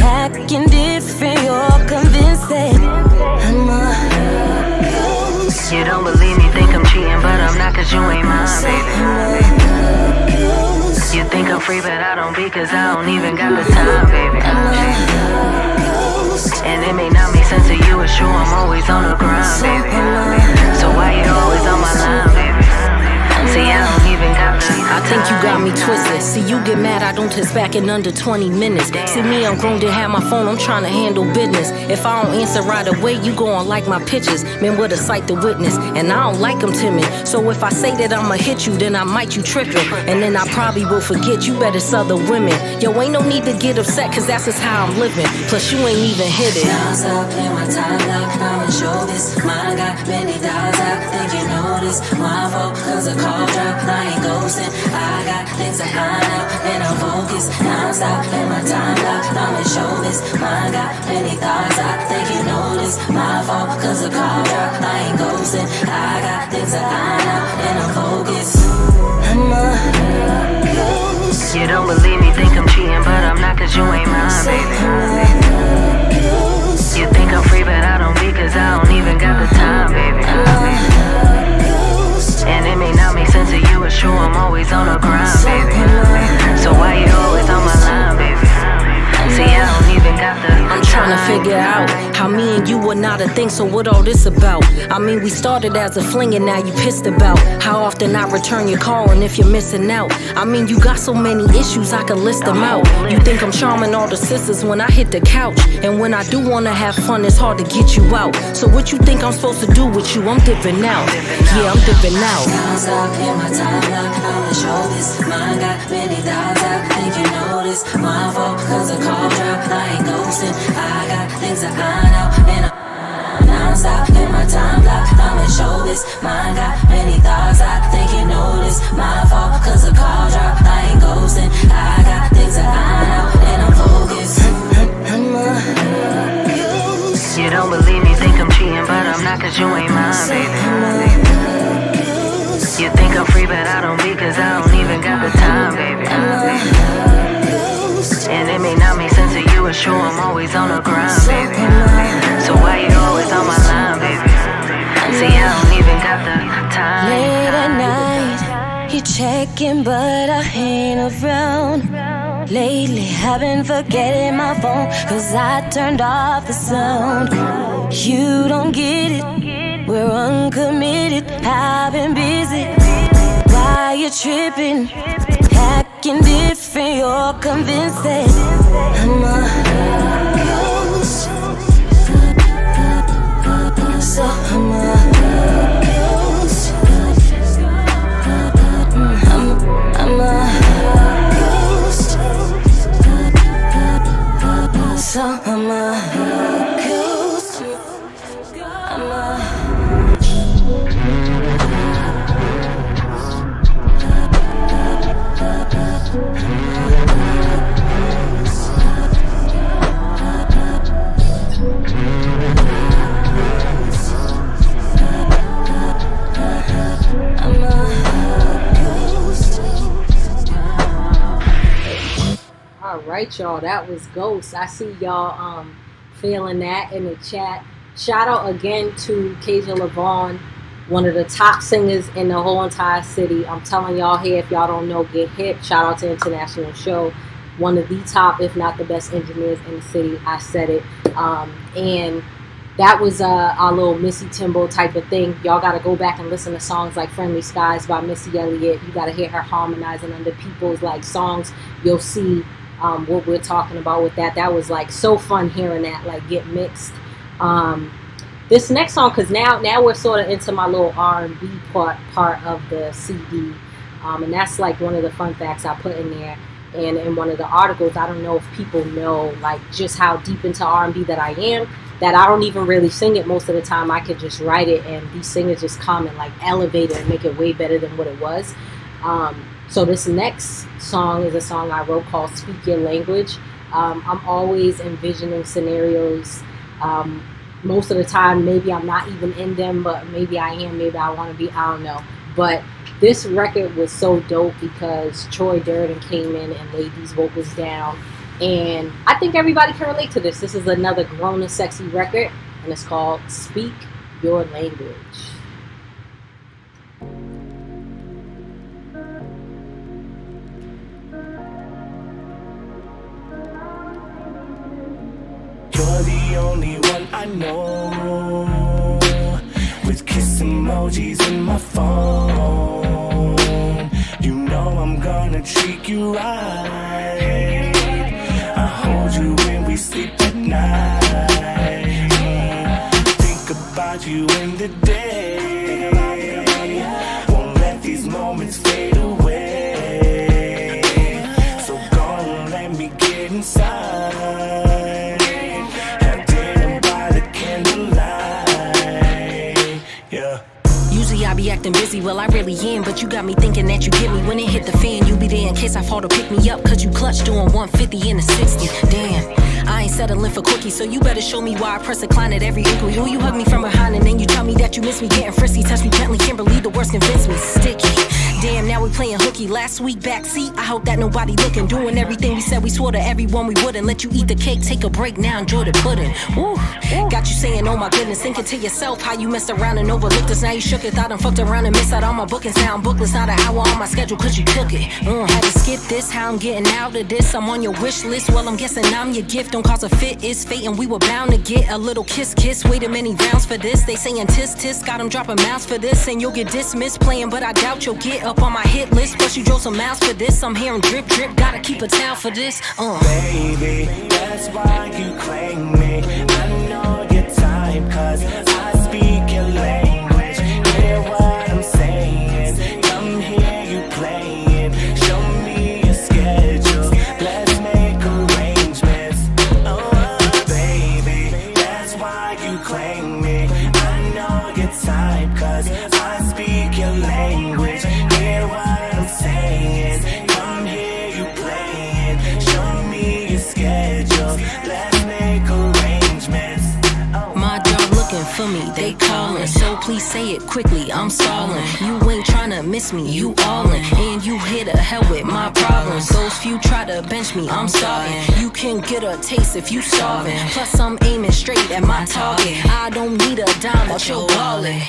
acting different, you're convinced that I'm a ghost. You don't believe me, think I'm cheating, but I'm not, cause you ain't mine, baby. You think I'm free, but I don't be, cause I don't even got the time, baby. And it may not make sense to you, it's true, I'm always on the grind, baby. So why you always on my line, baby? See, I don't even got the I think you got me twisted. See, you get mad, I don't text back in under 20 minutes. See me, I'm grown to have my phone, I'm trying to handle business. If I don't answer right away, you gon' like my pictures. Man, what a sight to witness. And I don't like them timid. So if I say that I'ma hit you, then I might you tripping. And then I probably will forget you better other women. Yo, ain't no need to get upset, cause that's just how I'm living. Plus, you ain't even hit it. Now stop playing my time lock, I'ma show this. Mine got many dollars, I think you know this. My fault, cause the call drop, I ain't ghosting. I got things to iron out, and I'm focused. Now stop playing my time lock, I'ma show this. Mine got many thoughts, I think you know this. My fault, cause the call drop, I ain't ghosting. I got things to iron out, and I'm focused. I'm a ghost. You don't believe me, think I'm cheating, but I'm not, cause you ain't mine, baby. You think I'm free, but I don't be, cause I don't even got the time, baby. And it may not make sense to you, it's true, I'm always on the grind, baby. So why you always on my line, baby? See, I don't even got the I'm trying to figure out how me and you were not a thing, so what all this about? I mean, we started as a fling and now you pissed about how often I return your call and if you're missing out. I mean, you got so many issues, I could list them out. You think I'm charming all the sisters when I hit the couch, and when I do wanna have fun, it's hard to get you out. So what you think I'm supposed to do with you? I'm dipping out. Yeah, I'm dipping out. Now stop in my time lock, I'ma show this. Mine got many dollars, I think you know this. My fault, cause the call drop, I ain't ghosting. I got things to iron out, and I'm non-stop in my time block, I'ma show this. Mine got many thoughts, I think you know this. My fault, cause the call drop, I ain't ghosting. I got things to iron out, and I'm focused. I'm a ghost. You don't believe me, think I'm cheating, but I'm not, cause you ain't mine, baby. You think I'm feel free, but I don't be, cause I don't even got the time, baby. And it may not make sense to you, it's true, I'm always on the grind, baby. So why you always on my line, baby? See, I don't even got the time. Late at night, you checking, but I ain't around. Lately, I've been forgetting my phone, cause I turned off the sound. You don't get it, we're uncommitted. I've been busy. Why you tripping? Acting different, you're convinced that I'm a ghost. So I'm a ghost. I'm a ghost. So I'm a ghost. I'm a All right, y'all, that was Ghost. I see y'all feeling that in the chat. Shout out again to Kasia LaVaughn, one of the top singers in the whole entire city. I'm telling y'all here, if y'all don't know, get hip. Shout out to Intl Show, one of the top, if not the best engineers in the city. I said it. And that was our little Missy Timbo type of thing. Y'all got to go back and listen to songs like Friendly Skies by Missy Elliott. You got to hear her harmonizing under people's like songs. You'll see what we're talking about with that. That was like so fun hearing that like get mixed. This next song, because now we're sort of into my little R&B part of the CD, and that's like one of the fun facts I put in there. And in one of the articles, I don't know if people know like just how deep into R&B that I am, that I don't even really sing it most of the time. I could just write it and these singers just come and like elevate it and make it way better than what it was. So this next song is a song I wrote called Speak Your Language. I'm always envisioning scenarios. Most of the time, maybe I'm not even in them, but maybe I am, maybe I want to be, I don't know. But this record was so dope because Troy Durden came in and laid these vocals down. And I think everybody can relate to this. This is another grown and sexy record, and it's called Speak Your Language. You're the only one I know with kiss emojis in my phone. You know I'm gonna treat you right. I hold you when we sleep at night. Think about you in the day. Won't let these moments fade away. So go and let me get inside. I be acting busy, well I really am, but you got me thinking that you get me. When it hit the fan, you be there in case I fall to pick me up, cause you clutch doing 150 in a 60. Damn, I ain't settling for quickies, so you better show me why I press decline at every inquiry. Oh, you hug me from behind and then you tell me that you miss me getting frisky. Touch me gently, can't believe the worst convince me. Sticky. Damn, now we playing hooky. Last week, backseat, I hope that nobody looking. Doing everything we said we swore to everyone we wouldn't. Let you eat the cake, take a break now, enjoy the pudding. Woo. Got you saying, oh my goodness, thinking to yourself how you messed around and overlooked us. Now you shook it, thought I fucked around and missed out on my bookings. Now I'm bookless, not an hour on my schedule, cause you took it. Had to skip this, how I'm getting out of this. I'm on your wish list, well I'm guessing I'm your gift. Don't cause a fit, it's fate and we were bound to get a little kiss. Waited many rounds for this, they saying tis, got them dropping mouths for this. And you'll get dismissed playing, but I doubt you'll get up on my hit list. Plus you drove some miles for this, I'm hearing drip, gotta keep a towel for this. Baby, that's why you claim me. I know your time, cause I speak your language. Hear what I'm saying, come hear you playing. Show me your schedule, let's make arrangements. Oh, baby, that's why you claim me. I know your time, cause I speak your language. Hear what I'm saying, come hear you playing. Show me your schedule, let's make arrangements. My dog looking for for me, they callin'. So please say it quickly, I'm stallin'. You ain't tryna miss me, you allin'. And you here to hell with my problems. Those few try to bench me, I'm starving. You can get a taste if you starving. Plus I'm aiming straight at my target. I don't need a dime, but you're ballin'.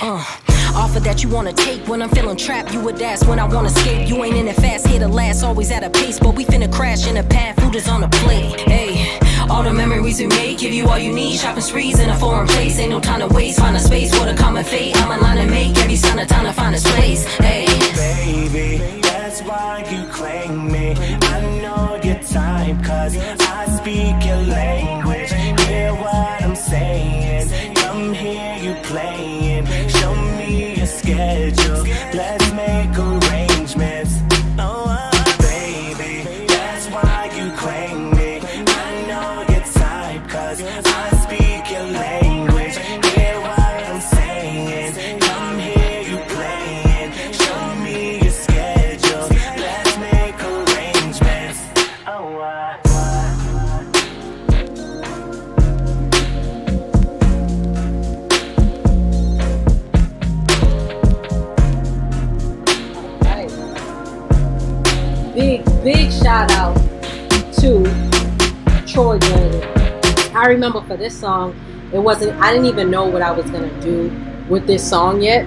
Offer that you wanna take when I'm feeling trapped. You would ask when I wanna escape. You ain't in it fast, here to last, always at a pace. But we finna crash in the path, food is on the plate. Hey, all the memories we made, give you all you need. Shopping sprees in a foreign place, ain't no time to waste. Find a space for the common fate. I'm a line to make, every sign of time to find its place. Hey, baby, that's why you claim me. I know your type, cause I speak your language. Hear what I'm saying, come hear you playing. Show me your schedule, let's make arrangements. Baby, that's why you claim me. I know your type, cause I speak your language. Hear what I'm saying, come hear you playing. Show me your schedule, let's make arrangements. Big shout out to Troy Journey. I remember for this song, I didn't even know what I was gonna do with this song yet.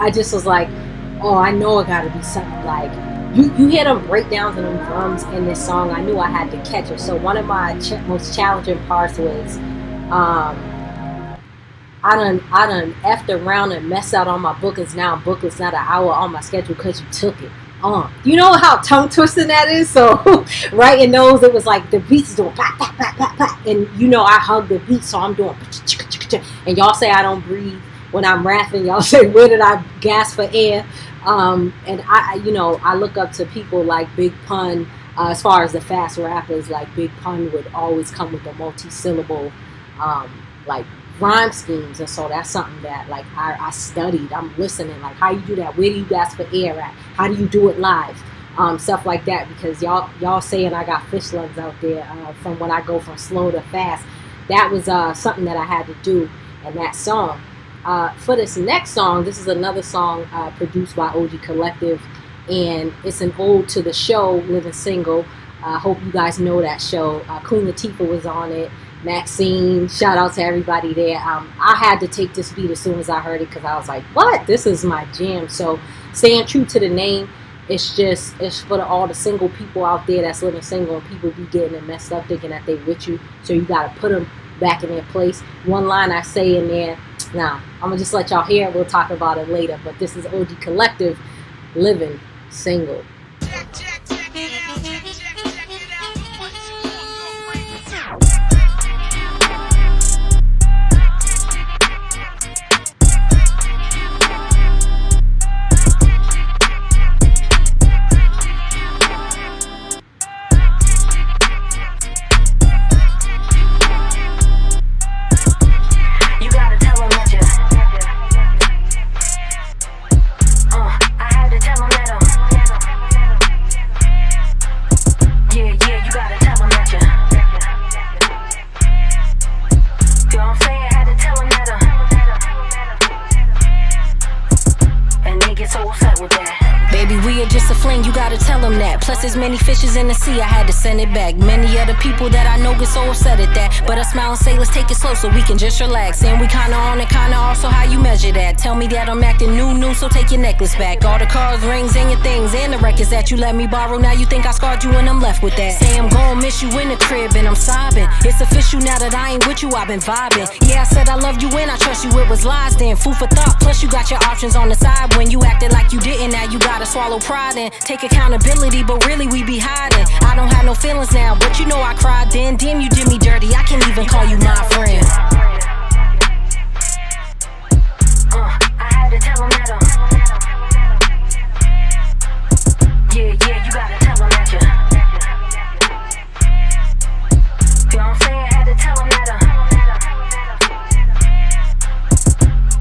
I just was like, oh, I know it gotta be something like, you hear them breakdowns and them drums in this song. I knew I had to catch it. So one of my most challenging parts was, I done effed around and messed out on my bookings. Now bookings not an hour on my schedule because you took it. You know how tongue twisting that is? So writing those, it was like the beats doing pop, pop, pop, pop, pop. And you know I hug the beat, so I'm doing and y'all say I don't breathe when I'm rapping. Y'all say, where did I gasp for air? And I look up to people like Big Pun. As far as the fast rappers, like Big Pun would always come with a multi-syllable like rhyme schemes, and so that's something that like I studied. I'm listening, like how you do that, where do you gasp for air at, how do you do it live, stuff like that, because y'all saying I got fish lungs out there from when I go from slow to fast. That was something that I had to do in that song. For this next song, this is another song produced by OG Collective, and it's an ode to the show Living Single. I hope you guys know that show. Queen Latifah was on it, Maxine, shout out to everybody there. I had to take this beat as soon as I heard it because I was like, what? This is my jam. So staying true to the name, it's for all the single people out there that's living single, and people be getting it messed up thinking that they with you. So you got to put them back in their place. One line I say in there, I'm going to just let y'all hear it. We'll talk about it later. But this is OG Collective, Living Single. Plus there's many fishes in the sea, I had to send it back. Many other people that I know get so upset at that, but I smile and say let's take it slow so we can just relax. And we kinda on and kinda off, so how you measure that? Tell me that I'm acting new, so take your necklace back. All the cars, rings, and your things, and the records that you let me borrow. Now you think I scarred you and I'm left with that. Say I'm gon' miss you in the crib and I'm sobbing. It's official now that I ain't with you, I've been vibing. Yeah, I said I loved you and I trust you, it was lies then. Food for thought, plus you got your options on the side. When you acted like you didn't, now you gotta swallow pride and take accountability, but really we be hiding. I don't have no feelings now, but you know I cried then. Damn, you did me dirty, I can't even call you my friend. I had to tell him that yeah, you gotta tell him that you know what I'm saying? I had to tell him that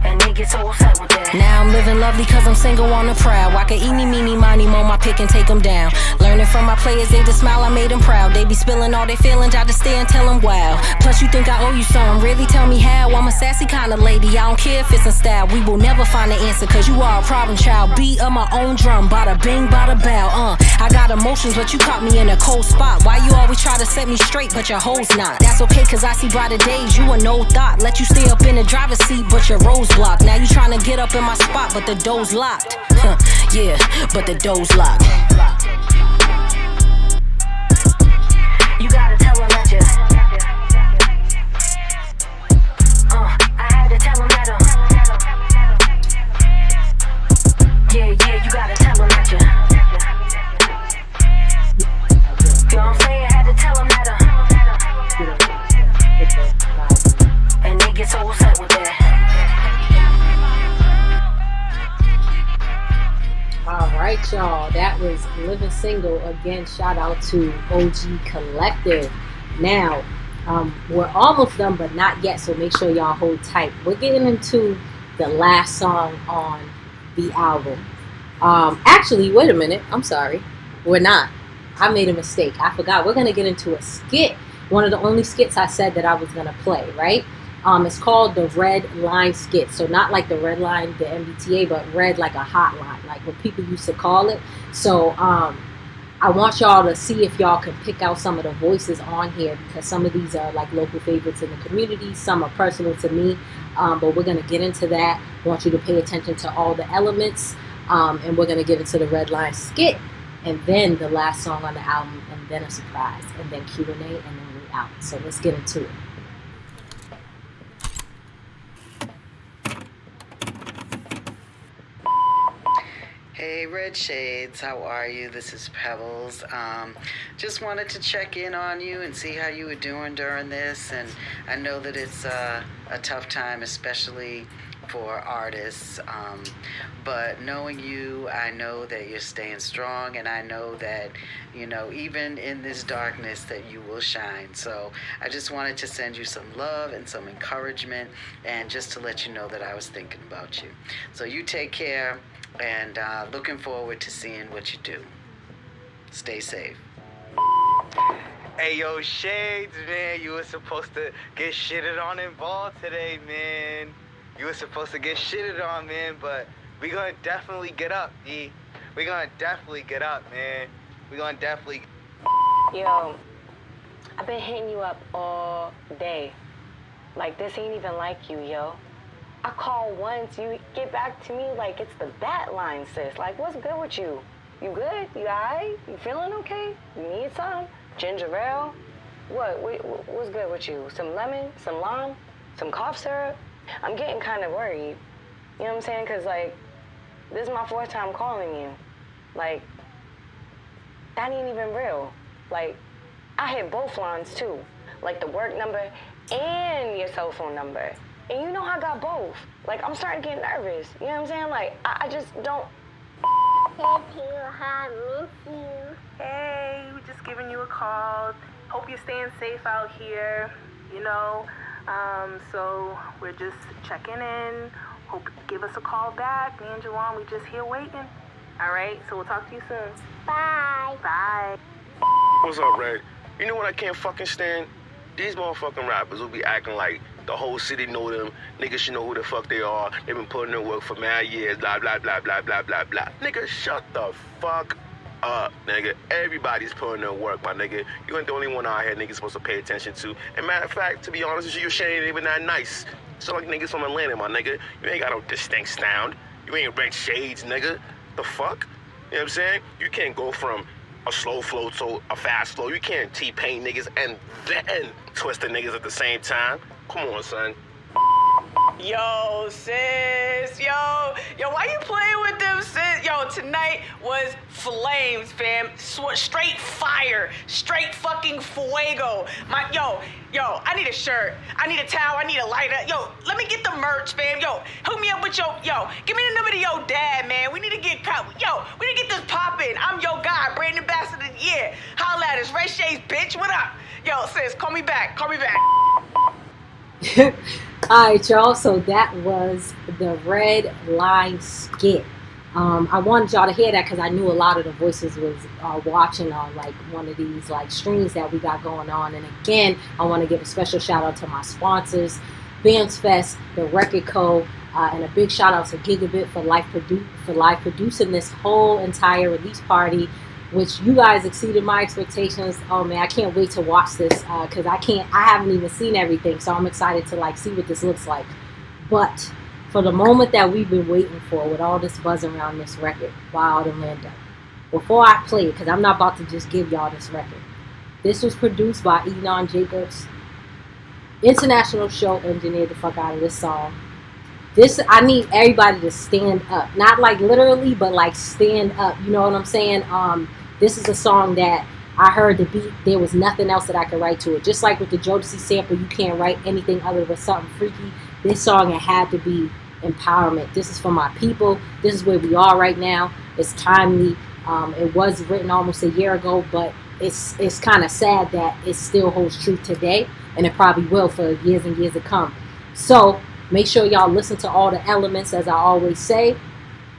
and they get so upset with that. Now I'm living living lovely cause I'm single on the prowl. I can eeny, meeny, miny, mo my pick and take them down. Learning from my players, they just smile, I made them proud. They be spilling all their feelings, I just stay and tell them wow. Plus you think I owe you something, really tell me how. I'm a sassy kind of lady, I don't care if it's in style. We will never find an answer cause you are a problem child. Beat of my own drum, bada bing, bada bow. I got emotions but you caught me in a cold spot. Why you always try to set me straight but your hoes not? That's okay cause I see brighter days, you a no thought. Let you stay up in the driver's seat but your road's blocked. Now you trying to get up in my spot but the door's locked. Yeah, but the door's locked. You gotta tell him that you I had to tell him that yeah, you gotta tell him that you know what I'm saying? I had to tell him that and they get so upset with that. Alright, y'all, that was Living Single. Again, shout out to OG Collective. Now, we're almost done, but not yet, so make sure y'all hold tight. We're getting into the last song on the album. Actually, wait a minute. I'm sorry. We're not. I made a mistake. I forgot. We're going to get into a skit. One of the only skits I said that I was going to play, right? It's called the Red Line Skit. So not like the Red Line, the MBTA, but red like a hotline, like what people used to call it. So I want y'all to see if y'all can pick out some of the voices on here, because some of these are like local favorites in the community. Some are personal to me, but we're going to get into that. I want you to pay attention to all the elements, and we're going to get into the Red Line Skit, and then the last song on the album, and then a surprise, and then Q&A, and then we're out. So let's get into it. Hey Red Shades, how are you? This is Pebbles. Just wanted to check in on you and see how you were doing during this. And I know that it's a tough time, especially for artists. But knowing you, I know that you're staying strong, and I know that, you know, even in this darkness that you will shine. So I just wanted to send you some love and some encouragement, and just to let you know that I was thinking about you. So you take care. And looking forward to seeing what you do. Stay safe. Hey, yo, Shades, man. You were supposed to get shitted on in ball today, man. You were supposed to get shitted on, man. But we gonna definitely get up, D. We gonna definitely get up, man. We gonna definitely... Yo, I've been hitting you up all day. Like, this ain't even like you, yo. I call once, you get back to me like it's the bat line, sis. Like, what's good with you? You good? You alright? You feeling okay? You need some? Ginger ale? What's good with you? Some lemon? Some lime? Some cough syrup? I'm getting kind of worried. You know what I'm saying? Because, like, this is my fourth time calling you. Like, that ain't even real. Like, I hit both lines, too. Like, the work number and your cell phone number. And you know I got both. Like, I'm starting to get nervous. You know what I'm saying? Like, I just don't... Hey, Taylor, I miss you. Hey, we're just giving you a call. Hope you're staying safe out here, you know. So we're just checking in. Hope you give us a call back. Me and Jalon, we just here waiting. All right, so we'll talk to you soon. Bye. Bye. What's up, Red? You know what I can't fucking stand? These motherfucking rappers will be acting like the whole city know them. Niggas should know who the fuck they are. They've been putting in work for mad years. Blah, blah, blah, blah, blah, blah, blah. Nigga, shut the fuck up, nigga. Everybody's putting in work, my nigga. You ain't the only one out here niggas supposed to pay attention to. And matter of fact, to be honest with you, your shit ain't even that nice. So like niggas from Atlanta, my nigga. You ain't got no distinct sound. You ain't Red Shades, nigga. The fuck? You know what I'm saying? You can't go from a slow flow to a fast flow. You can't T-Pain niggas and then twist the niggas at the same time. Come on, son. Yo, sis, yo, why you playing with them, sis? Yo, tonight was flames, fam. Straight fire, straight fucking fuego. Yo, I need a shirt, I need a towel, I need a lighter. Yo, let me get the merch, fam. Yo, hook me up with yo, give me the number to your dad, man. We need to get we need to get this poppin'. I'm your guy, brand ambassador of the year. Holla at us, Red Shaydez, bitch. What up? Yo, sis, call me back. Alright, y'all, so that was the Red Line Skit. I wanted y'all to hear that because I knew a lot of the voices was watching on like one of these like streams that we got going on. And again, I want to give a special shout out to my sponsors, Bams Fest, the Record Co., and a big shout out to Gigabit for live producing this whole entire release party, which you guys exceeded my expectations. Oh man, I can't wait to watch this because I haven't even seen everything, so I'm excited to like see what this looks like. But for the moment that we've been waiting for with all this buzz around this record, Wild and Lando, before I play it, because I'm not about to just give y'all this record, this was produced by Enon Jacobs. International Show engineered the fuck out of this song. I need everybody to stand up. Not like literally, but like stand up. You know what I'm saying? This is a song that I heard the beat. There was nothing else that I could write to it. Just like with the Jodeci sample, you can't write anything other than something freaky. This song, it had to be empowerment. This is for my people. This is where we are right now. It's timely. It was written almost a year ago, but it's kind of sad that it still holds true today, and it probably will for years and years to come. So make sure y'all listen to all the elements, as I always say.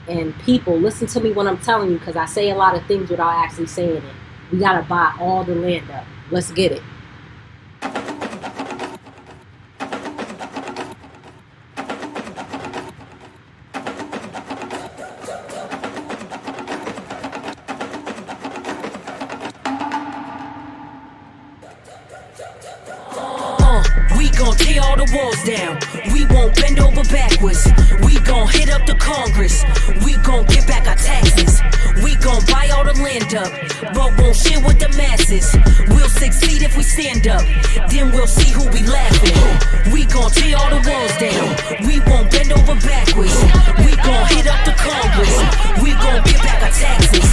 And people, listen to me when I'm telling you, because I say a lot of things without actually saying it. We got to buy all the land up. Let's get it. We gon' tear all the walls down. We won't bend over backwards. We gon' hit up the Congress. We gon' get back our taxes. We gon' buy all the land up, but won't share with the masses. We'll succeed if we stand up. Then we'll see who be laughing. We gon' tear all the walls down. We won't bend over backwards. We gon' hit up the Congress. We gon' get back our taxes.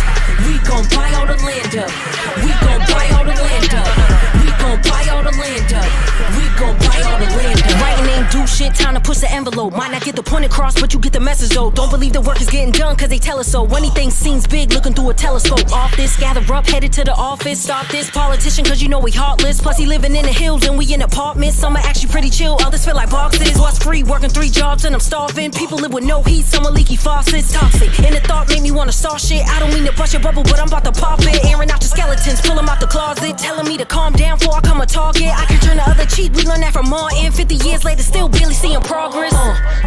We gon' buy all the land up. We gon' buy all the land up. We gon' buy all the land up. We gon' buy all the land up. Writing ain't do shit, time to push the envelope. Might not get the point across, but you get the message though. Don't believe the work is getting done, cause they tell us so. Anything seems big, looking through a telescope. Off this, gather up, headed to the office. Stop this politician, cause you know we heartless. Plus he living in the hills and we in apartments. Some are actually pretty chill, others feel like boxes. What's free, working 3 jobs and I'm starving. People live with no heat, some are leaky faucets. Toxic, and the thought made me wanna start shit. I don't mean to bust your bubble, but I'm about to pop it. Airing out your skeletons, pull them out the closet. Telling me to calm down before I come a target. I can turn the other cheek, we learned that from Martin. 50 years later, still barely seeing progress.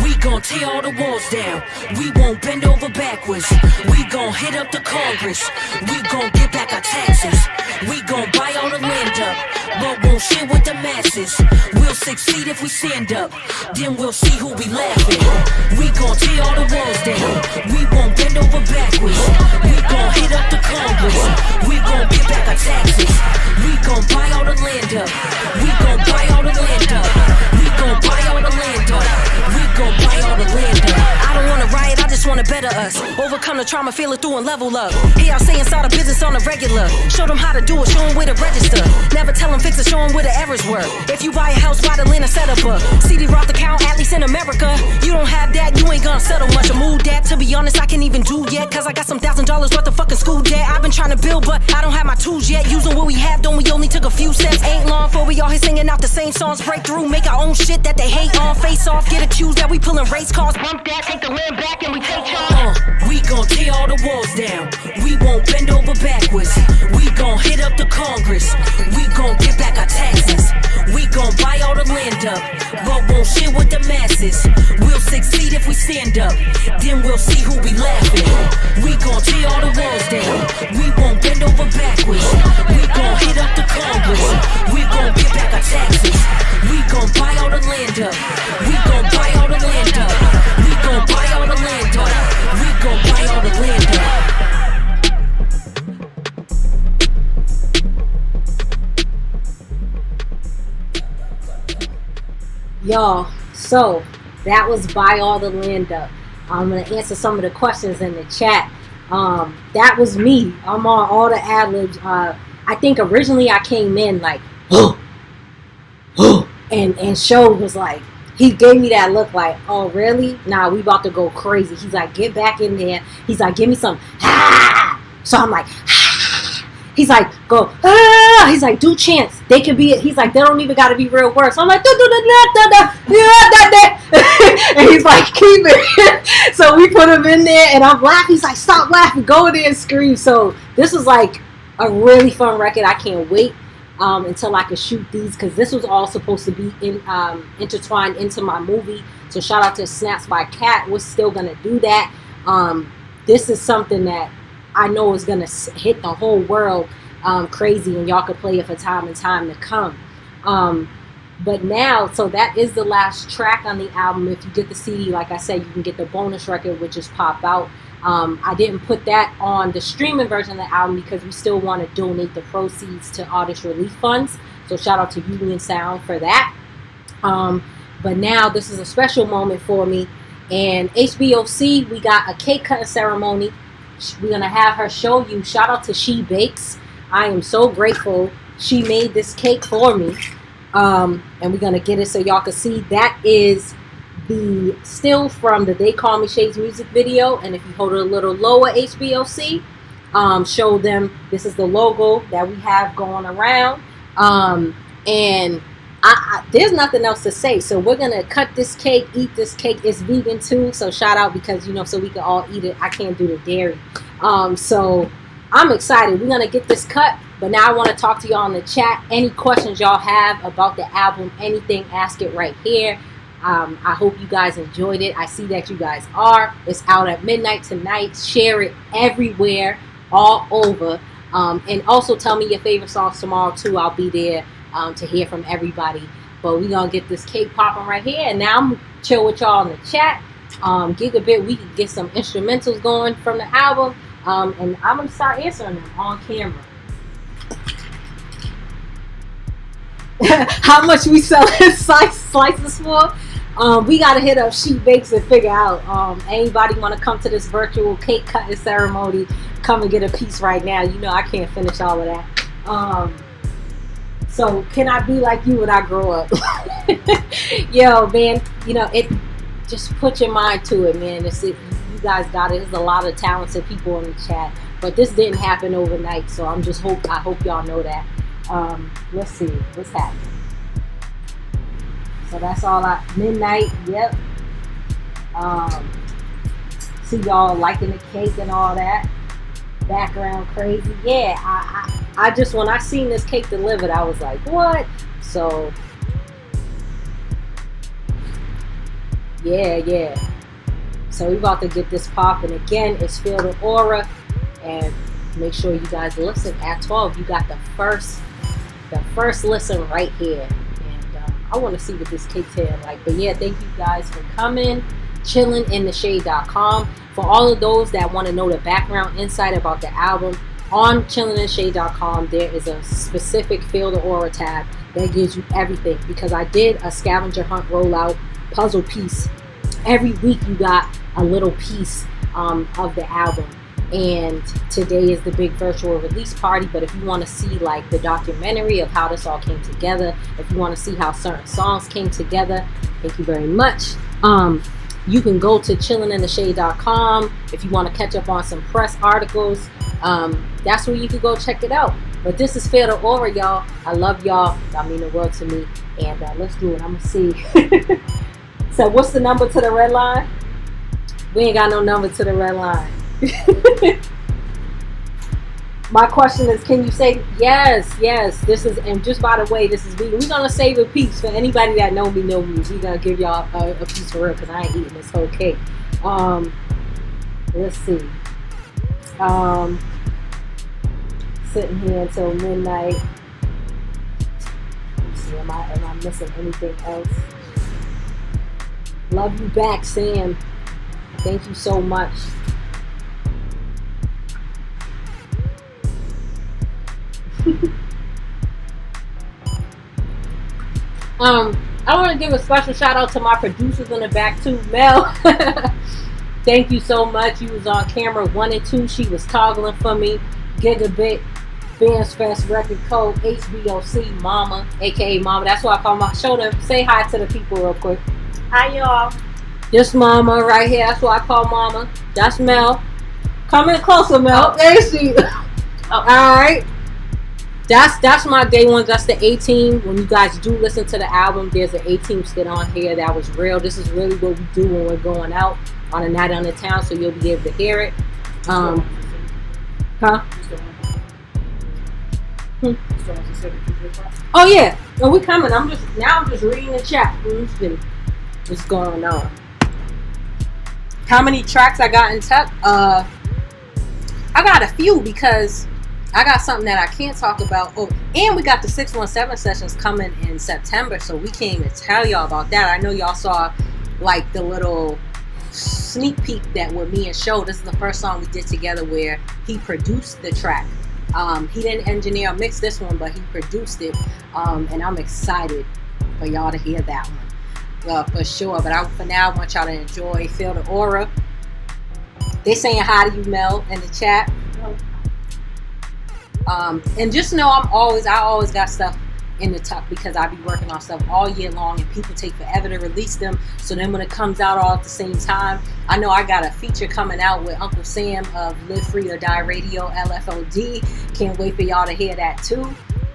We gon' tear all the walls down. We won't bend over backwards. We gon' hit up the Congress. We gon' get back our taxes. We gon' buy all the land up, but won't share with the masses. We'll succeed if we stand up. Then we'll see who be laughing. We gon' tear all the walls down. We won't bend over backwards. We gon' hit up the Congress. We gon' get back our taxes. We gon' buy all the land up. We gon' buy all the land up. We gon' buy all the land up. We gon' buy all the land up. I don't wanna riot, I just wanna better us. Overcome the trauma, feel it through and level up. Here I say inside a business on a regular. Show them how to do it, show them where to register. Never tell them fix it, show them where the errors were. If you buy a house, buy the land and set up a CD Roth account, at least in America. You don't have that, you ain't gonna settle much. I moved that, to be honest, I can't even do yet. Cause I got some $1,000 worth of fucking school debt. I've been trying to build, but I don't have my tools yet. Using what we have, don't we only took a few steps. Ain't long for we all here singing out the same songs. Break through, make our own shit that they hate on. Face off, get accused that we pulling race cars. Bump that, take the land back and we take charge. We gon' tear all the walls down. We won't bend over backwards. We gon' hit up the Congress. We gon' get back our taxes. We gon' buy all the land up, but won't share with the masses. We'll succeed if we stand up. Then we'll see who be laughing. We gon' tear all the walls down. We won't bend over backwards. We gon' hit up the Congress. We gon' get back our taxes. We gon' buy all the land up. We gon' buy all the land up. We gon' buy all the land up. We gon' buy all the land up. Y'all, so that was Buy All the Land Up. I'm going to answer some of the questions in the chat. That was me. I'm on all the ad-libs. I think originally I came in like, and Show was like, he gave me that look like, oh, really? Nah, we about to go crazy. He's like, get back in there. He's like, give me some, ah! So I'm like, ah! He's like, go, ah! da. He's like, do chants. They can be. He's like, they don't even got to be real words. So I'm like, and he's like, keep it. So we put him in there, and I'm laughing. He's like, stop laughing, go in there and scream. So this was like a really fun record. I can't wait until I can shoot these, because this was all supposed to be intertwined into my movie. So shout out to Snaps by Cat. We're still gonna do that. This is something that I know is gonna hit the whole world crazy, and y'all could play it for time and time to come. But now, so that is the last track on the album. If you get the CD, like I said, you can get the bonus record, which is Pop Out. I didn't put that on the streaming version of the album because we still want to donate the proceeds to artist relief funds. So shout out to Union Sound for that. But now this is a special moment for me. And HBOC, we got a cake cutting ceremony. We're going to have her show you. Shout out to She Bakes. I am so grateful. She made this cake for me. And we're going to get it so y'all can see. That is the still from the They Call Me Shades music video. And if you hold it a little lower, HBOC, show them this is the logo that we have going around. And there's nothing else to say. So we're going to cut this cake, eat this cake. It's vegan too. So shout out, because, you know, so we can all eat it. I can't do the dairy. So I'm excited. We're going to get this cut. But now I want to talk to y'all in the chat. Any questions y'all have about the album, anything, ask it right here. I hope you guys enjoyed it. I see that you guys are. It's out at midnight tonight. Share it everywhere, all over. And also tell me your favorite songs tomorrow too. I'll be there to hear from everybody. But we're going to get this cake popping right here. And now I'm chill with y'all in the chat. Gigabit, we can get some instrumentals going from the album. And I'm going to start answering them on camera. How much we selling slices for? We gotta hit up She Bakes and figure out. Anybody want to come to this virtual cake cutting ceremony? Come and get a piece right now. You know I can't finish all of that. So can I be like you when I grow up? Yo, man, you know it. Just put your mind to it, man. You guys got it. There's a lot of talented people in the chat, but this didn't happen overnight. So I hope y'all know that. Let's see what's happening. So that's all midnight. Yep. See y'all liking the cake and all that. Background crazy. Yeah, I just, when I seen this cake delivered, I was like, what? So yeah. So we about to get this popping again. It's Feel the Aura, and make sure you guys listen at 12. You got the first listen right here. And I want to see what this cake's here like. But yeah, thank you guys for coming. chillingintheshade.com. For all of those that want to know the background insight about the album, on chillingintheshade.com there is a specific Feel the Aura tab that gives you everything, because I did a scavenger hunt rollout puzzle piece. Every week you got a little piece of the album. And today is the big virtual release party. But if you want to see like the documentary of how this all came together, if you want to see how certain songs came together, thank you very much. You can go to chillingintheshade.com. If you want to catch up on some press articles, that's where you can go check it out. But this is Feel the Aura, y'all. I love y'all. Y'all mean the world to me. And let's do it. I'm gonna see. So what's the number to the red line? We ain't got no number to the red line. My question is, can you say yes? This is, and just by the way, this is vegan. We're gonna save a piece for anybody that know me. We're gonna give y'all a piece for real, because I ain't eating this whole cake. Let's see. Sitting here until midnight. Let's see, am I missing anything else? Love you back, Sam. Thank you so much. I want to give a special shout out to my producers in the back too, Mel. Thank you so much. You was on camera 1 and 2. She was toggling for me. Gigabit, Fans Fest, Record Code, HBOC, Mama, aka Mama. That's why I call my. Show them. Say hi to the people real quick. Hi y'all. This Mama right here. That's why I call Mama. That's Mel. Come in closer, Mel. There she. Oh. All right. That's my day one. That's the A-Team. When you guys do listen to the album, there's an A-Team skit on here that was real. This is really what we do when we're going out on a night on the town, so you'll be able to hear it. Huh? Oh yeah, no, we coming. I'm just reading the chat. What's going on? How many tracks I got in tuck? I got a few because I got something that I can't talk about. Oh, and we got the 617 sessions coming in September, so we can't even tell y'all about that. I know y'all saw like the little sneak peek that with me and Show. This is the first song we did together where he produced the track. He didn't engineer or mix this one, but he produced it, and I'm excited for y'all to hear that one for sure. But for now, I want y'all to enjoy Feel the Aura. They saying hi to you, Mel, in the chat. And just know I always got stuff in the tuck because I be working on stuff all year long and people take forever to release them. So then when it comes out all at the same time, I know I got a feature coming out with Uncle Sam of Live Free or Die Radio, LFOD. Can't wait for y'all to hear that too.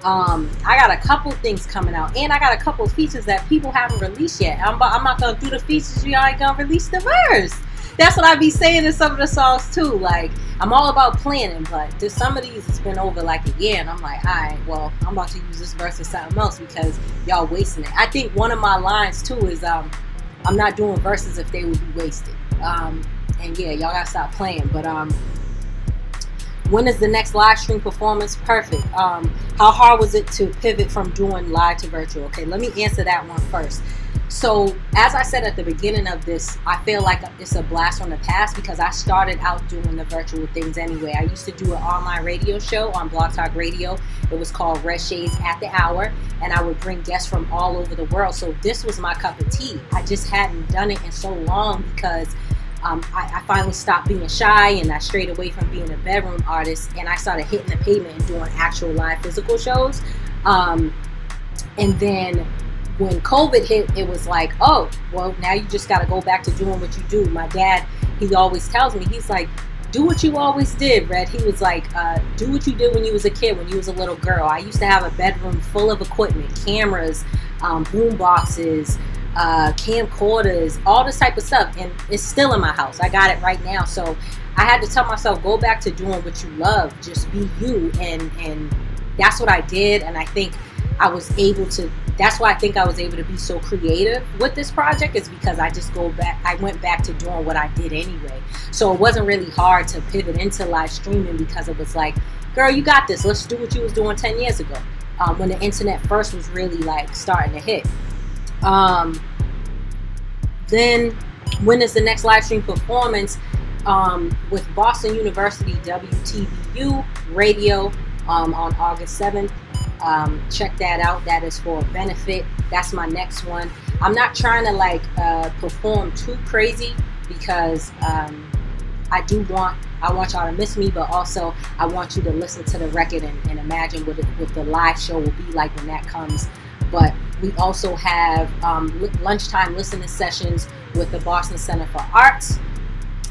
I got a couple things coming out, and I got a couple of features that people haven't released yet. I'm not gonna do the features, y'all ain't gonna release the verse. That's what I be saying in some of the songs too. Like, I'm all about planning, but there's some of these it's been over like a year, and I'm like, all right, well, I'm about to use this verse or something else because y'all wasting it. I think one of my lines too is I'm not doing verses if they would be wasted. And yeah, y'all gotta stop playing. But when is the next live stream performance? Perfect. How hard was it to pivot from doing live to virtual? Okay, let me answer that one first. So, as I said at the beginning of this, I feel like it's a blast from the past because I started out doing the virtual things anyway. I used to do an online radio show on Blog Talk Radio. It was called Red Shaydez at the Hour, and I would bring guests from all over the world. So this was my cup of tea. I just hadn't done it in so long because I finally stopped being shy and I strayed away from being a bedroom artist, and I started hitting the pavement and doing actual live physical shows. And then when COVID hit, it was like, oh, well, now you just got to go back to doing what you do. My dad, he always tells me, he's like, do what you always did, Red. He was like, do what you did when you was a kid, when you was a little girl. I used to have a bedroom full of equipment, cameras, boom boxes, camcorders, all this type of stuff. And it's still in my house. I got it right now. So I had to tell myself, go back to doing what you love. Just be you. And that's what I did. And I think I was able to, that's why I think I was able to be so creative with this project, is because I went back to doing what I did anyway. So it wasn't really hard to pivot into live streaming because it was like, girl, you got this. Let's do what you was doing 10 years ago when the internet first was really like starting to hit. Then when is the next live stream performance? With Boston University WTBU Radio on August 7th. Check that out. That is for a benefit. That's my next one. I'm not trying to like perform too crazy because I want y'all to miss me, but also I want you to listen to the record and imagine what the live show will be like when that comes. But we also have lunchtime listening sessions with the Boston Center for Arts.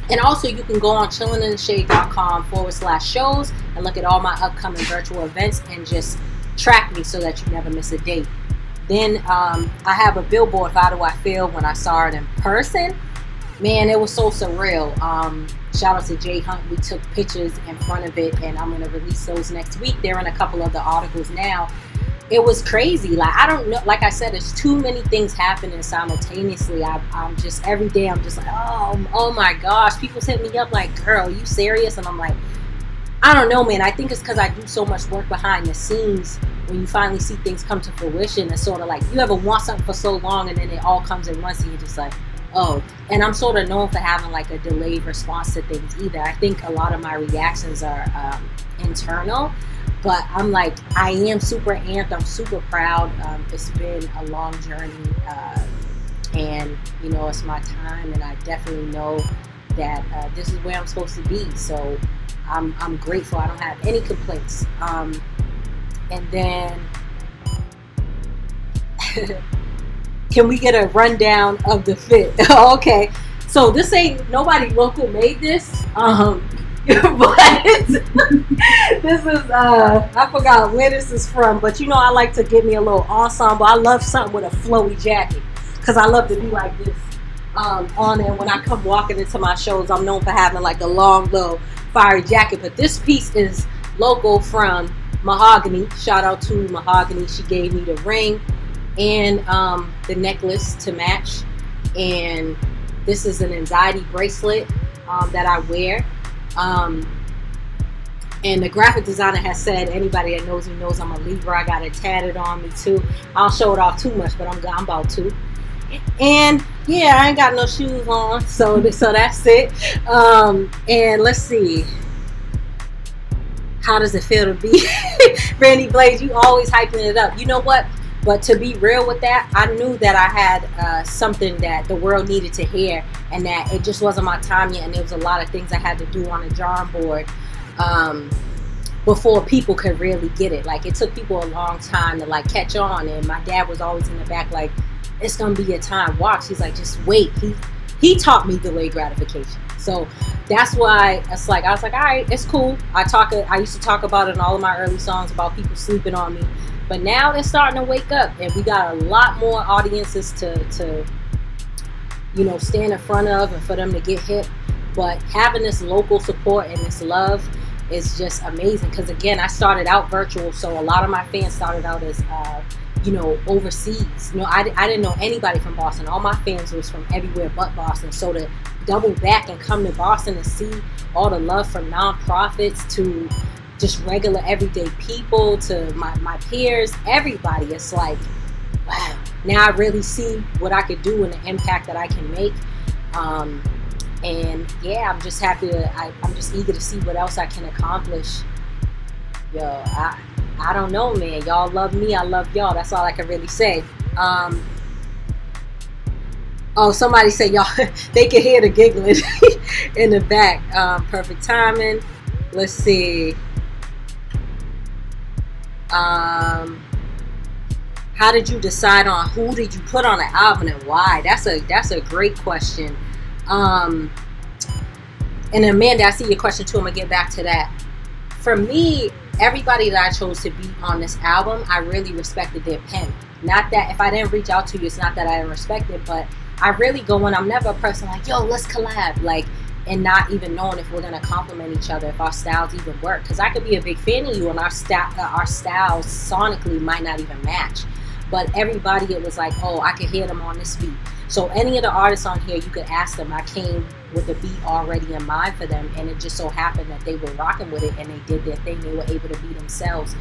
And also you can go on chillingintheshade.com/shows and look at all my upcoming virtual events and just track me so that you never miss a date. Then I have a billboard, How Do I Feel, when I saw it in person. Man, it was so surreal. Shout out to Jay Hunt. We took pictures in front of it, and I'm going to release those next week. They're in a couple of the articles now. It was crazy. Like, I don't know. Like I said, there's too many things happening simultaneously. I'm just, every day I'm just like, oh my gosh. People hit me up like, girl, are you serious? And I'm like, I don't know, man. I think it's because I do so much work behind the scenes. When you finally see things come to fruition, it's sort of like you ever want something for so long and then it all comes at once and you're just like, oh. And I'm sort of known for having like a delayed response to things either. I think a lot of my reactions are internal, but I'm like, I am super amped. I'm super proud. It's been a long journey, and you know, it's my time, and I definitely know that this is where I'm supposed to be. So I'm grateful. I don't have any complaints. And then can we get a rundown of the fit? Okay, so this ain't nobody local made this. But this is I forgot where this is from, but you know I like to give me a little ensemble. I love something with a flowy jacket because I love to be like this on it. When I come walking into my shows, I'm known for having like a long little fiery jacket. But this piece is local from Mahogany. Shout out to Mahogany. She gave me the ring and the necklace to match, and this is an anxiety bracelet that I wear. And the graphic designer has said anybody that knows me knows I'm a Libra. I got it tatted on me too. I don't show it off too much, but I'm about to. And yeah, I ain't got no shoes on, so that's it. And let's see, how does it feel to be Randy Blaze? You always hyping it up. You know what? But to be real with that, I knew that I had something that the world needed to hear, and that it just wasn't my time yet, and there was a lot of things I had to do on the drawing board before people could really get it. Like, it took people a long time to like catch on, and my dad was always in the back like, it's gonna be a time, watch. He's like, just wait. He taught me delayed gratification. So that's why it's like, I was like, all right, it's cool. I used to talk about it in all of my early songs about people sleeping on me. But now they're starting to wake up, and we got a lot more audiences to you know, stand in front of and for them to get hip. But having this local support and this love is just amazing. Because again, I started out virtual, so a lot of my fans started out as you know, overseas. You know, I didn't know anybody from Boston. All my fans was from everywhere but Boston. So to double back and come to Boston and see all the love from nonprofits to just regular everyday people to my peers, everybody, it's like, wow, now I really see what I could do and the impact that I can make. And yeah, I'm just happy I'm just eager to see what else I can accomplish. Yo, I don't know, man. Y'all love me, I love y'all. That's all I can really say. Oh, somebody said y'all, they can hear the giggling in the back. Perfect timing. Let's see. How did you decide on who did you put on the album and why? That's a great question. And Amanda, I see your question too. I'm gonna get back to that. For me, everybody that I chose to be on this album, I really respected their pen. Not that if I didn't reach out to you, it's not that I didn't respect it, but I really go in. I'm never a person like, yo, let's collab, like, and not even knowing if we're gonna complement each other, if our styles even work. Because I could be a big fan of you, and our styles sonically might not even match. But everybody, it was like, oh, I could hear them on this beat. So any of the artists on here, you could ask them. I came with the beat already in mind for them, and it just so happened that they were rocking with it and they did their thing. They were able to be themselves.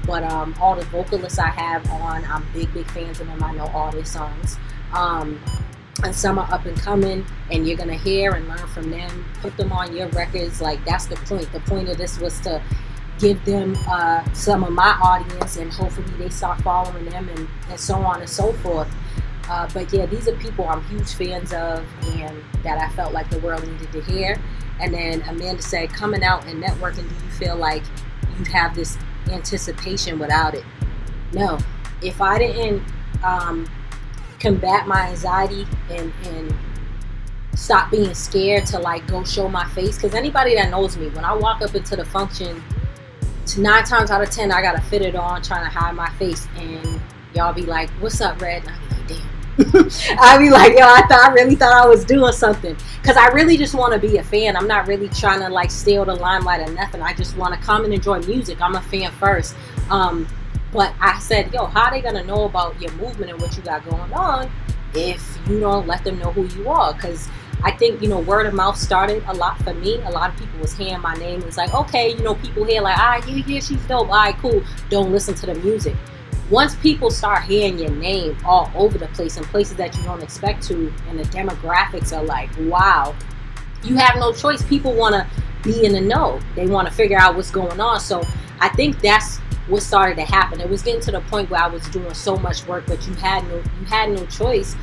But all the vocalists I have on, I'm big fans of them. I know all their songs. And some are up and coming, and you're gonna hear and learn from them. Put them on your records. Like, that's the point. The point of this was to give them some of my audience, and hopefully they start following them, and so on and so forth. But yeah, these are people I'm huge fans of, and that I felt like the world needed to hear. And then Amanda said, coming out and networking, do you feel like you'd have this anticipation without it? No. If I didn't combat my anxiety and stop being scared to like go show my face, because anybody that knows me, when I walk up into the function, 9 times out of 10 I gotta fit it on, trying to hide my face, and y'all be like, what's up, Red? And I be like, damn. I be like, yo, I really thought I was doing something, because I really just want to be a fan. I'm not really trying to like steal the limelight or nothing. I just want to come and enjoy music. I'm a fan first. But I said, yo, how are they gonna know about your movement and what you got going on if you don't let them know who you are? Because I think, you know, word of mouth started a lot for me. A lot of people was hearing my name. It's like, okay, you know, people hear like, all right, yeah, she's dope. All right, cool. Don't listen to the music. Once people start hearing your name all over the place in places that you don't expect to, and the demographics are like, wow, you have no choice. People want to be in the know. They want to figure out what's going on. So I think that's what started to happen. It was getting to the point where I was doing so much work, but you had no choice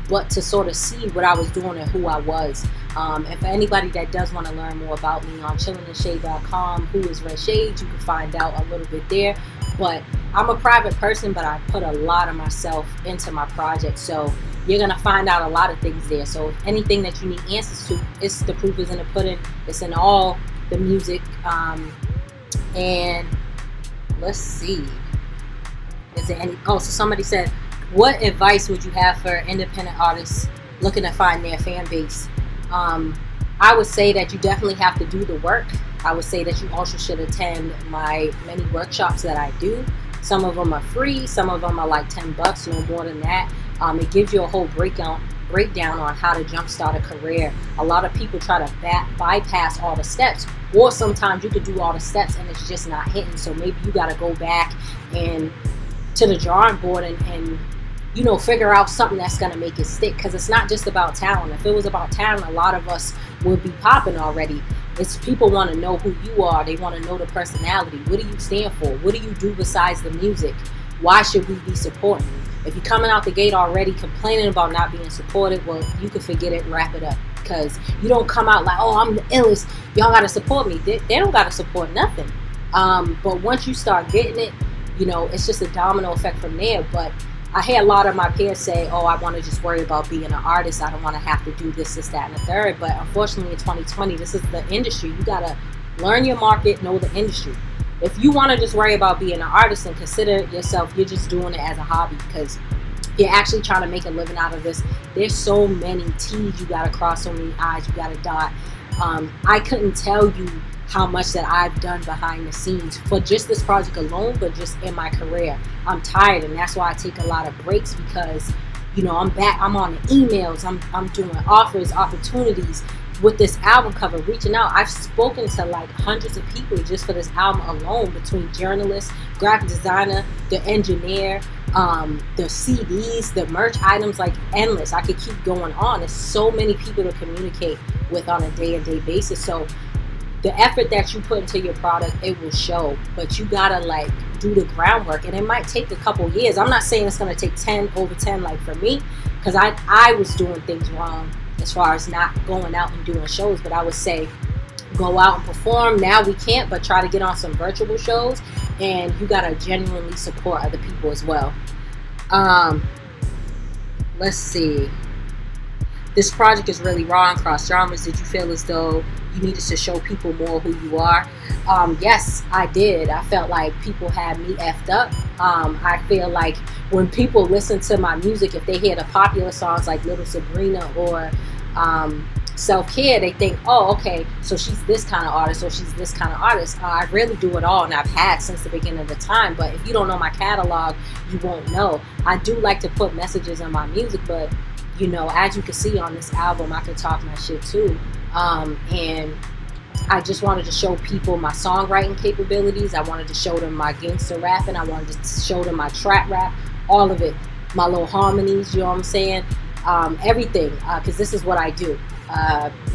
but to sort of see what I was doing and who I was. And for anybody that does want to learn more about me, on chillinandshade.com, who is Red Shaydez, you can find out a little bit there. But I'm a private person, but I put a lot of myself into my project, so you're gonna find out a lot of things there. So if anything that you need answers to, the proof is in the pudding. It's in all the music. And let's see. Is there any? Oh, so somebody said, what advice would you have for independent artists looking to find their fan base? I would say that you definitely have to do the work. I would say that you also should attend my many workshops that I do. Some of them are free, some of them are like $10, no more than that. It gives you a whole breakdown on how to jumpstart a career. A lot of people try to bypass all the steps, or sometimes you could do all the steps and it's just not hitting. So maybe you got to go back and to the drawing board and you know, figure out something that's going to make it stick, because it's not just about talent. If it was about talent, a lot of us would be popping already. It's people want to know who you are. They want to know the personality. What do you stand for? What do you do besides the music? Why should we be supporting you? If you're coming out the gate already complaining about not being supported, well, you can forget it and wrap it up, because you don't come out like, oh, I'm the illest, y'all got to support me. They don't got to support nothing. But once you start getting it, you know, it's just a domino effect from there. But I hear a lot of my peers say, oh, I want to just worry about being an artist. I don't want to have to do this, that, and the third. But unfortunately, in 2020, this is the industry. You got to learn your market, know the industry. If you want to just worry about being an artist and consider yourself, you're just doing it as a hobby, because you're actually trying to make a living out of this. There's so many T's you got to cross, so many I's you got to dot. I couldn't tell you how much that I've done behind the scenes for just this project alone, but just in my career. I'm tired, and that's why I take a lot of breaks, because, you know, I'm back, I'm on the emails, I'm doing offers, opportunities with this album cover, reaching out. I've spoken to like hundreds of people just for this album alone, between journalists, graphic designer, the engineer, the CDs, the merch items, like endless. I could keep going on. There's so many people to communicate with on a day-to-day basis. So the effort that you put into your product, it will show, but you gotta like do the groundwork, and it might take a couple years. I'm not saying it's gonna take 10 over 10 like for me, because I was doing things wrong as far as not going out and doing shows. But I would say go out and perform. Now we can't, but try to get on some virtual shows, and you gotta genuinely support other people as well. Let's see. This project is really raw and cross genres. Did you feel as though you needed to show people more who you are? Yes, I did. I felt like people had me effed up. I feel like when people listen to my music, if they hear the popular songs like Little Sabrina or Self-Care, they think, oh, okay, so she's this kind of artist or she's this kind of artist. I really do it all, and I've had since the beginning of the time. But if you don't know my catalog, you won't know. I do like to put messages in my music, but you know, as you can see on this album, I can talk my shit too. And I just wanted to show people my songwriting capabilities. I wanted to show them my gangster rapping. I wanted to show them my trap rap, all of it. My little harmonies, you know what I'm saying? Everything, because this is what I do.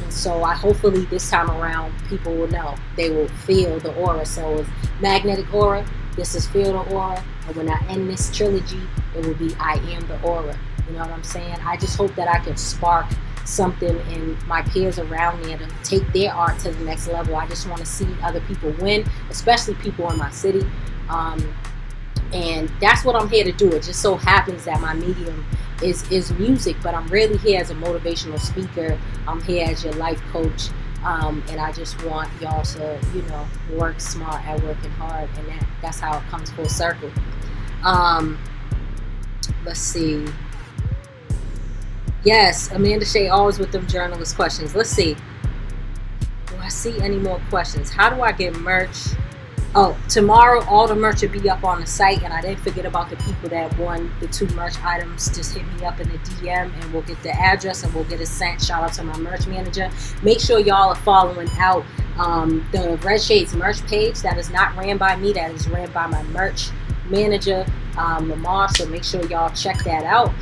So I hopefully this time around, people will know. They will feel the aura. So it's Magnetic Aura. This is Feel the Aura. And when I end this trilogy, it will be I Am the Aura. You know what I'm saying? I just hope that I can spark something in my peers around me and take their art to the next level. I just want to see other people win, especially people in my city. And that's what I'm here to do. It just so happens that my medium is music, but I'm really here as a motivational speaker. I'm here as your life coach. And I just want y'all to, you know, work smart at working hard, and that's how it comes full circle. Let's see. Yes, Amanda Shea always with them journalist questions. Let's see. Do I see any more questions? How do I get merch? Oh, tomorrow all the merch will be up on the site, and I didn't forget about the people that won the 2 merch items. Just hit me up in the DM and we'll get the address and we'll get it sent. Shout out to my merch manager. Make sure y'all are following out the Red Shaydes merch page. That is not ran by me. That is ran by my merch manager, Lamar. So make sure y'all check that out.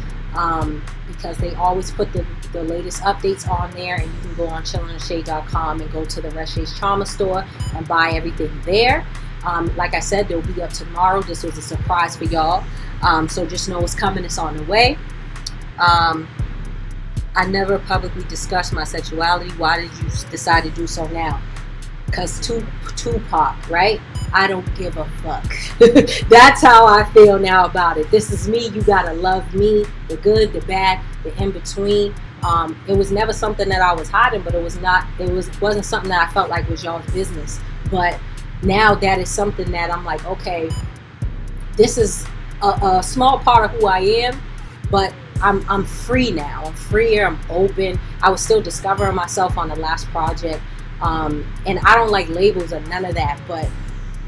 Because they always put the latest updates on there, and you can go on chillintheshade.com and go to the Red Shaydez Trauma Store and buy everything there. Like I said, they'll be up tomorrow. This was a surprise for y'all, so just know it's coming. It's on the way. I never publicly discussed my sexuality. Why did you decide to do so now? Because Tupac, right? I don't give a fuck. That's how I feel now about it. This is me. You gotta love me, the good, the bad, the in between. It was never something that I was hiding, but it wasn't something that I felt like was y'all's business. But now that is something that I'm like, okay, this is a small part of who I am, but I'm free now. I'm freer. I'm open. I was still discovering myself on the last project, and I don't like labels or none of that. But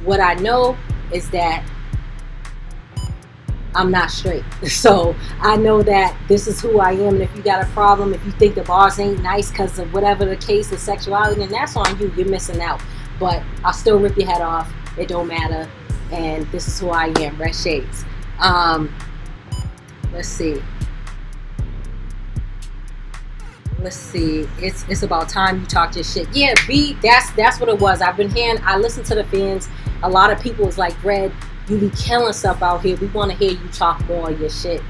what I know is that I'm not straight. So I know that this is who I am, and if you got a problem, if you think the bars ain't nice because of whatever the case of sexuality, then that's on you. You're missing out. But I'll still rip your head off. It don't matter. And this is who I am, Red Shaydes. Let's see. It's about time you talk your shit. Yeah, B, that's what it was. I listened to the fans. A lot of people was like, Red, you be killing stuff out here. We want to hear you talk more of your shit.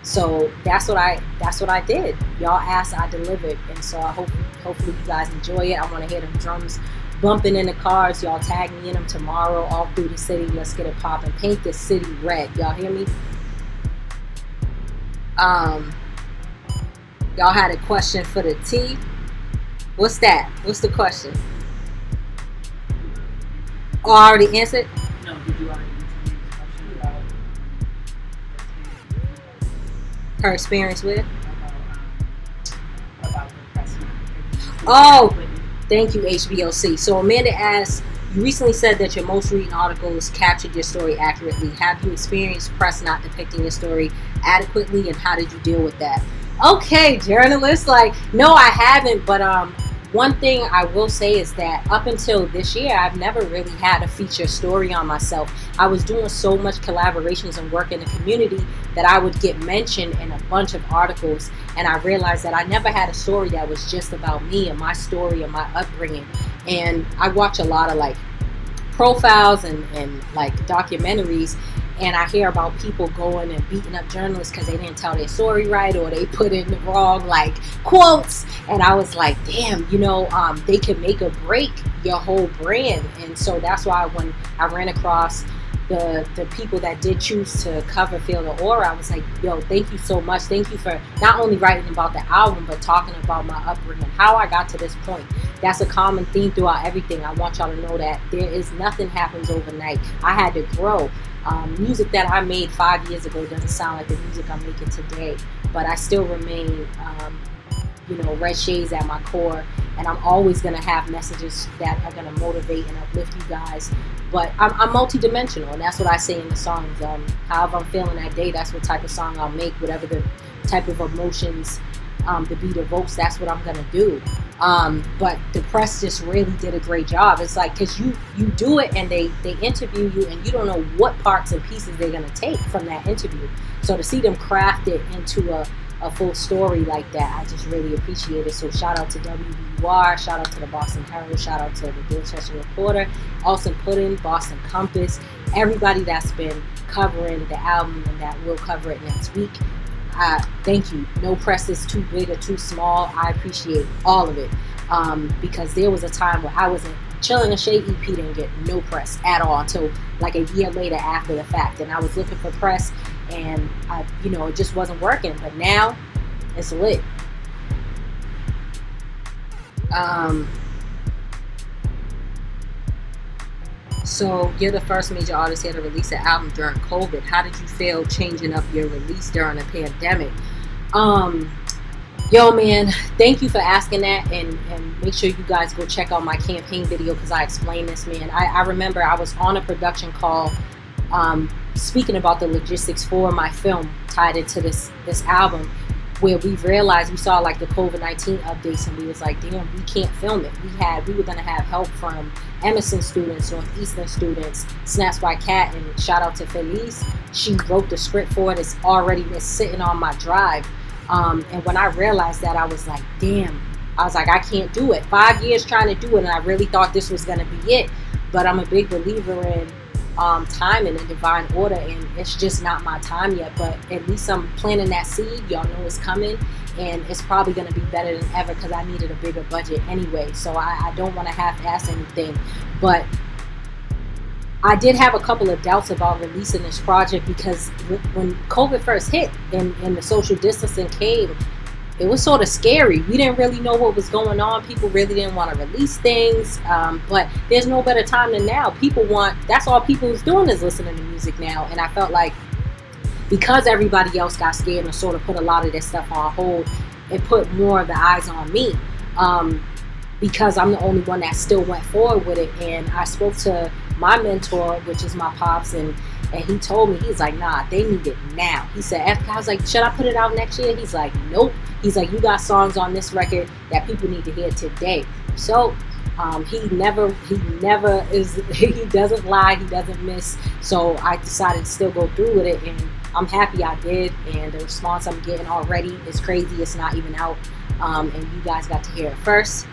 So that's what I did. Y'all asked, I delivered. And so I hopefully you guys enjoy it. I want to hear them drums bumping in the cars. Y'all tag me in them tomorrow all through the city. Let's get it popping. Paint this city red. Y'all hear me? Y'all had a question for the T. What's that? What's the question? Oh, I already answered? No, did you already answer the question about her experience with? About the press? Oh, thank you, HBOC. So Amanda asks, you recently said that your most recent articles captured your story accurately. Have you experienced press not depicting your story adequately, and how did you deal with that? Okay, journalists, no, I haven't, but one thing I will say is that up until this year, I've never really had a feature story on myself. I was doing so much collaborations and work in the community that I would get mentioned in a bunch of articles, and I realized that I never had a story that was just about me and my story and my upbringing. And I watch a lot of profiles and documentaries, and I hear about people going and beating up journalists because they didn't tell their story right, or they put in the wrong quotes. And I was like, damn, they can make or break your whole brand. And so that's why when I ran across the people that did choose to cover Feel the Aura, I was like, yo, thank you so much. Thank you for not only writing about the album, but talking about my upbringing, how I got to this point. That's a common theme throughout everything. I want y'all to know that nothing happens overnight. I had to grow. Music that I made 5 years ago doesn't sound like the music I'm making today, but I still remain, Red Shaydes at my core, and I'm always going to have messages that are going to motivate and uplift you guys. But I'm multi-dimensional, and that's what I say in the songs. However I'm feeling that day, that's what type of song I'll make. Whatever the type of emotions the beat evokes, that's what I'm going to do. But the press just really did a great job. It's because you do it, and they interview you, and you don't know what parts and pieces they're going to take from that interview. So to see them craft it into a full story like that, I just really appreciate it. So shout out to WBUR, shout out to the Boston Herald, shout out to the Dorchester Reporter, Austin Puddin, Boston Compass, everybody that's been covering the album and that will cover it next week. Thank you. No press is too big or too small. I appreciate all of it, because there was a time where I wasn't chilling. A Shade EP didn't get no press at all until a year later after the fact, and I was looking for press, and it just wasn't working. But now it's lit. So you're the first major artist here to release an album during COVID. How did you feel changing up your release during the pandemic? Yo, man, thank you for asking that, and make sure you guys go check out my campaign video because I explained this, man. I remember I was on a production call speaking about the logistics for my film tied into this album, where we realized, we saw the COVID-19 updates, and we was like, damn, we can't film it. We were gonna have help from Emerson students, Northeastern students, Snaps by Cat, and shout out to Felice. She wrote the script for it. It's already been sitting on my drive. And when I realized that, I was like, damn. I was like, I can't do it. 5 years trying to do it, and I really thought this was gonna be it. But I'm a big believer in timing and divine order, and it's just not my time yet, but at least I'm planting that seed. Y'all know it's coming, and it's probably going to be better than ever because I needed a bigger budget anyway, so I don't want to half-ass anything. But I did have a couple of doubts about releasing this project because when COVID first hit and the social distancing came, sort of scary. We didn't really know what was going on. People really didn't want to release things. But there's no better time than now. That's all people is doing is listening to music now. And I felt like because everybody else got scared and sort of put a lot of this stuff on hold, it put more of the eyes on me. Because I'm the only one that still went forward with it. And I spoke to my mentor, which is my pops, and he told me, he's like, nah, they need it now. He said, I was like, should I put it out next year? He's like, nope. He's like, you got songs on this record that people need to hear today. So he doesn't lie, he doesn't miss. So I decided to still go through with it, and I'm happy I did. And the response I'm getting already is crazy. It's not even out, and you guys got to hear it first.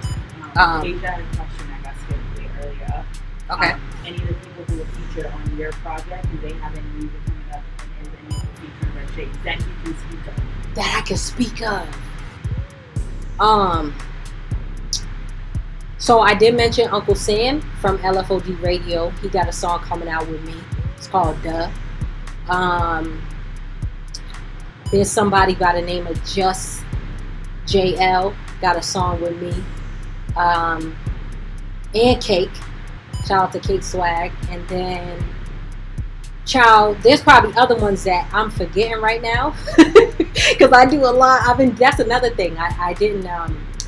Deja had a question that got skipped way earlier up. Okay. Any of the people who were featured on your project, do they have any music coming up? And is any of the featured Red Shaydez that you can speak of? That I can speak of. So I did mention Uncle Sam from LFOD Radio. He got a song coming out with me. It's called Duh. There's somebody by the name of Just JL got a song with me. And Cake. Shout out to Cake Swag. And then there's probably other ones that I'm forgetting right now. Because I do a lot. That's another thing. I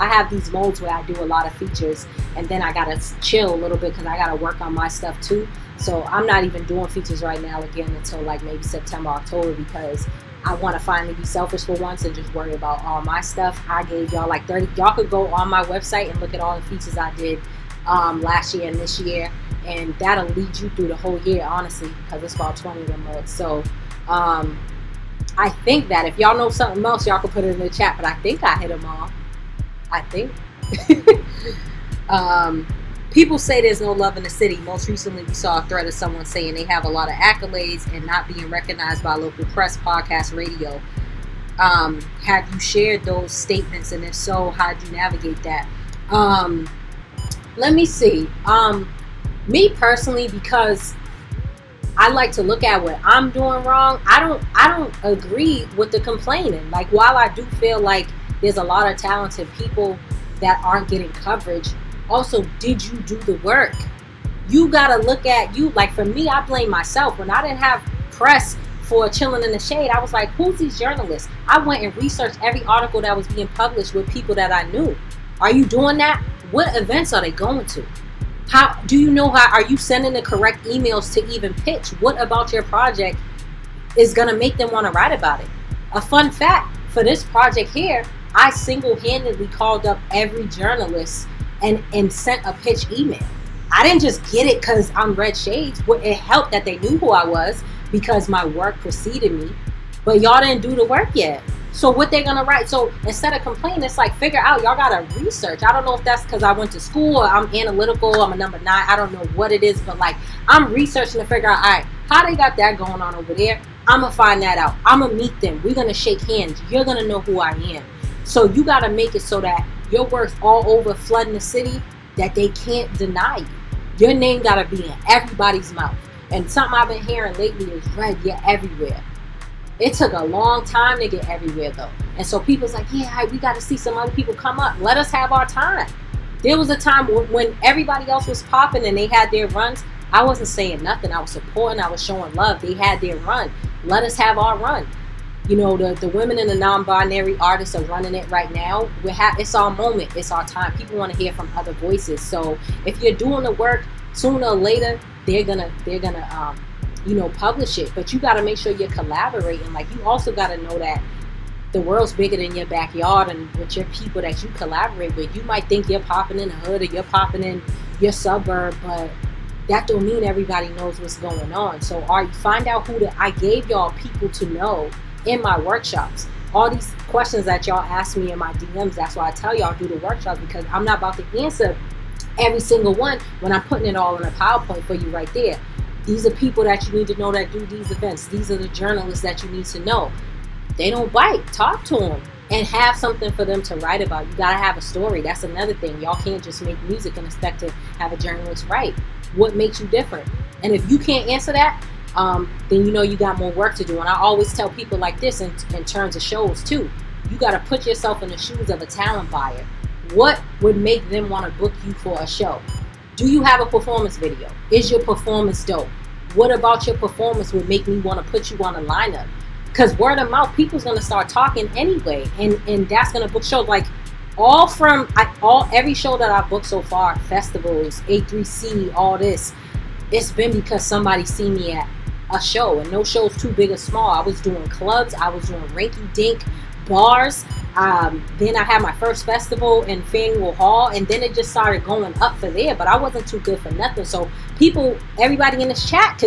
have these modes where I do a lot of features, and then I gotta chill a little bit because I gotta work on my stuff too. So I'm not even doing features right now again until like maybe September, October, because I want to finally be selfish for once and just worry about all my stuff. I gave y'all like 30. Y'all could go on my website and look at all the features I did last year and this year, and that'll lead you through the whole year, honestly, because it's about 20 of them months. So I think that if y'all know something else, y'all can put it in the chat, but I think I hit them all. I think. People say there's no love in the city. Most recently, we saw a thread of someone saying they have a lot of accolades and not being recognized by local press, podcast, radio. Have you shared those statements? And if so, how did you navigate that? Let me see. Me personally, because I like to look at what I'm doing wrong, I don't agree with the complaining. Like, while I do feel like there's a lot of talented people that aren't getting coverage, also, did you do the work? You gotta look at you. Like, for me, I blame myself. When I didn't have press for Chilling in the Shade, I was like, who's these journalists? I went and researched every article that was being published with people that I knew. Are you doing that? What events are they going to? How do you know are you sending the correct emails to even pitch? What about your project is gonna make them want to write about it? A fun fact for this project here, I single-handedly called up every journalist and sent a pitch email. I didn't just get it because I'm Red Shaydez. It helped that they knew who I was because my work preceded me. But y'all didn't do the work yet. So what they're gonna write? So instead of complaining, it's like, figure out, y'all gotta research. I don't know if that's because I went to school or I'm analytical, I'm a number 9. I don't know what it is, but like, I'm researching to figure out, all right, how they got that going on over there. I'm gonna find that out. I'm gonna meet them. We're gonna shake hands. You're gonna know who I am. So you gotta make it so that your work's all over flooding the city, that they can't deny you. Your name gotta be in everybody's mouth. And something I've been hearing lately is, Red, you're everywhere. It took a long time to get everywhere though. And so people's like, yeah, we gotta see some other people come up. Let us have our time. There was a time when everybody else was popping and they had their runs. I wasn't saying nothing. I was supporting, I was showing love. They had their run. Let us have our run. You know, the women and the non-binary artists are running it right now. It's our moment. It's our time. People want to hear from other voices. So if you're doing the work, sooner or later, they're gonna publish it. But you got to make sure you're collaborating. Like, you also got to know that the world's bigger than your backyard, and with your people that you collaborate with. You might think you're popping in the hood or you're popping in your suburb, but that don't mean everybody knows what's going on. So find out I gave y'all people to know in my workshops. All these questions that y'all ask me in my DMs, that's why I tell y'all do the workshops, because I'm not about to answer every single one when I'm putting it all in a PowerPoint for you right there. These are people that you need to know that do these events. These are the journalists that you need to know. They don't bite. Talk to them and have something for them to write about. You gotta have a story. That's another thing. Y'all can't just make music and expect to have a journalist write. What makes you different? And if you can't answer that, then you know you got more work to do. And I always tell people like this in terms of shows too. you got to put yourself in the shoes of a talent buyer. What would make them want to book you for a show? Do you have a performance video? Is your performance dope? What about your performance would make me want to put you on a lineup? Because word of mouth, people's going to start talking anyway, and that's going to book shows. Like every show that I've booked so far, festivals, A3C, all this, it's been because somebody seen me at a show, and no show's too big or small. I was doing clubs, I was doing rinky-dink bars. Then I had my first festival in Faneuil Hall, and then it just started going up for there. But I wasn't too good for nothing. So everybody in this chat,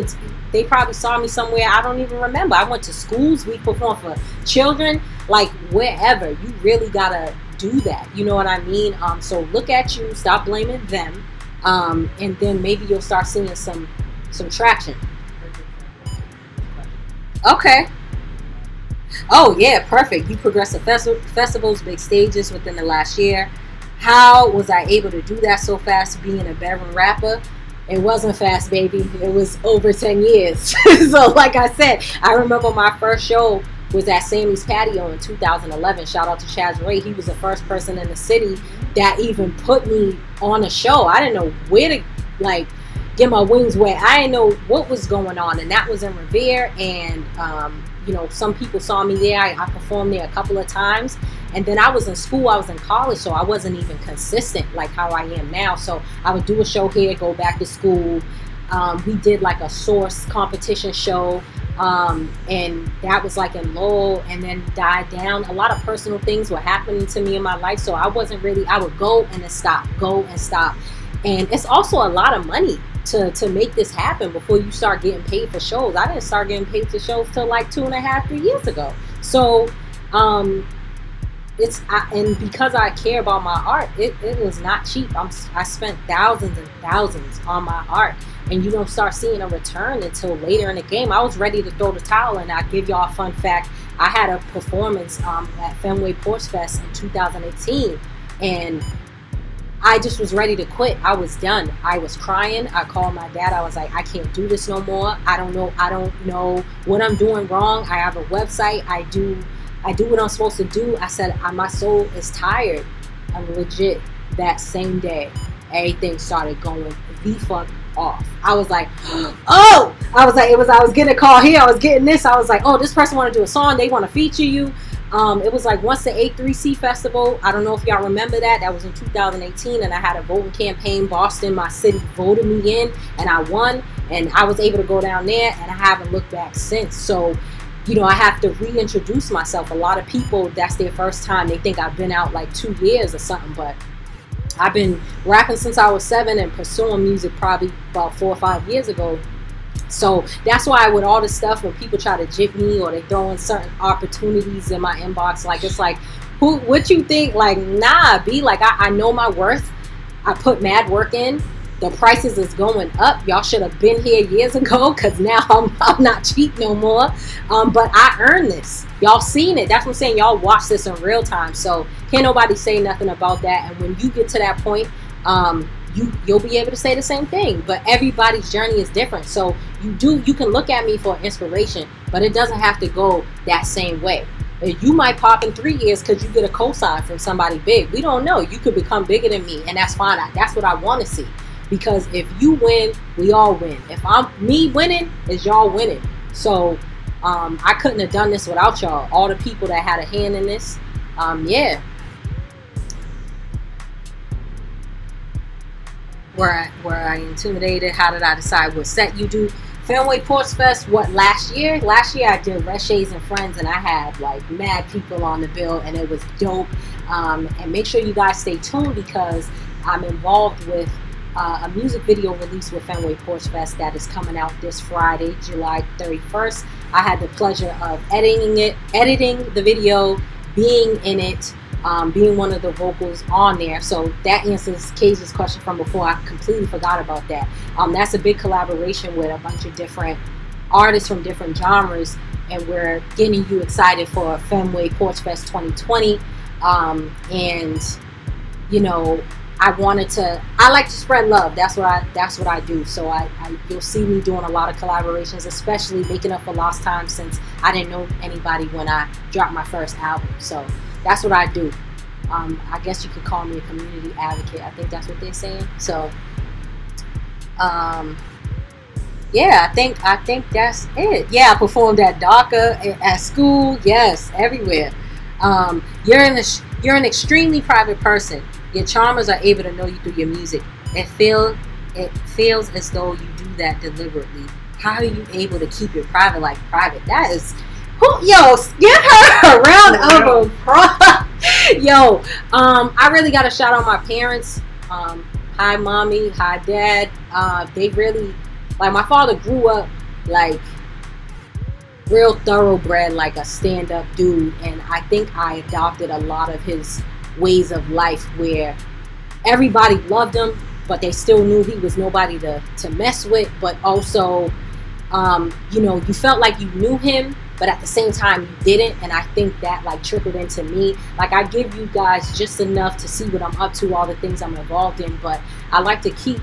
they probably saw me somewhere I don't even remember. I went to schools, we performed for children, like wherever. You really gotta do that. You know what I mean? So look at you, stop blaming them, and then maybe you'll start seeing some traction. Okay. Oh yeah, perfect. You progressed to festivals, big stages within the last year. How was I able to do that so fast being a veteran rapper? It wasn't fast, baby. It was over 10 years. So like I said, I remember my first show was at Sammy's Patio in 2011. Shout out to Chaz Ray. He was the first person in the city that even put me on a show. I didn't know where to get my wings wet. I didn't know what was going on, and that was in Revere. And some people saw me there. I performed there a couple of times, and then I was in school. I was in college, so I wasn't even consistent like how I am now. So I would do a show here, go back to school. We did like a source competition show, and that was like in Lowell, and then died down. A lot of personal things were happening to me in my life, so I wasn't really. I would go and then stop, go and stop, and it's also a lot of money to make this happen before you start getting paid for shows. I didn't start getting paid for shows till like 2.5-3 years ago. So and because I care about my art, it was not cheap. I spent thousands and thousands on my art, and you don't start seeing a return until later in the game. I was ready to throw the towel, and I'll give y'all a fun fact. I had a performance at Fenway Porch Fest in 2018, and I just was ready to quit. I was done. I was crying. I called my dad. I was like, I can't do this no more. I don't know what I'm doing wrong. I have a website. I do what I'm supposed to do. I said, my soul is tired. I'm legit. That same day, everything started going the fuck off. I was like, oh! I was getting a call here. I was getting this. I was like, oh, this person want to do a song. They want to feature you. It was like once the A3C festival. I don't know if y'all remember that. That was in 2018, and I had a voting campaign. Boston, my city, voted me in, and I won. And I was able to go down there, and I haven't looked back since. So, I have to reintroduce myself. A lot of people, that's their first time. They think I've been out like 2 years or something, but I've been rapping since I was 7 and pursuing music probably about 4 or 5 years ago. So that's why with all this stuff, when people try to jip me or they throw in certain opportunities in my inbox, like it's like, what you think? Like, nah, be like, I know my worth. I put mad work in. The prices is going up. Y'all should have been here years ago, because now I'm not cheap no more. But I earned this. Y'all seen it. That's what I'm saying. Y'all watch this in real time. So can't nobody say nothing about that. And when you get to that point, you'll be able to say the same thing. But everybody's journey is different. So you can look at me for inspiration, but it doesn't have to go that same way. You might pop in 3 years because you get a cosign from somebody big. We don't know. You could become bigger than me, and that's fine. That's what I want to see. Because if you win, we all win. If me winning, is y'all winning. So I couldn't have done this without y'all. All the people that had a hand in this. Yeah. Were I intimidated? How did I decide what set you do? Fenway Porch Fest, last year? Last year I did Red Shaydez and Friends, and I had like mad people on the bill, and it was dope. And make sure you guys stay tuned, because I'm involved with a music video release with Fenway Porch Fest that is coming out this Friday, July 31st. I had the pleasure of editing the video, being in it, being one of the vocals on there. So that answers Cage's question from before. I completely forgot about that. That's a big collaboration with a bunch of different artists from different genres, and we're getting you excited for Fenway Porch Fest 2020. And I like to spread love. That's what I do. So you'll see me doing a lot of collaborations, especially making up for lost time, since I didn't know anybody when I dropped my first album. So that's what I do. I guess you could call me a community advocate. I think that's what they're saying. So, yeah, I think that's it. Yeah, I performed at DACA, at school, yes, everywhere. You're an extremely private person. Your charmers are able to know you through your music. It feels as though you do that deliberately. How are you able to keep it private like private? That is, yo, give her a round of applause. Yo, I really got to shout out my parents. Hi, mommy. Hi, dad. They really, like, my father grew up like real thoroughbred, like a stand-up dude, and I think I adopted a lot of his ways of life where everybody loved him, but they still knew he was nobody to mess with, but also, you felt like you knew him, but at the same time you didn't. And I think that like trickled into me. Like, I give you guys just enough to see what I'm up to, all the things I'm involved in, but I like to keep,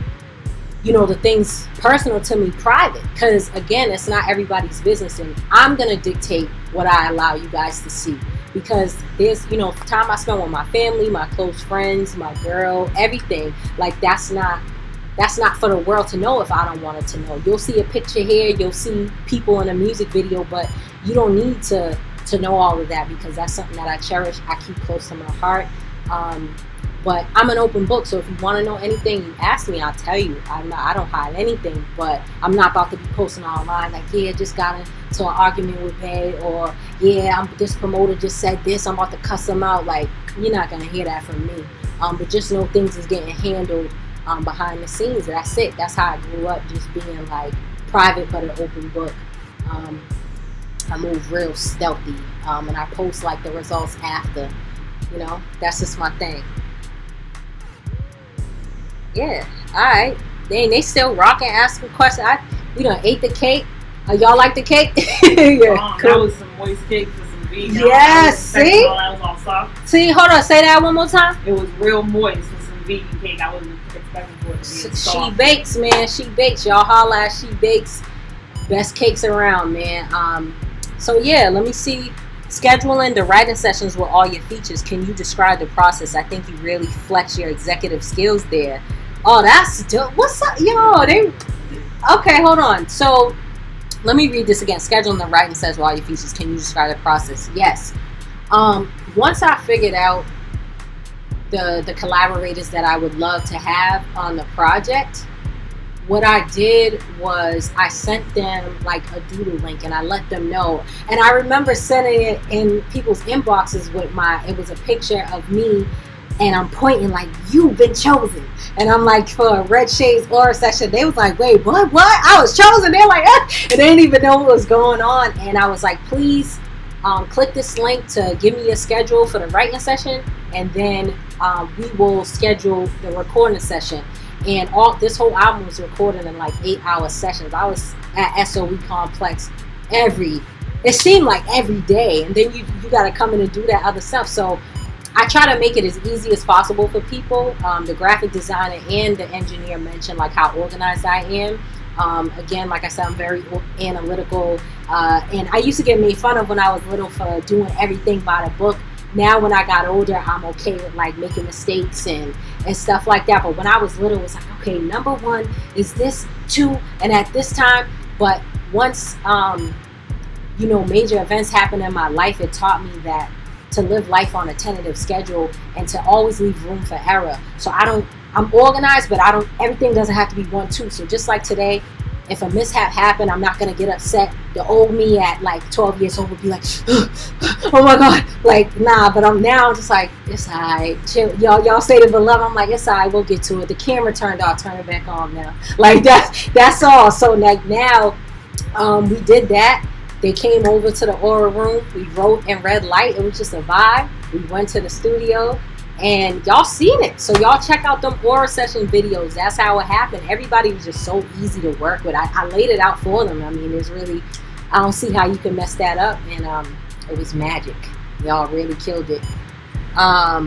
the things personal to me private, because again, it's not everybody's business, and I'm gonna dictate what I allow you guys to see, because there's time I spend with my family, my close friends, my girl, everything. Like, that's not for the world to know if I don't want it to know. You'll see a picture here, you'll see people in a music video, but you don't need to know all of that, because that's something that I cherish, I keep close to my heart. But I'm an open book, so if you want to know anything, you ask me, I'll tell you. I don't hide anything, but I'm not about to be posting online like, yeah, just got into an argument with Bay, or yeah, this promoter just said this, I'm about to cuss them out. Like, you're not gonna hear that from me. But just know things is getting handled behind the scenes. That's it. That's how I grew up, just being like private but an open book. I move real stealthy, and I post like the results after. That's just my thing. Yeah, alright. They still rocking, asking questions. We done ate the cake. Y'all like the cake? Yeah, cool. That was some moist cake with some vegan. Yes, see? That was all soft. See, hold on, say that one more time. It was real moist with some vegan cake. I wasn't expecting for it to be soft. She bakes, man. She bakes. Y'all holla at She Bakes. Best cakes around, man. So yeah, let me see. Scheduling the writing sessions with all your features. Can you describe the process? I think you really flex your executive skills there. Oh, that's dope. What's up, yo? Okay, hold on. So let me read this again. Scheduling the writing sessions with all your features. Can you describe the process? Yes. Once I figured out the collaborators that I would love to have on the project, what I did was I sent them like a doodle link, and I let them know. And I remember sending it in people's inboxes with it was a picture of me, and I'm pointing like, you've been chosen. And I'm like, for a Red Shaydez aura session, they was like, wait, what? I was chosen? They're like, and they didn't even know what was going on. And I was like, please click this link to give me a schedule for the writing session, and then we will schedule the recording session. And this whole album was recorded in like 8-hour sessions. I was at SOE Complex it seemed like every day, and then you got to come in and do that other stuff. So I try to make it as easy as possible for people. The graphic designer and the engineer mentioned like how organized I am. Again, like I said, I'm very analytical, and I used to get made fun of when I was little for doing everything by the book. Now when I got older, I'm okay with like making mistakes and stuff like that. But when I was little, it was like, okay, number 1 is this, 2, and at this time. But once major events happened in my life, it taught me that to live life on a tentative schedule and to always leave room for error. So I'm organized, but everything doesn't have to be 1, 2. So just like today, if a mishap happened, I'm not going to get upset. The old me at like 12 years old would be like, oh my God. Like, nah, but I'm now just like, it's all right. Chill. Y'all say the beloved. I'm like, it's all right. We'll get to it. The camera turned off. Turn it back on now. Like, that's all. So like now we did that. They came over to the Aura room. We wrote in red light. It was just a vibe. We went to the studio. And y'all seen it. So y'all check out them Aura session videos. That's how it happened. Everybody was just so easy to work with. I laid it out for them. I mean, I don't see how you can mess that up. And it was magic. Y'all really killed it. How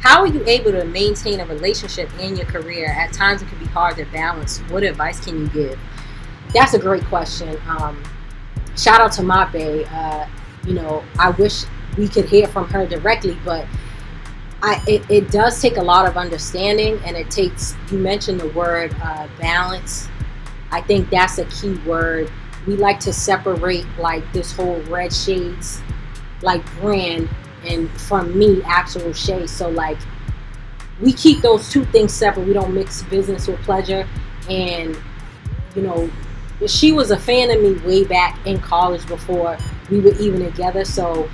are you able to maintain a relationship in your career? At times it can be hard to balance. What advice can you give? That's a great question. Shout out to my bae. I wish we could hear from her directly. But it does take a lot of understanding, and it takes, you mentioned the word balance. I think that's a key word. We like to separate like this whole Red Shaydes like brand and from me, actual Shay. So like we keep those two things separate. We don't mix business with pleasure. And you know, she was a fan of me way back in college before we were even together. So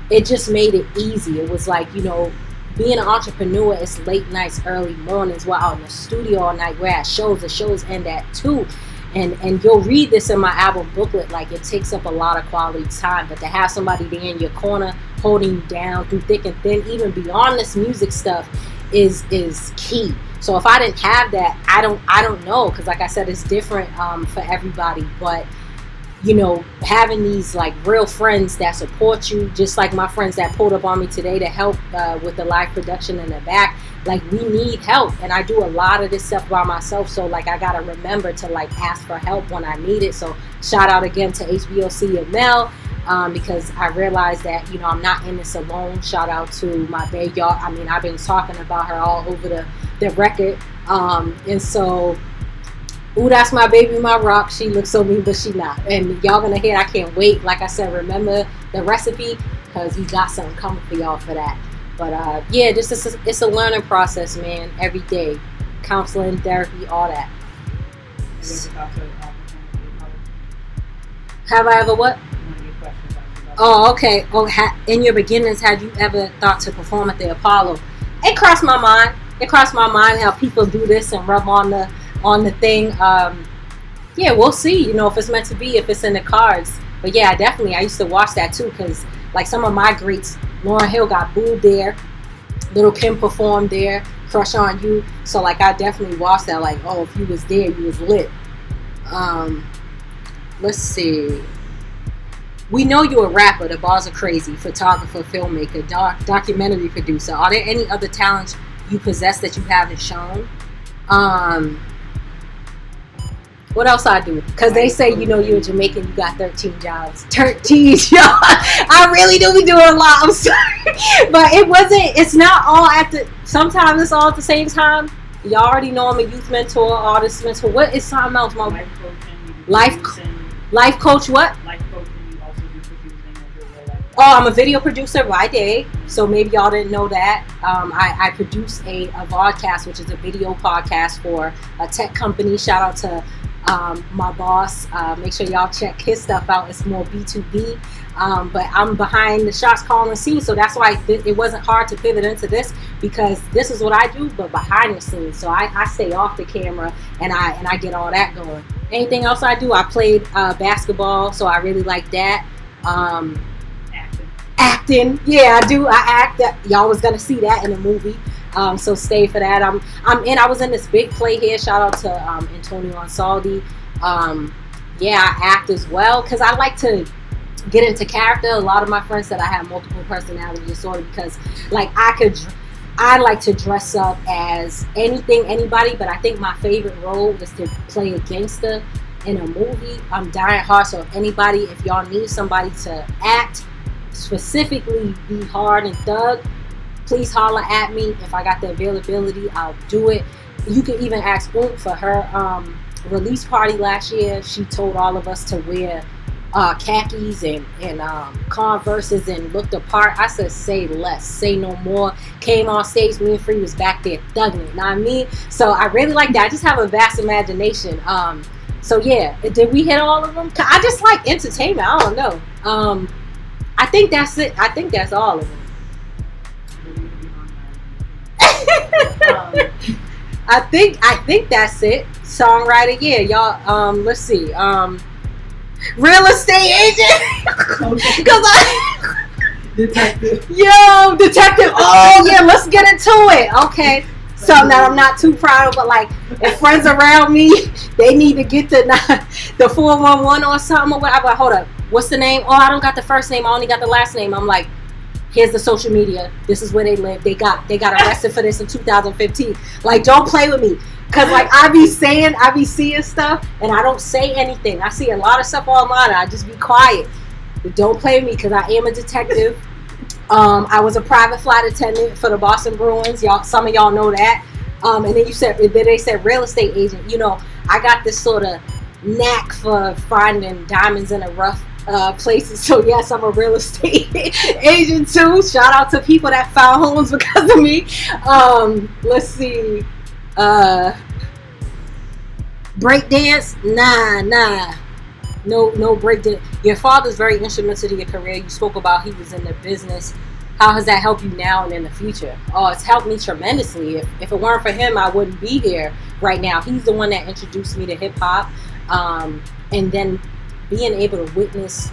it just made it easy. It was like, you know, being an entrepreneur, it's late nights, early mornings. We're out in the studio all night. We're at shows. The shows end at 2. And you'll read this in my album booklet. Like, it takes up a lot of quality time. But to have somebody there in your corner, holding you down through thick and thin, even beyond this music stuff, is key. So if I didn't have that, I don't know. Because like I said, it's different for everybody. But you know, having these like real friends that support you, just like my friends that pulled up on me today to help with the live production in the back. Like, we need help, and I do a lot of this stuff by myself. So like, I gotta remember to like ask for help when I need it. So shout out again to HBOC and Mel, because I realized that, you know, I'm not in this alone. Shout out to my babe, y'all. I mean, I've been talking about her all over the record, and so. Ooh, that's my baby, my rock. She looks so mean, but she not. And y'all gonna hear, I can't wait. Like I said, remember the recipe, because we got something coming for y'all for that. But yeah, just it's a learning process, man. Every day, counseling, therapy, all that. Have I ever what? Oh, okay. Oh, in your beginnings, had you ever thought to perform at the Apollo? It crossed my mind. It crossed my mind how people do this and rub on the thing. Yeah, we'll see, you know, if it's meant to be, if it's in the cards. But yeah, definitely, I used to watch that too, because like some of my greats, Lauryn Hill got booed there, Lil' Kim performed there, Crush on You. So like, I definitely watched that, like, oh, if you was there, you was lit. Let's see. We know you're a rapper, the bars are crazy, photographer, filmmaker, documentary producer. Are there any other talents you possess that you haven't shown? What else I do? Because they say, you know, you're a Jamaican, you got 13 jobs. 13 jobs. I really do be doing a lot. I'm sorry. But it's not all sometimes it's all at the same time. Y'all already know I'm a youth mentor, artist mentor. What is something else? My life coach, what? Life coaching, you also do producing of your real life. Oh, I'm a video producer by day. So maybe y'all didn't know that. I produce a vodcast, which is a video podcast for a tech company. Shout out to my boss. Make sure y'all check his stuff out. It's more B2B. But I'm behind the shots, calling the scenes. So that's why it wasn't hard to pivot into this, because this is what I do, but behind the scenes. So I stay off the camera and I get all that going. Anything else I do? I played basketball, so I really like that. Acting. Yeah, I do. I act. Y'all was gonna see that in the movie. So stay for that. I was in this big play here. Shout out to Antonio Ansaldi. Yeah, I act as well, because I like to get into character. A lot of my friends said I have multiple personality disorder, because like I like to dress up as anything, anybody, but I think my favorite role is to play a gangster in a movie. I'm dying hard, so if y'all need somebody to act, specifically be hard and thug, please holler at me. If I got the availability, I'll do it. You can even ask Oom for her release party last year. She told all of us to wear khakis and Converses and looked apart. I said, say less, say no more. Came on stage, me and Free was back there thugging it, know what I mean? So I really like that. I just have a vast imagination. So yeah, did we hit all of them? I just like entertainment. I don't know. I think that's it. I think that's all of them. I think that's it. Songwriter, yeah, y'all. Let's see. Real estate agent. Detective. Yo, detective. Oh yeah, let's get into it. Okay. Something that I'm not too proud of, but like, if friends around me, they need to get the 411 or something or whatever. Like, hold up, what's the name? Oh, I don't got the first name. I only got the last name. I'm like, here's the social media. This is where they live. They got arrested for this in 2015. Like, don't play with me. Cause like I be seeing stuff and I don't say anything. I see a lot of stuff online and I just be quiet. Don't play me because I am a detective. I was a private flight attendant for the Boston Bruins. Y'all, some of y'all know that. And then they said real estate agent. You know, I got this sort of knack for finding diamonds in the rough places. So yes, I'm a real estate agent too. Shout out to people that found homes because of me. Let's see. Break dance? Nah. No break dance. Your father's very instrumental to your career. You spoke about he was in the business. How has that helped you now and in the future? Oh, it's helped me tremendously. If it weren't for him, I wouldn't be here right now. He's the one that introduced me to hip hop. And then being able to witness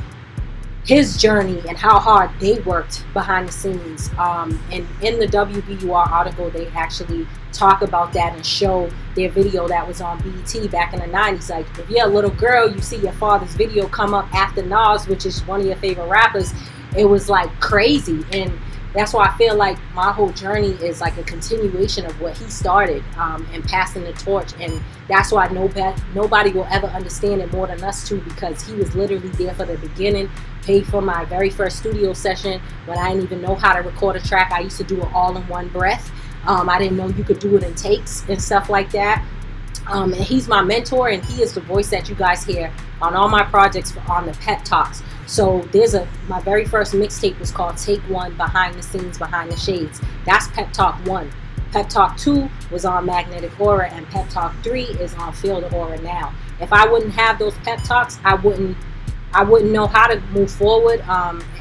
his journey and how hard they worked behind the scenes. And in the WBUR article, they actually talk about that and show their video that was on BET back in the 90s. Like, if you're a little girl, you see your father's video come up after Nas, which is one of your favorite rappers. It was like crazy. And that's why I feel like my whole journey is like a continuation of what he started, and passing the torch. And that's why nobody will ever understand it more than us two, because he was literally there for the beginning, paid for my very first studio session when I didn't even know how to record a track. I used to do it all in one breath. I didn't know you could do it in takes and stuff like that. And he's my mentor, and he is the voice that you guys hear on all my projects on the Pep Talks. So my very first mixtape was called Take One, Behind the Scenes, Behind the Shades. That's Pep Talk 1. Pep Talk 2 was on Magnetic Aura, and Pep Talk 3 is on Feel the Aura now. If I wouldn't have those Pep Talks, I wouldn't know how to move forward.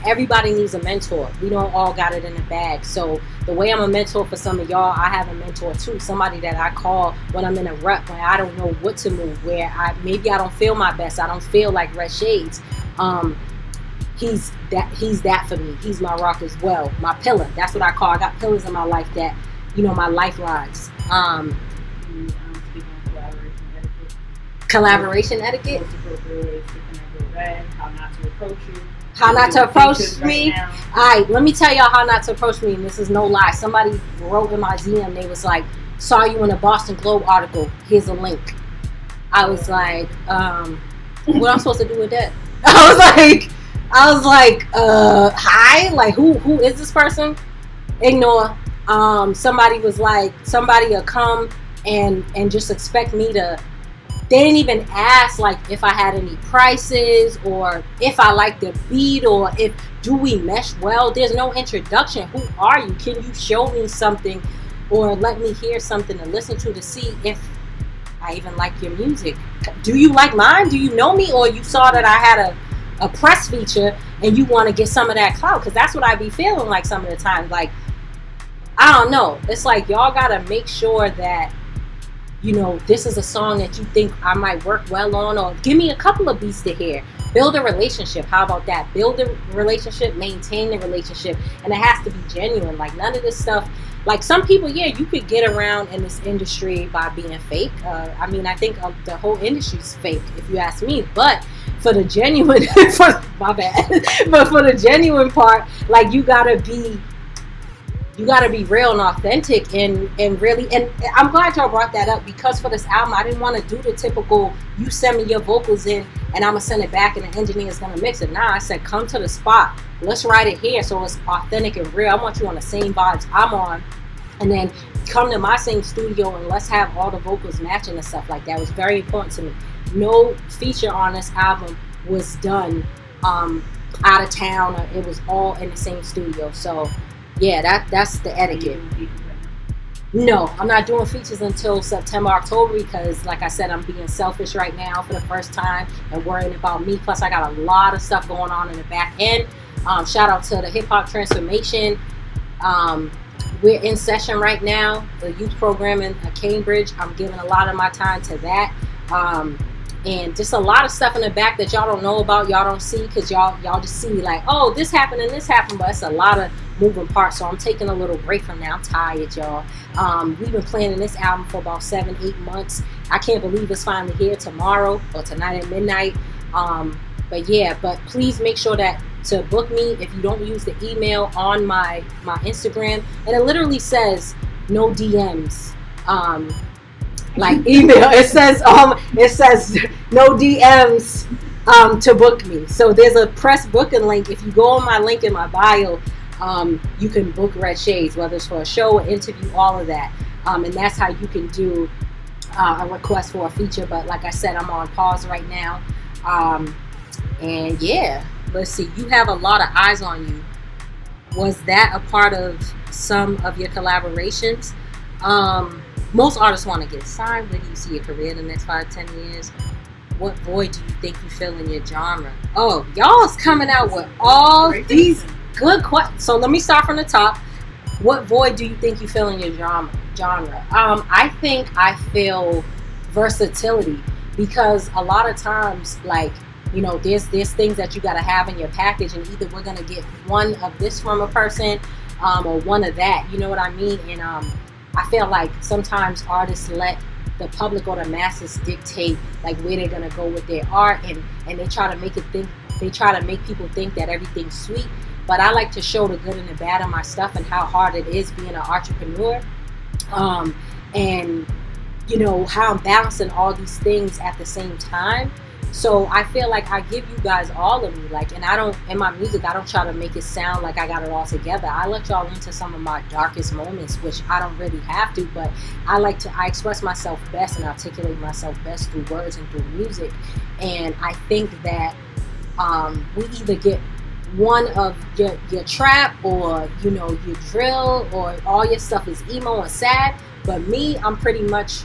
Everybody needs a mentor. We don't all got it in the bag. So the way I'm a mentor for some of y'all, I have a mentor too. Somebody that I call when I'm in a rut, when I don't know what to move, where maybe I don't feel my best. I don't feel like Red Shaydez. He's that for me. He's my rock as well. My pillar. That's what I call. I got pillars in my life that, my lifelines. Collaboration etiquette. How not to approach you. How not to approach me. Alright, let me tell y'all how not to approach me, and this is no lie. Somebody wrote in my DM, they was like, saw you in a Boston Globe article, here's a link. I was like, what I'm supposed to do with that? I was like, hi? Like, who is this person? Ignore. Somebody was like, somebody will come and just expect me to. They didn't even ask like if I had any prices or if I like the beat or do we mesh well. There's no introduction. Who are you? Can you show me something or let me hear something to listen to see if I even like your music? Do you like mine? Do you know me? Or you saw that I had a press feature and you want to get some of that clout? Because that's what I be feeling like some of the time. Like, I don't know. It's like y'all got to make sure that this is a song that you think I might work well on, or give me a couple of beats to hear. Build a relationship. How about that? Build a relationship, maintain the relationship, and it has to be genuine. Like, none of this stuff, like some people, you could get around in this industry by being fake. I think the whole industry's fake, if you ask me. But for the genuine, my bad. But for the genuine part, like, you gotta be real and authentic and really, and I'm glad y'all brought that up, because for this album I didn't want to do the typical you send me your vocals in and I'm gonna send it back and the engineer's gonna mix it. Nah, I said come to the spot, let's write it here so it's authentic and real. I want you on the same vibes I'm on, and then come to my same studio and let's have all the vocals matching and stuff like that. It was very important to me. No feature on this album was done out of town, or it was all in the same studio. So yeah, that's the etiquette. No, I'm not doing features until September, October, because like I said, I'm being selfish right now for the first time and worrying about me. Plus I got a lot of stuff going on in the back end. Shout out to the Hip Hop Transformation. We're in session right now, the youth program in Cambridge. I'm giving a lot of my time to that. And just a lot of stuff in the back that y'all don't know about, y'all don't see, because y'all just see like, oh, this happened and this happened, but it's a lot of moving parts. So I'm taking a little break from that. I'm tired, y'all. We've been planning this album for about 7-8 months. I can't believe it's finally here tomorrow or tonight at midnight. But please make sure that to book me, if you don't use the email on my Instagram, and it literally says no DMs. Like email, it says no DMs to book me. So there's a press booking link. If you go on my link in my bio, you can book Red Shaydez, whether it's for a show, an interview, all of that. And that's how you can do a request for a feature. But like I said, I'm on pause right now. And yeah, let's see. You have a lot of eyes on you. Was that a part of some of your collaborations? Most artists want to get signed. Where do you see your career in the next 5-10 years? What void do you think you fill in your genre? Oh, y'all's coming out with all these good questions. So let me start from the top. What void do you think you fill in your genre? I think I feel versatility, because a lot of times, like, you know, there's things that you got to have in your package, and either we're going to get one of this from a person or one of that. You know what I mean? And I feel like sometimes artists let the public or the masses dictate like where they're gonna go with their art, and they try to make people think that everything's sweet. But I like to show the good and the bad of my stuff and how hard it is being an entrepreneur, and you know how I'm balancing all these things at the same time. So I feel like I give you guys all of me, like, and in my music, I don't try to make it sound like I got it all together. I let y'all into some of my darkest moments, which I don't really have to, but I express myself best and articulate myself best through words and through music. And I think that we either get one of your trap, or, you know, your drill, or all your stuff is emo and sad. But me, I'm pretty much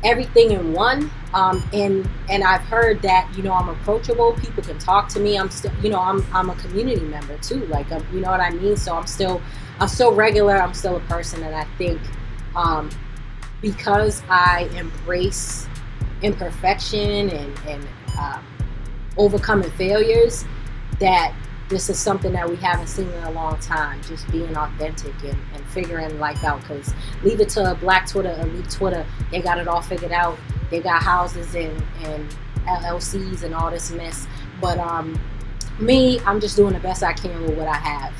everything in one. And I've heard that, you know, I'm approachable. People can talk to me. I'm still, you know, I'm a community member too. Like, you know what I mean? So I'm still regular. I'm still a person. And I think because I embrace imperfection and overcoming failures, that this is something that we haven't seen in a long time, just being authentic and figuring life out. Because leave it to Black Twitter, Elite Twitter, they got it all figured out. They got houses and LLCs and all this mess. But me, I'm just doing the best I can with what I have.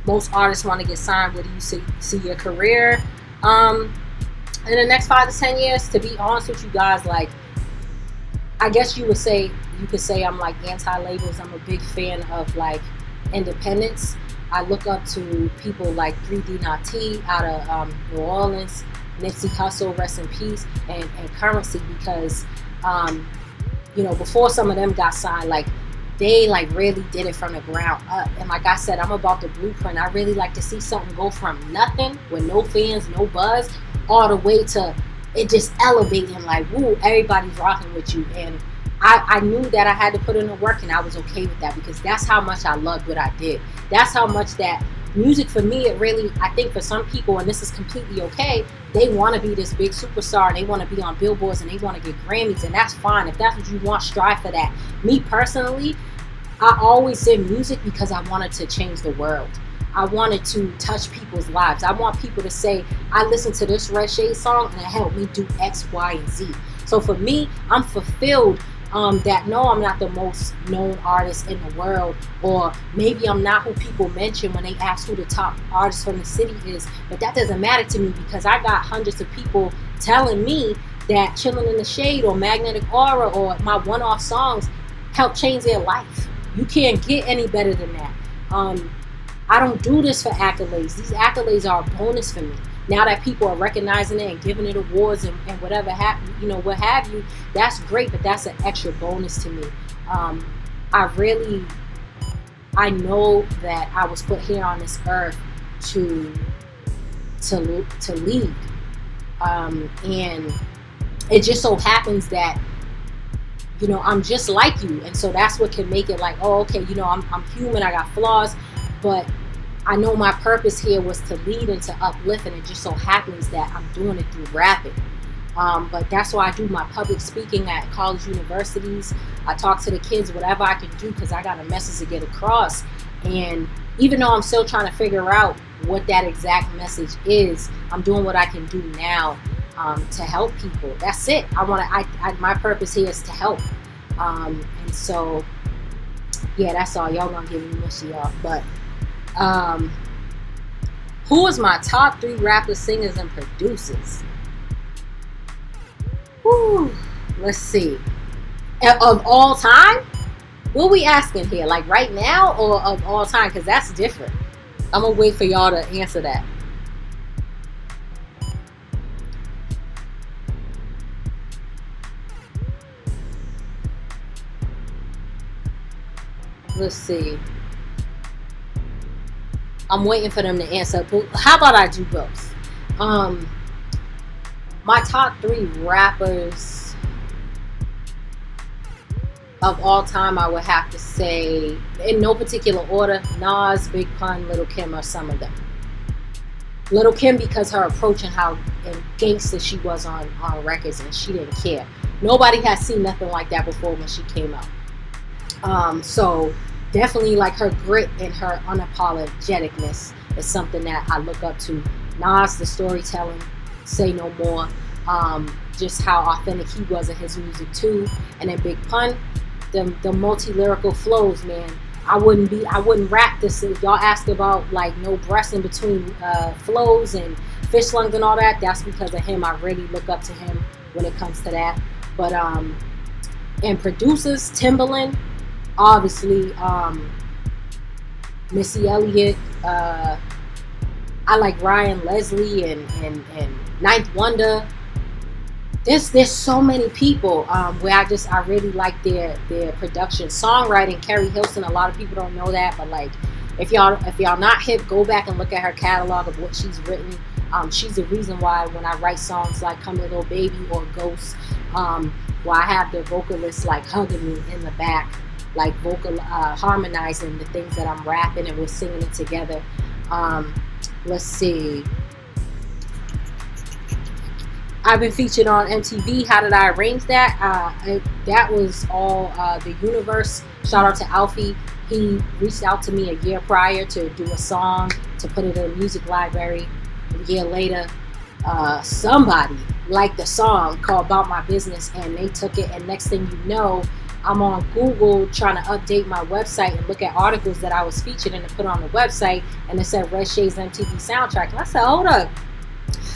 Most artists want to get signed. Where do you see your career in the next 5 to 10 years? To be honest with you guys, like, I guess you could say I'm like anti-labels. I'm a big fan of like independence. I look up to people like 3D Nati out of New Orleans, Nipsey Hussle, rest in peace, and Currency, because you know, before some of them got signed, like, they like really did it from the ground up. And like I said, I'm about the blueprint. I really like to see something go from nothing with no fans, no buzz, all the way to it just elevating, like, woo, everybody's rocking with you. And I knew that I had to put in the work, and I was okay with that, because that's how much I loved what I did. That's how much that music, for me, it really, I think for some people, and this is completely okay, they want to be this big superstar, and they want to be on billboards, and they want to get Grammys, and that's fine. If that's what you want, strive for that. Me personally, I always did music because I wanted to change the world. I wanted to touch people's lives. I want people to say, I listened to this Red Shaydez song and it helped me do X, Y, and Z. So for me, I'm fulfilled that no, I'm not the most known artist in the world, or maybe I'm not who people mention when they ask who the top artist from the city is. But that doesn't matter to me, because I got hundreds of people telling me that Chillin' in the Shade or Magnetic Aura or my one-off songs help change their life. You can't get any better than that. I don't do this for accolades. These accolades are a bonus for me. Now that people are recognizing it and giving it awards and whatever what have you, that's great, but that's an extra bonus to me. I know that I was put here on this earth to lead, and it just so happens that, you know, I'm just like you, and so that's what can make it like, oh, okay, you know, I'm human, I got flaws, but I know my purpose here was to lead and to uplift, and it just so happens that I'm doing it through rapping. But that's why I do my public speaking at college universities. I talk to the kids, whatever I can do, because I got a message to get across. And even though I'm still trying to figure out what that exact message is, I'm doing what I can do now to help people. That's it. My purpose here is to help. And so, yeah, that's all. Y'all gonna give me mushy off, but. Who is my top 3 rappers, singers, and producers? Whew, let's see. Of all time? What we asking here? Like right now or of all time? Because that's different. I'm going to wait for y'all to answer that. Let's see. I'm waiting for them to answer. But how about I do both? My top 3 rappers of all time, I would have to say, in no particular order, Nas, Big Pun, Lil' Kim are some of them. Lil' Kim, because her approach and how gangster she was on records, and she didn't care. Nobody has seen nothing like that before when she came out. So definitely like her grit and her unapologeticness is something that I look up to. Nas, the storytelling, Say No More, just how authentic he was in his music too. And then Big Pun, the multi-lyrical flows, man. I wouldn't rap this. If y'all ask about like no breaths in between flows and fish lungs and all that, that's because of him. I really look up to him when it comes to that. But and producers, Timbaland, obviously, Missy Elliott, I like Ryan Leslie and Ninth Wonder. There's so many people where I really like their production. Songwriting, Carrie Hilson, a lot of people don't know that, but like if y'all not hip, go back and look at her catalog of what she's written. She's the reason why when I write songs like Come Here Little Baby or Ghost, where I have the vocalists like hugging me in the back, like harmonizing the things that I'm rapping, and we're singing it together. Let's see. I've been featured on MTV. How did I arrange that? That was all the universe. Shout out to Alfie. He reached out to me a year prior to do a song, to put it in a music library. A year later, somebody liked the song called About My Business, and they took it, and next thing you know, I'm on Google trying to update my website and look at articles that I was featured in and put on the website, and it said Red Shaydez MTV soundtrack. And I said, hold up.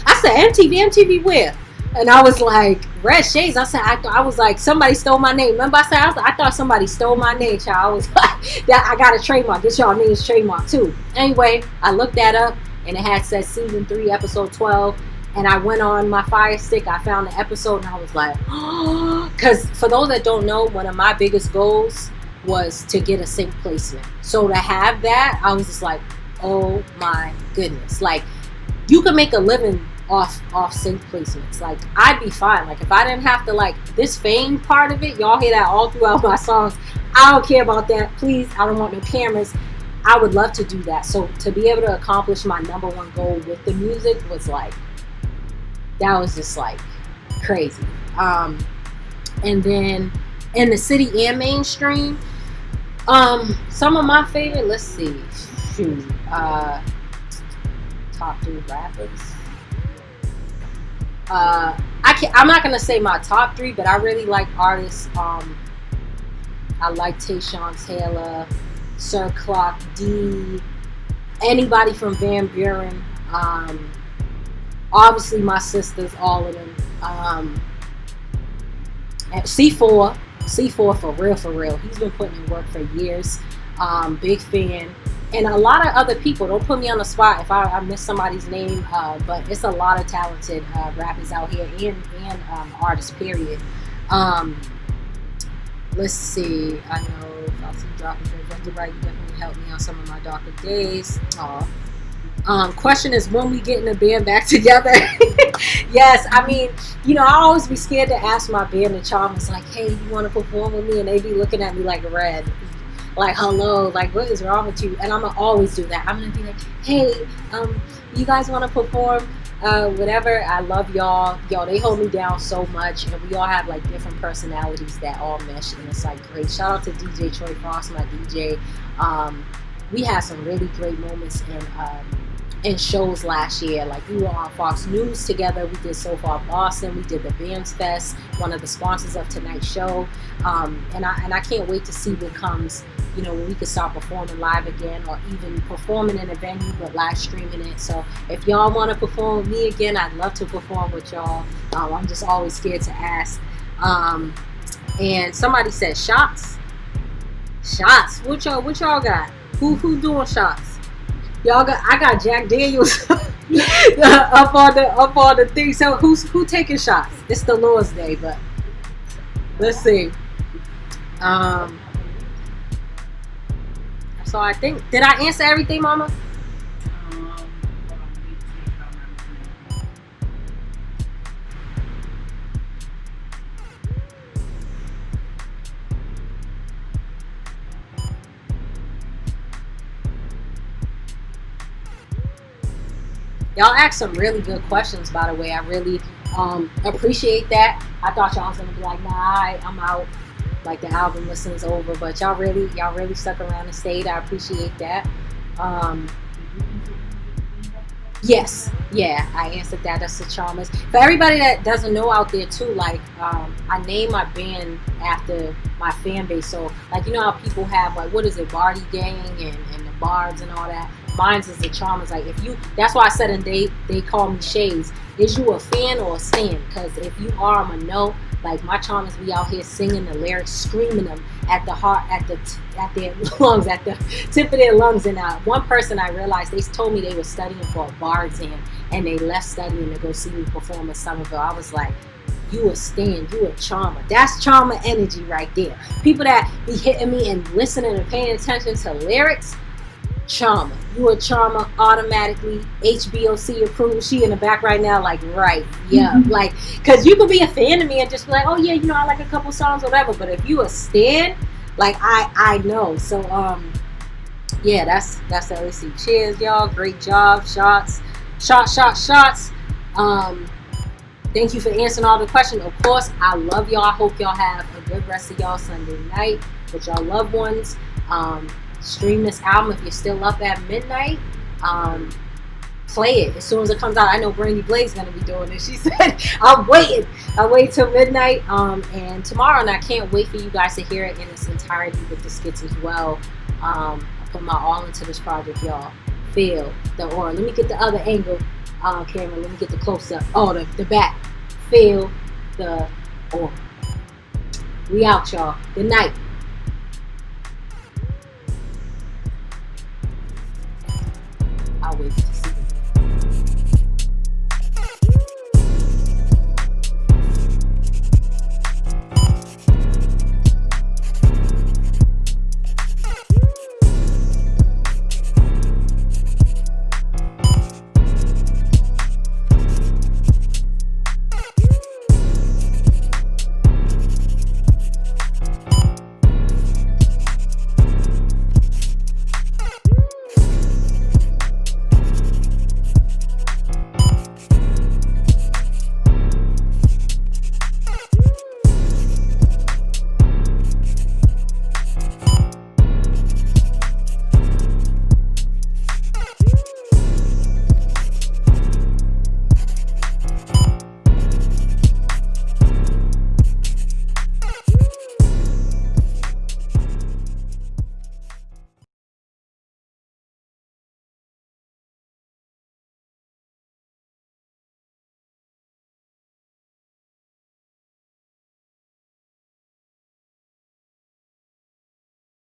I said, MTV where? And I was like, Red Shaydez. I said, I was like, somebody stole my name. Remember I said, I thought somebody stole my name, child. I was like, that I got a trademark. Get y'all names trademark too. Anyway, I looked that up, and it had said season 3, episode 12. And I went on my Fire Stick. I found the episode, and I was like, oh, because for those that don't know, one of my biggest goals was to get a sync placement. So to have that, I was just like, oh my goodness. Like, you can make a living off sync placements. Like, I'd be fine. Like, if I didn't have to, like, this fame part of it, y'all hear that all throughout my songs. I don't care about that. Please, I don't want no cameras. I would love to do that. So to be able to accomplish my number one goal with the music was like, that was just like crazy. And then in the city and mainstream, some of my favorite, let's see, top 3 rappers. I'm not gonna say my top 3, but I really like artists. I like Tayshawn Taylor, Sir Clock D, anybody from Van Buren. Obviously my sisters, all of them. And C4 for real. He's been putting in work for years. Big fan. And a lot of other people. Don't put me on the spot if I miss somebody's name, but it's a lot of talented rappers out here and artists, period. Let's see. I know if I see dropping things, you definitely helped me on some of my darker days. Question is, when we getting the band back together? Yes, I mean, you know, I always be scared to ask my band and Chalmers, like, hey, you want to perform with me? And they be looking at me like red, like, hello, like, what is wrong with you? And I'm gonna always do that. I'm gonna be like, hey, you guys want to perform? Whatever. I love y'all. Yo, they hold me down so much, and we all have like different personalities that all mesh, and it's like great. Shout out to DJ Troy Frost, my DJ. We had some really great moments in shows last year. Like, we were on Fox News together. We did So Far Boston. We did the Bands Fest, one of the sponsors of tonight's show. And I can't wait to see what comes, you know, when we can start performing live again, or even performing in a venue but live streaming it. So if y'all want to perform with me again, I'd love to perform with y'all. I'm just always scared to ask. And somebody said shots. Shots. What y'all got? Who doing shots? Y'all got? I got Jack Daniels up on the thing. So who taking shots? It's the Lord's Day, but let's see. So I think, did I answer everything, Mama? Y'all asked some really good questions, by the way. I really appreciate that. I thought y'all was gonna be like, nah, I'm out. Like the album listening's over, but y'all really stuck around and stayed. I appreciate that. Yes, yeah, I answered that. That's the Chalmers. For everybody that doesn't know out there too, like I named my band after my fan base. So like, you know how people have like, what is it, Barty Gang and the Bards and all that. Mine's is the Chalmers. Like if you, that's why I said, and they call me Shades. Is you a fan or a stan? Because if you are, I'm a no. Like my Chalmers be out here singing the lyrics, screaming them at the heart, at their lungs, at the tip of their lungs. And one person I realized, they told me they were studying for a bar exam, and they left studying to go see me perform in Somerville. I was like, you a stan, you a charmer. That's charmer energy right there. People that be hitting me and listening and paying attention to lyrics, charmer. You a charmer automatically. HBOC approved. She in the back right now, like, right, yeah. Like, cause you could be a fan of me and just be like, oh yeah, you know, I like a couple songs, whatever. But if you a stan, like I know. So yeah, that's LAC. Cheers, y'all. Great job. Shots. Thank you for answering all the questions. Of course, I love y'all. I hope y'all have a good rest of y'all Sunday night with y'all loved ones. Stream this album if you're still up at midnight. Play it as soon as it comes out. I know Brandy Blaze is gonna be doing it. She said, I'll wait till midnight. And tomorrow, and I can't wait for you guys to hear it in its entirety with the skits as well. I put my all into this project, y'all. Feel the aura. Let me get the other angle, camera. Let me get the close up. Oh, the back. Feel the aura. We out, y'all. Good night. I'll wait.